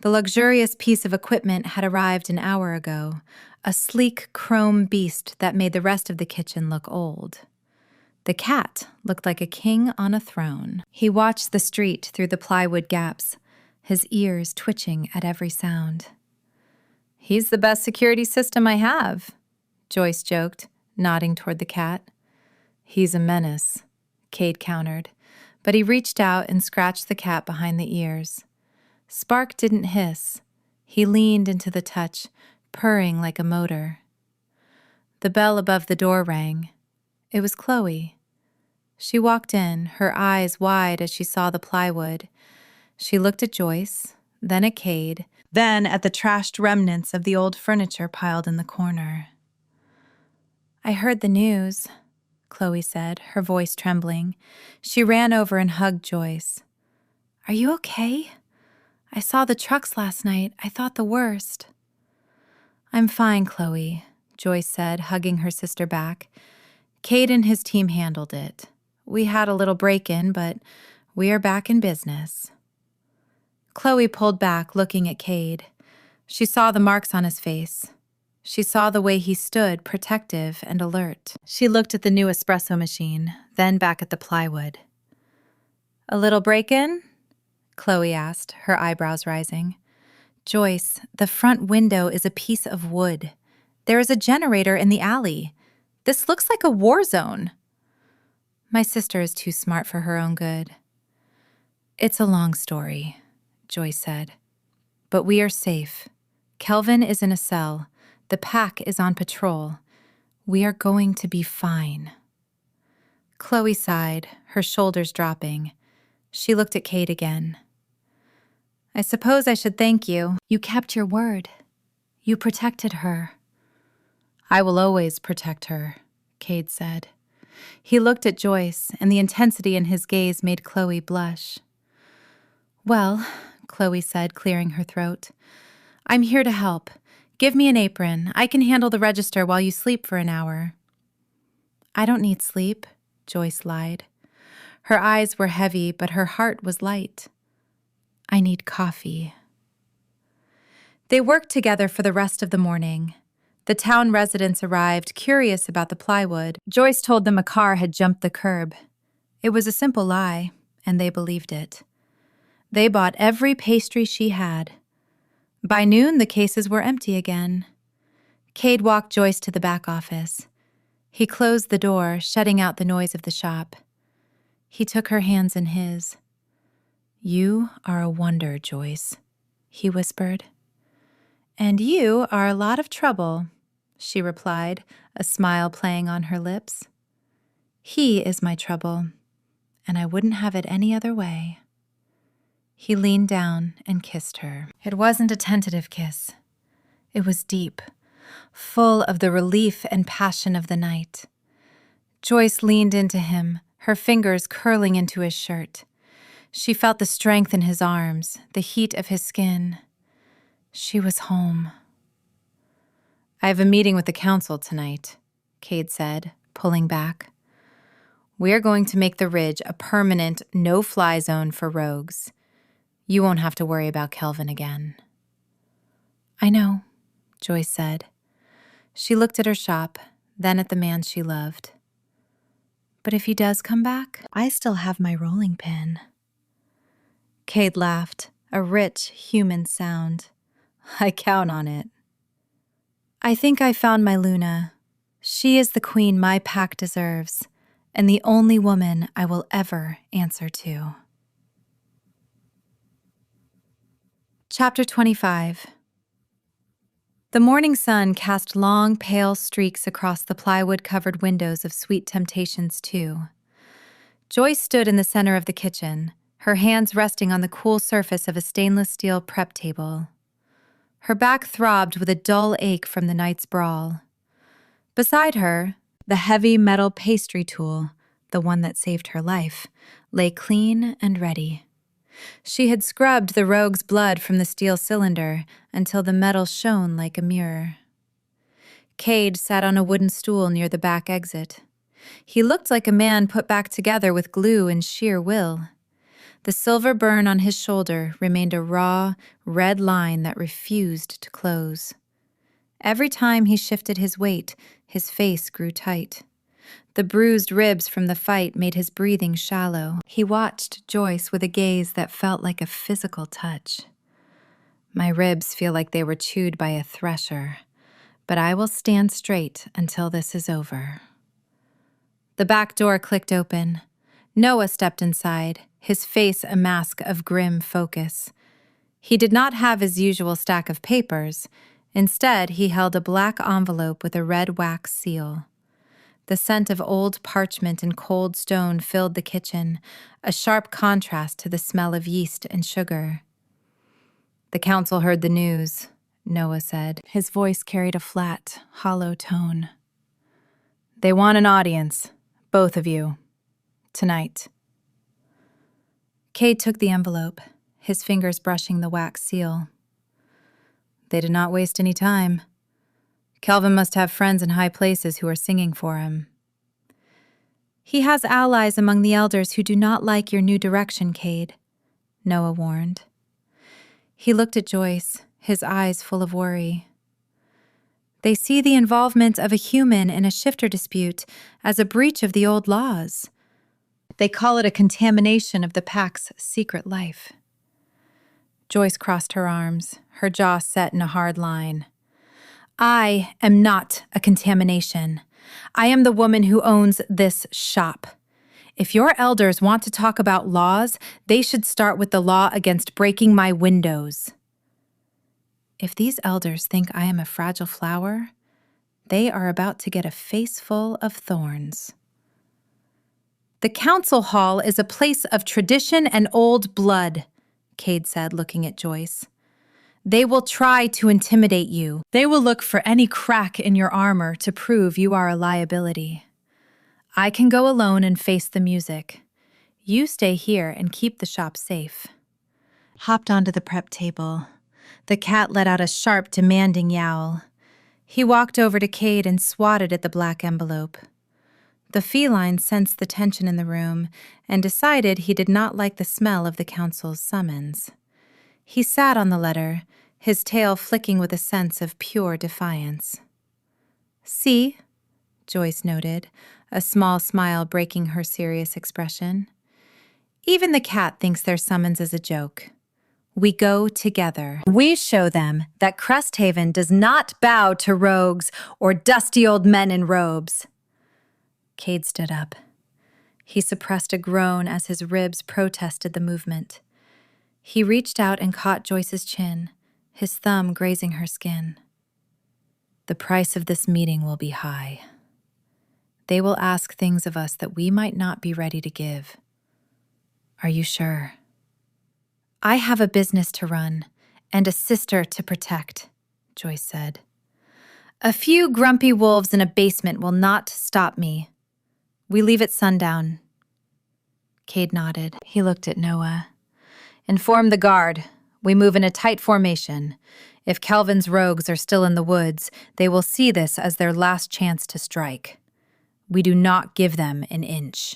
The luxurious piece of equipment had arrived an hour ago, a sleek chrome beast that made the rest of the kitchen look old. The cat looked like a king on a throne. He watched the street through the plywood gaps, his ears twitching at every sound. He's the best security system I have, Joyce joked, nodding toward the cat. He's a menace, Cade countered, but he reached out and scratched the cat behind the ears. Spark didn't hiss. He leaned into the touch, purring like a motor. The bell above the door rang. It was Chloe. She walked in, her eyes wide as she saw the plywood. She looked at Joyce, then at Cade, then at the trashed remnants of the old furniture piled in the corner. I heard the news, Chloe said, her voice trembling. She ran over and hugged Joyce. Are you okay? I saw the trucks last night. I thought the worst. I'm fine, Chloe, Joyce said, hugging her sister back. Cade and his team handled it. We had a little break-in, but we are back in business. Chloe pulled back, looking at Cade. She saw the marks on his face. She saw the way he stood, protective and alert. She looked at the new espresso machine, then back at the plywood. "A little break-in?" Chloe asked, her eyebrows rising. "Joyce, the front window is a piece of wood. There is a generator in the alley. This looks like a war zone." "My sister is too smart for her own good." "It's a long story," Joyce said. "But we are safe. Kelvin is in a cell. The pack is on patrol. We are going to be fine." Chloe sighed, her shoulders dropping. She looked at Cade again. "I suppose I should thank you. You kept your word. You protected her." "I will always protect her," Cade said. He looked at Joyce, and the intensity in his gaze made Chloe blush. "Well," Chloe said, clearing her throat, "I'm here to help. Give me an apron. I can handle the register while you sleep for an hour." "I don't need sleep," Joyce lied. Her eyes were heavy, but her heart was light. "I need coffee." They worked together for the rest of the morning. The town residents arrived, curious about the plywood. Joyce told them a car had jumped the curb. It was a simple lie, and they believed it. They bought every pastry she had. By noon, the cases were empty again. Cade walked Joyce to the back office. He closed the door, shutting out the noise of the shop. He took her hands in his. "You are a wonder, Joyce," he whispered. "And you are a lot of trouble," she replied, a smile playing on her lips. "He is my trouble, and I wouldn't have it any other way." He leaned down and kissed her. It wasn't a tentative kiss. It was deep, full of the relief and passion of the night. Joyce leaned into him, her fingers curling into his shirt. She felt the strength in his arms, the heat of his skin. She was home. "I have a meeting with the council tonight," Cade said, pulling back. "We're going to make the Ridge a permanent no-fly zone for rogues. You won't have to worry about Kelvin again." "I know," Joyce said. She looked at her shop, then at the man she loved. "But if he does come back, I still have my rolling pin." Cade laughed, a rich, human sound. "I count on it." "I think I found my Luna. She is the queen my pack deserves, and the only woman I will ever answer to." Chapter 25. The morning sun cast long, pale streaks across the plywood-covered windows of Sweet Temptations 2. Joyce stood in the center of the kitchen, her hands resting on the cool surface of a stainless steel prep table. Her back throbbed with a dull ache from the night's brawl. Beside her, the heavy metal pastry tool, the one that saved her life, lay clean and ready. She had scrubbed the rogue's blood from the steel cylinder until the metal shone like a mirror. Cade sat on a wooden stool near the back exit. He looked like a man put back together with glue and sheer will. The silver burn on his shoulder remained a raw, red line that refused to close. Every time he shifted his weight, his face grew tight. The bruised ribs from the fight made his breathing shallow. He watched Joyce with a gaze that felt like a physical touch. "My ribs feel like they were chewed by a thresher, but I will stand straight until this is over." The back door clicked open. Noah stepped inside, his face a mask of grim focus. He did not have his usual stack of papers. Instead, he held a black envelope with a red wax seal. The scent of old parchment and cold stone filled the kitchen, a sharp contrast to the smell of yeast and sugar. "The council heard the news," Noah said. His voice carried a flat, hollow tone. "They want an audience, both of you, tonight." Cade took the envelope, his fingers brushing the wax seal. "They did not waste any time." Kelvin must have friends in high places who are singing for him. He has allies among the elders who do not like your new direction, Cade, Noah warned. He looked at Joyce, his eyes full of worry. They see the involvement of a human in a shifter dispute as a breach of the old laws. They call it a contamination of the pack's secret life. Joyce crossed her arms, her jaw set in a hard line. I am not a contamination. I am the woman who owns this shop. If your elders want to talk about laws, they should start with the law against breaking my windows. If these elders think I am a fragile flower, they are about to get a face full of thorns. The council hall is a place of tradition and old blood, Cade said, looking at Joyce. They will try to intimidate you. They will look for any crack in your armor to prove you are a liability. I can go alone and face the music. You stay here and keep the shop safe. Hopped onto the prep table. The cat let out a sharp, demanding yowl. He walked over to Cade and swatted at the black envelope. The feline sensed the tension in the room and decided he did not like the smell of the council's summons. He sat on the letter, his tail flicking with a sense of pure defiance. See, Joyce noted, a small smile breaking her serious expression. Even the cat thinks their summons is a joke. We go together. We show them that Cresthaven does not bow to rogues or dusty old men in robes. Cade stood up. He suppressed a groan as his ribs protested the movement. He reached out and caught Joyce's chin, his thumb grazing her skin. The price of this meeting will be high. They will ask things of us that we might not be ready to give. Are you sure? I have a business to run and a sister to protect, Joyce said. A few grumpy wolves in a basement will not stop me. We leave at sundown. Cade nodded. He looked at Noah. Inform the guard. We move in a tight formation. If Kelvin's rogues are still in the woods, they will see this as their last chance to strike. We do not give them an inch.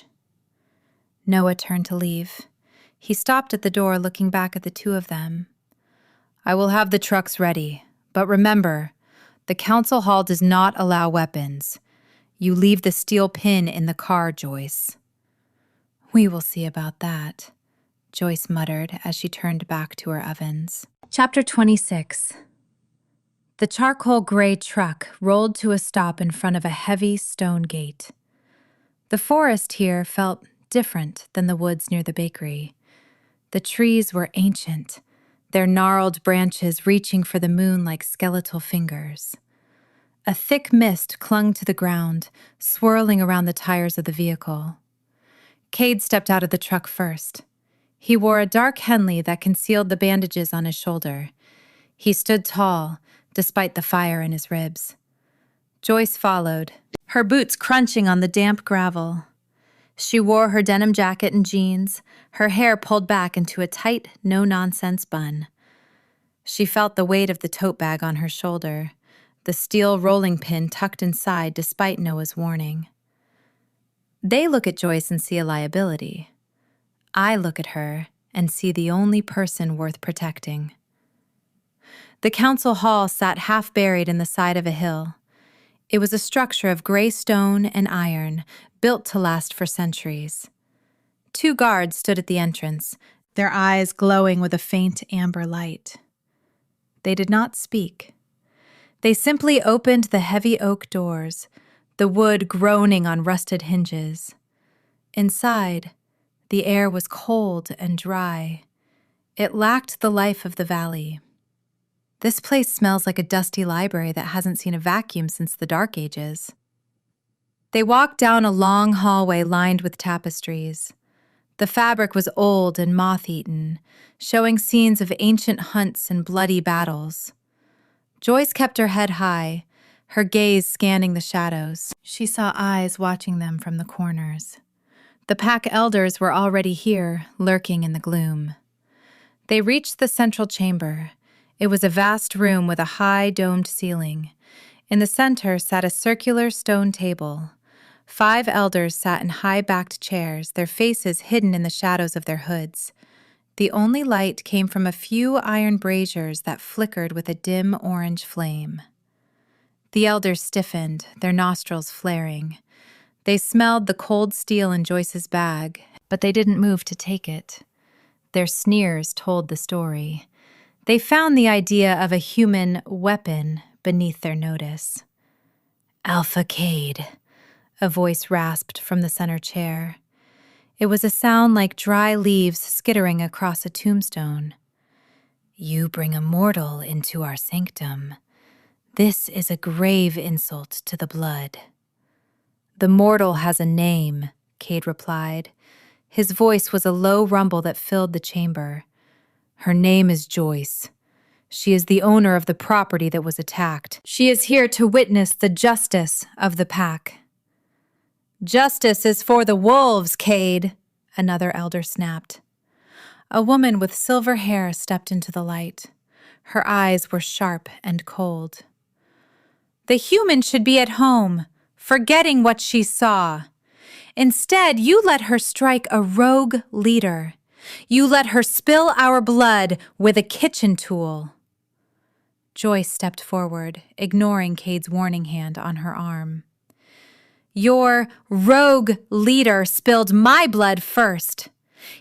Noah turned to leave. He stopped at the door, looking back at the two of them. I will have the trucks ready, but remember, the council hall does not allow weapons. You leave the steel pin in the car, Joyce. We will see about that, Joyce muttered as she turned back to her ovens. Chapter 26. The charcoal gray truck rolled to a stop in front of a heavy stone gate. The forest here felt different than the woods near the bakery. The trees were ancient, their gnarled branches reaching for the moon like skeletal fingers. A thick mist clung to the ground, swirling around the tires of the vehicle. Cade stepped out of the truck first. He wore a dark Henley that concealed the bandages on his shoulder. He stood tall, despite the fire in his ribs. Joyce followed, her boots crunching on the damp gravel. She wore her denim jacket and jeans, her hair pulled back into a tight, no-nonsense bun. She felt the weight of the tote bag on her shoulder, the steel rolling pin tucked inside despite Noah's warning. They look at Joyce and see a liability. I look at her and see the only person worth protecting. The council hall sat half buried in the side of a hill. It was a structure of gray stone and iron, built to last for centuries. 2 guards stood at the entrance, their eyes glowing with a faint amber light. They did not speak. They simply opened the heavy oak doors, the wood groaning on rusted hinges. Inside, the air was cold and dry. It lacked the life of the valley. This place smells like a dusty library that hasn't seen a vacuum since the Dark Ages. They walked down a long hallway lined with tapestries. The fabric was old and moth-eaten, showing scenes of ancient hunts and bloody battles. Joyce kept her head high, her gaze scanning the shadows. She saw eyes watching them from the corners. The pack elders were already here, lurking in the gloom. They reached the central chamber. It was a vast room with a high, domed ceiling. In the center sat a circular stone table. 5 elders sat in high-backed chairs, their faces hidden in the shadows of their hoods. The only light came from a few iron braziers that flickered with a dim orange flame. The elders stiffened, their nostrils flaring. They smelled the cold steel in Joyce's bag, but they didn't move to take it. Their sneers told the story. They found the idea of a human weapon beneath their notice. "Alpha Cade," a voice rasped from the center chair. It was a sound like dry leaves skittering across a tombstone. "You bring a mortal into our sanctum. This is a grave insult to the blood." "The mortal has a name," Cade replied. His voice was a low rumble that filled the chamber. "Her name is Joyce. She is the owner of the property that was attacked. She is here to witness the justice of the pack." "Justice is for the wolves, Cade," another elder snapped. A woman with silver hair stepped into the light. Her eyes were sharp and cold. "The human should be at home, forgetting what she saw. Instead, you let her strike a rogue leader. You let her spill our blood with a kitchen tool." Joyce stepped forward, ignoring Cade's warning hand on her arm. "Your rogue leader spilled my blood first.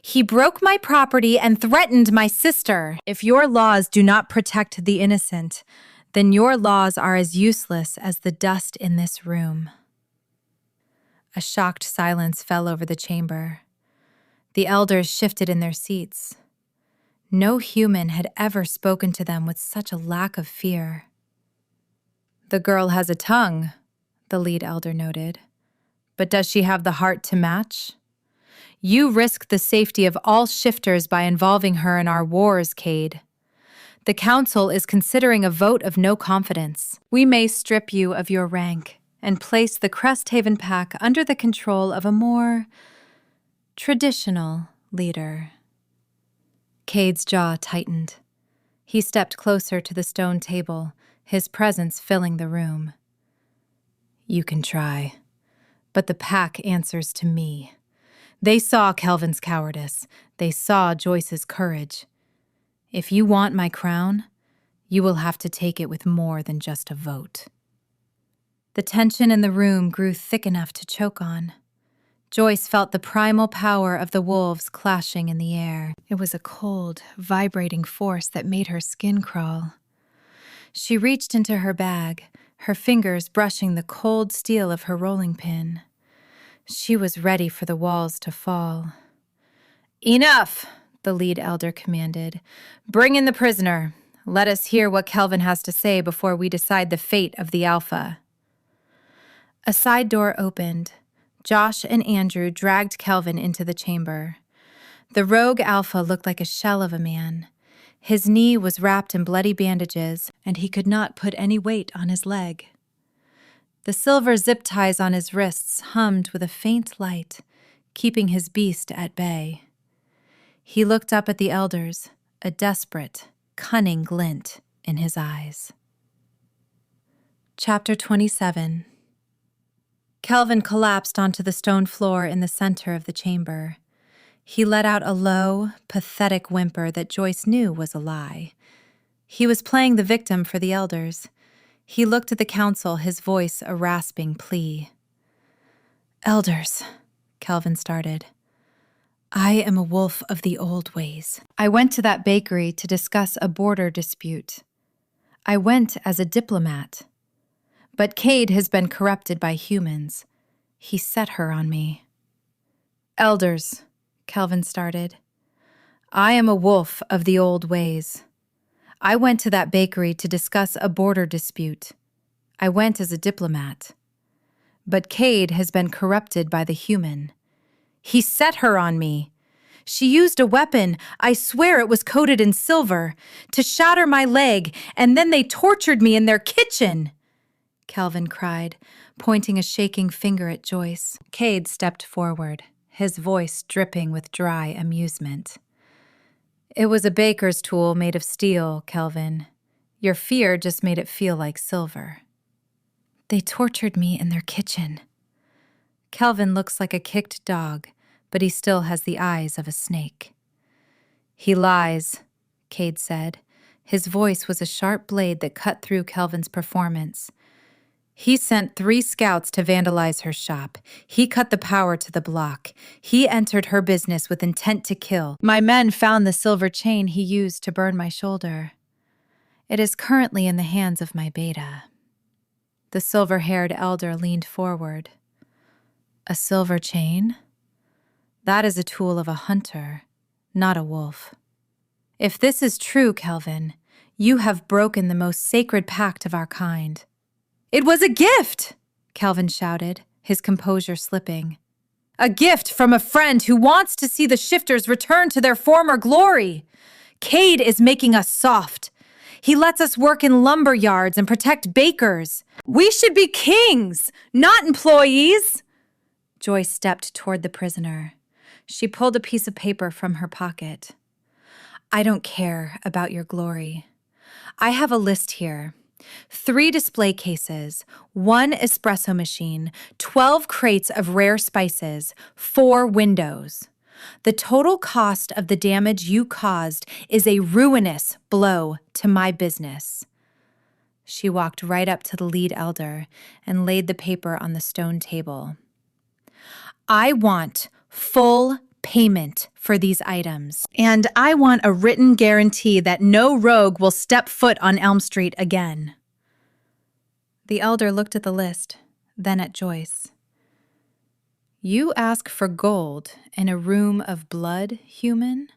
He broke my property and threatened my sister. If your laws do not protect the innocent, then your laws are as useless as the dust in this room." A shocked silence fell over the chamber. The elders shifted in their seats. No human had ever spoken to them with such a lack of fear. "The girl has a tongue," the lead elder noted. "But does she have the heart to match? You risk the safety of all shifters by involving her in our wars, Cade. The council is considering a vote of no confidence. We may strip you of your rank and place the Cresthaven pack under the control of a more traditional leader." Cade's jaw tightened. He stepped closer to the stone table, his presence filling the room. "You can try, but the pack answers to me. They saw Kelvin's cowardice. They saw Joyce's courage. If you want my crown, you will have to take it with more than just a vote." The tension in the room grew thick enough to choke on. Joyce felt the primal power of the wolves clashing in the air. It was a cold, vibrating force that made her skin crawl. She reached into her bag, her fingers brushing the cold steel of her rolling pin. She was ready for the walls to fall. "Enough!" the lead elder commanded. "Bring in the prisoner. Let us hear what Kelvin has to say before we decide the fate of the Alpha." A side door opened. Josh and Andrew dragged Kelvin into the chamber. The rogue Alpha looked like a shell of a man. His knee was wrapped in bloody bandages, and he could not put any weight on his leg. The silver zip ties on his wrists hummed with a faint light, keeping his beast at bay. He looked up at the elders, a desperate, cunning glint in his eyes. Chapter 27. Kelvin collapsed onto the stone floor in the center of the chamber. He let out a low, pathetic whimper that Joyce knew was a lie. He was playing the victim for the elders. He looked at the council, his voice a rasping plea. "Elders," Kelvin started. "I am a wolf of the old ways. I went to that bakery to discuss a border dispute. I went as a diplomat. But Cade has been corrupted by humans. He set her on me." "Elders," Kelvin started. "I am a wolf of the old ways. I went to that bakery to discuss a border dispute. I went as a diplomat. But Cade has been corrupted by the human. He set her on me. She used a weapon, I swear it was coated in silver, to shatter my leg, and then they tortured me in their kitchen," Kelvin cried, pointing a shaking finger at Joyce. Cade stepped forward, his voice dripping with dry amusement. "It was a baker's tool made of steel, Kelvin. Your fear just made it feel like silver." They tortured me in their kitchen. Kelvin looks like a kicked dog, but he still has the eyes of a snake. He lies, Cade said. His voice was a sharp blade that cut through Kelvin's performance. He sent 3 scouts to vandalize her shop. He cut the power to the block. He entered her business with intent to kill. My men found the silver chain he used to burn my shoulder. It is currently in the hands of my beta. The silver-haired elder leaned forward. A silver chain? That is a tool of a hunter, not a wolf. If this is true, Kelvin, you have broken the most sacred pact of our kind. It was a gift, Kelvin shouted, his composure slipping. A gift from a friend who wants to see the shifters return to their former glory. Cade is making us soft. He lets us work in lumber yards and protect bakers. We should be kings, not employees. Joyce stepped toward the prisoner. She pulled a piece of paper from her pocket. I don't care about your glory. I have a list here. 3 display cases, 1 espresso machine, 12 crates of rare spices, 4 windows. The total cost of the damage you caused is a ruinous blow to my business. She walked right up to the lead elder and laid the paper on the stone table. I want full payment for these items, and I want a written guarantee that no rogue will step foot on Elm Street again. The elder looked at the list, then at Joyce. You ask for gold in a room of blood, human?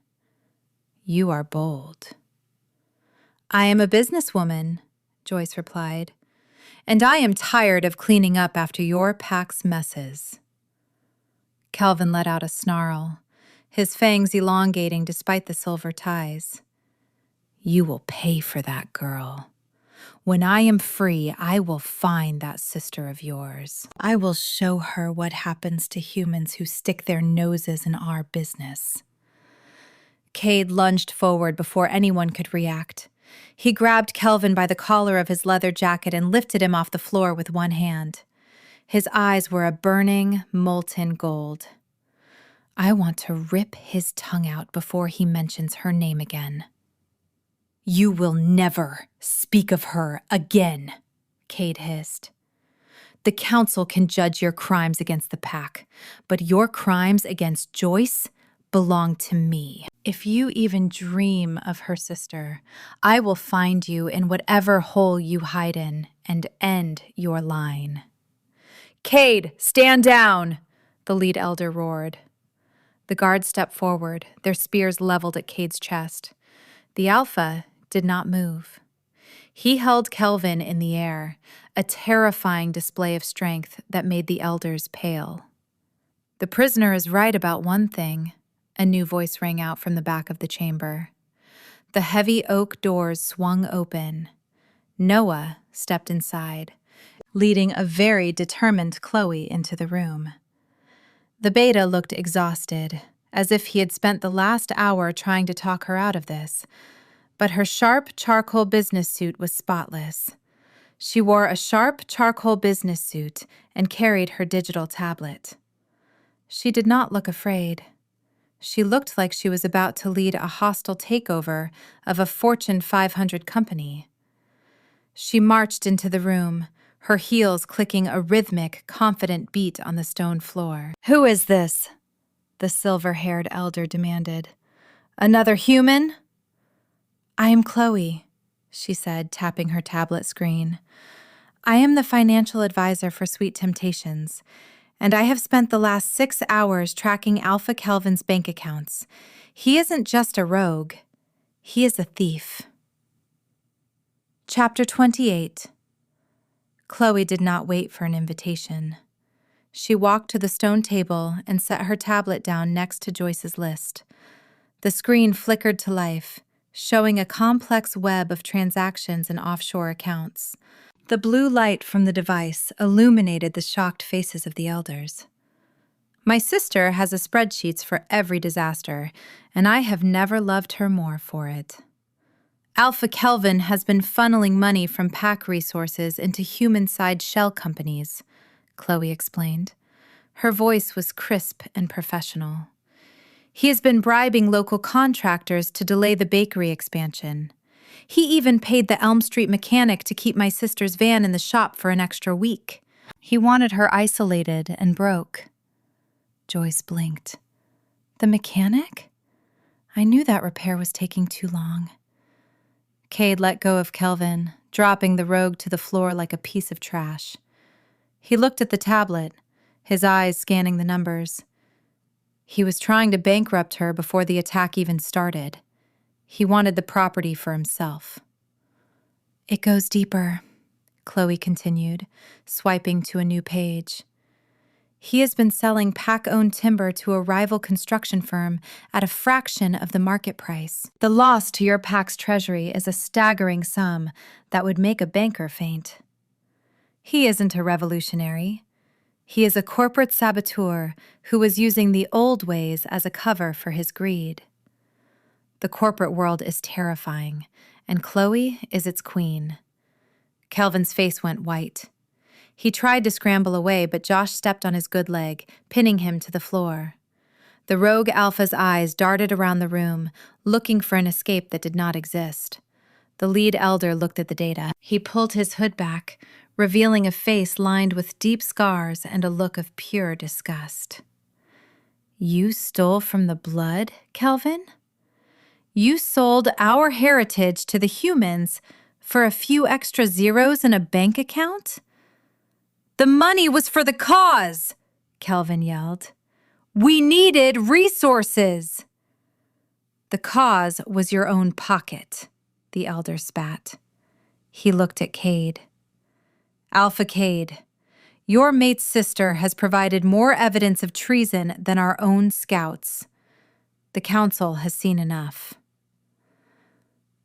You are bold. I am a businesswoman, Joyce replied, and I am tired of cleaning up after your pack's messes. Kelvin let out a snarl, his fangs elongating despite the silver ties. You will pay for that, girl. When I am free, I will find that sister of yours. I will show her what happens to humans who stick their noses in our business. Cade lunged forward before anyone could react. He grabbed Kelvin by the collar of his leather jacket and lifted him off the floor with one hand. His eyes were a burning, molten gold. I want to rip his tongue out before he mentions her name again. You will never speak of her again, Cade hissed. The council can judge your crimes against the pack, but your crimes against Joyce belong to me. If you even dream of her sister, I will find you in whatever hole you hide in and end your line. Cade, stand down, the lead elder roared. The guards stepped forward, their spears leveled at Cade's chest. The alpha did not move. He held Kelvin in the air, a terrifying display of strength that made the elders pale. The prisoner is right about one thing, a new voice rang out from the back of the chamber. The heavy oak doors swung open. Noah stepped inside, leading a very determined Chloe into the room. The beta looked exhausted, as if he had spent the last hour trying to talk her out of this, but her sharp charcoal business suit was spotless. She wore a sharp charcoal business suit and carried her digital tablet. She did not look afraid. She looked like she was about to lead a hostile takeover of a Fortune 500 company. She marched into the room, her heels clicking a rhythmic, confident beat on the stone floor. Who is this? The silver-haired elder demanded. Another human? I am Chloe, she said, tapping her tablet screen. I am the financial advisor for Sweet Temptations, and I have spent the last 6 hours tracking Alpha Kelvin's bank accounts. He isn't just a rogue. He is a thief. Chapter 28. Chloe did not wait for an invitation. She walked to the stone table and set her tablet down next to Joyce's list. The screen flickered to life, showing a complex web of transactions and offshore accounts. The blue light from the device illuminated the shocked faces of the elders. My sister has a spreadsheet for every disaster, and I have never loved her more for it. Alpha Kelvin has been funneling money from pack resources into human-side shell companies, Chloe explained. Her voice was crisp and professional. He has been bribing local contractors to delay the bakery expansion. He even paid the Elm Street mechanic to keep my sister's van in the shop for an extra week. He wanted her isolated and broke. Joyce blinked. The mechanic? I knew that repair was taking too long. Cade let go of Kelvin, dropping the rogue to the floor like a piece of trash. He looked at the tablet, his eyes scanning the numbers. He was trying to bankrupt her before the attack even started. He wanted the property for himself. It goes deeper, Chloe continued, swiping to a new page. He has been selling pack-owned timber to a rival construction firm at a fraction of the market price. The loss to your pack's treasury is a staggering sum that would make a banker faint. He isn't a revolutionary. He is a corporate saboteur who was using the old ways as a cover for his greed. The corporate world is terrifying, and Chloe is its queen. Kelvin's face went white. He tried to scramble away, but Josh stepped on his good leg, pinning him to the floor. The rogue alpha's eyes darted around the room, looking for an escape that did not exist. The lead elder looked at the data. He pulled his hood back, revealing a face lined with deep scars and a look of pure disgust. You stole from the blood, Kelvin? You sold our heritage to the humans for a few extra zeros in a bank account? The money was for the cause, Kelvin yelled. We needed resources. The cause was your own pocket, the elder spat. He looked at Cade. Alpha Cade, your mate's sister has provided more evidence of treason than our own scouts. The council has seen enough.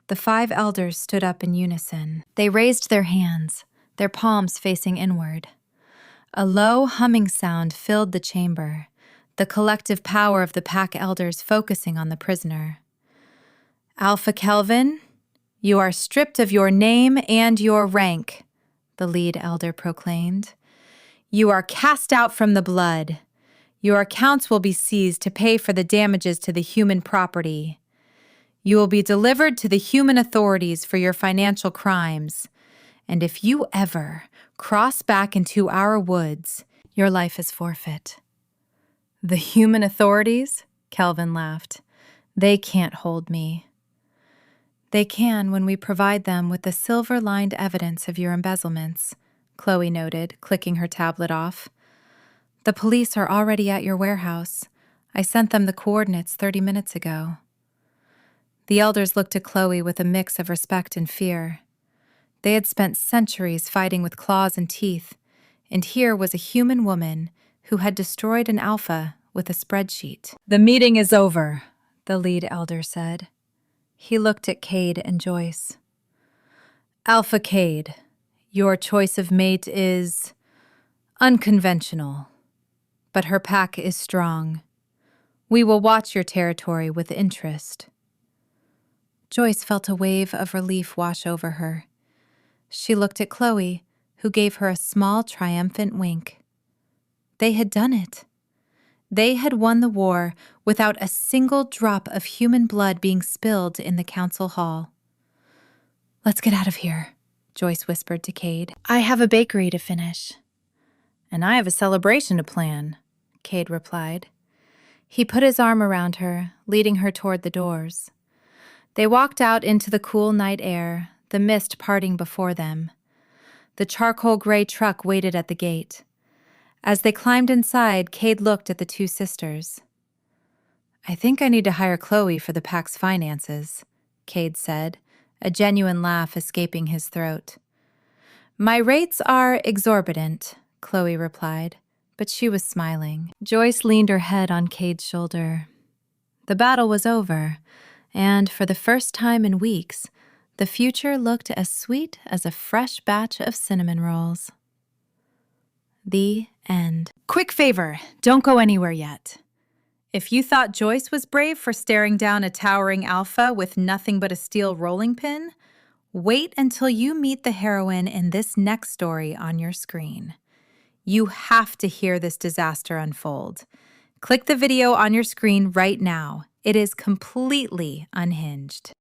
The 5 elders stood up in unison. They raised their hands, their palms facing inward. A low humming sound filled the chamber, the collective power of the pack elders focusing on the prisoner. Alpha Kelvin, you are stripped of your name and your rank, the lead elder proclaimed. You are cast out from the blood. Your accounts will be seized to pay for the damages to the human property. You will be delivered to the human authorities for your financial crimes. And if you ever cross back into our woods, your life is forfeit. The human authorities? Kelvin laughed. They can't hold me. They can when we provide them with the silver-lined evidence of your embezzlements, Chloe noted, clicking her tablet off. The police are already at your warehouse. I sent them the coordinates 30 minutes ago. The elders looked at Chloe with a mix of respect and fear. They had spent centuries fighting with claws and teeth, and here was a human woman who had destroyed an alpha with a spreadsheet. The meeting is over, the lead elder said. He looked at Cade and Joyce. Alpha Cade, your choice of mate is unconventional, but her pack is strong. We will watch your territory with interest. Joyce felt a wave of relief wash over her. She looked at Chloe, who gave her a small, triumphant wink. They had done it. They had won the war without a single drop of human blood being spilled in the council hall. Let's get out of here, Joyce whispered to Cade. I have a bakery to finish. And I have a celebration to plan, Cade replied. He put his arm around her, leading her toward the doors. They walked out into the cool night air, the mist parting before them. The charcoal-gray truck waited at the gate. As they climbed inside, Cade looked at the 2 sisters. I think I need to hire Chloe for the pack's finances, Cade said, a genuine laugh escaping his throat. My rates are exorbitant, Chloe replied, but she was smiling. Joyce leaned her head on Cade's shoulder. The battle was over, and for the first time in weeks, the future looked as sweet as a fresh batch of cinnamon rolls. The end. Quick favor, don't go anywhere yet. If you thought Joyce was brave for staring down a towering alpha with nothing but a steel rolling pin, wait until you meet the heroine in this next story on your screen. You have to hear this disaster unfold. Click the video on your screen right now. It is completely unhinged.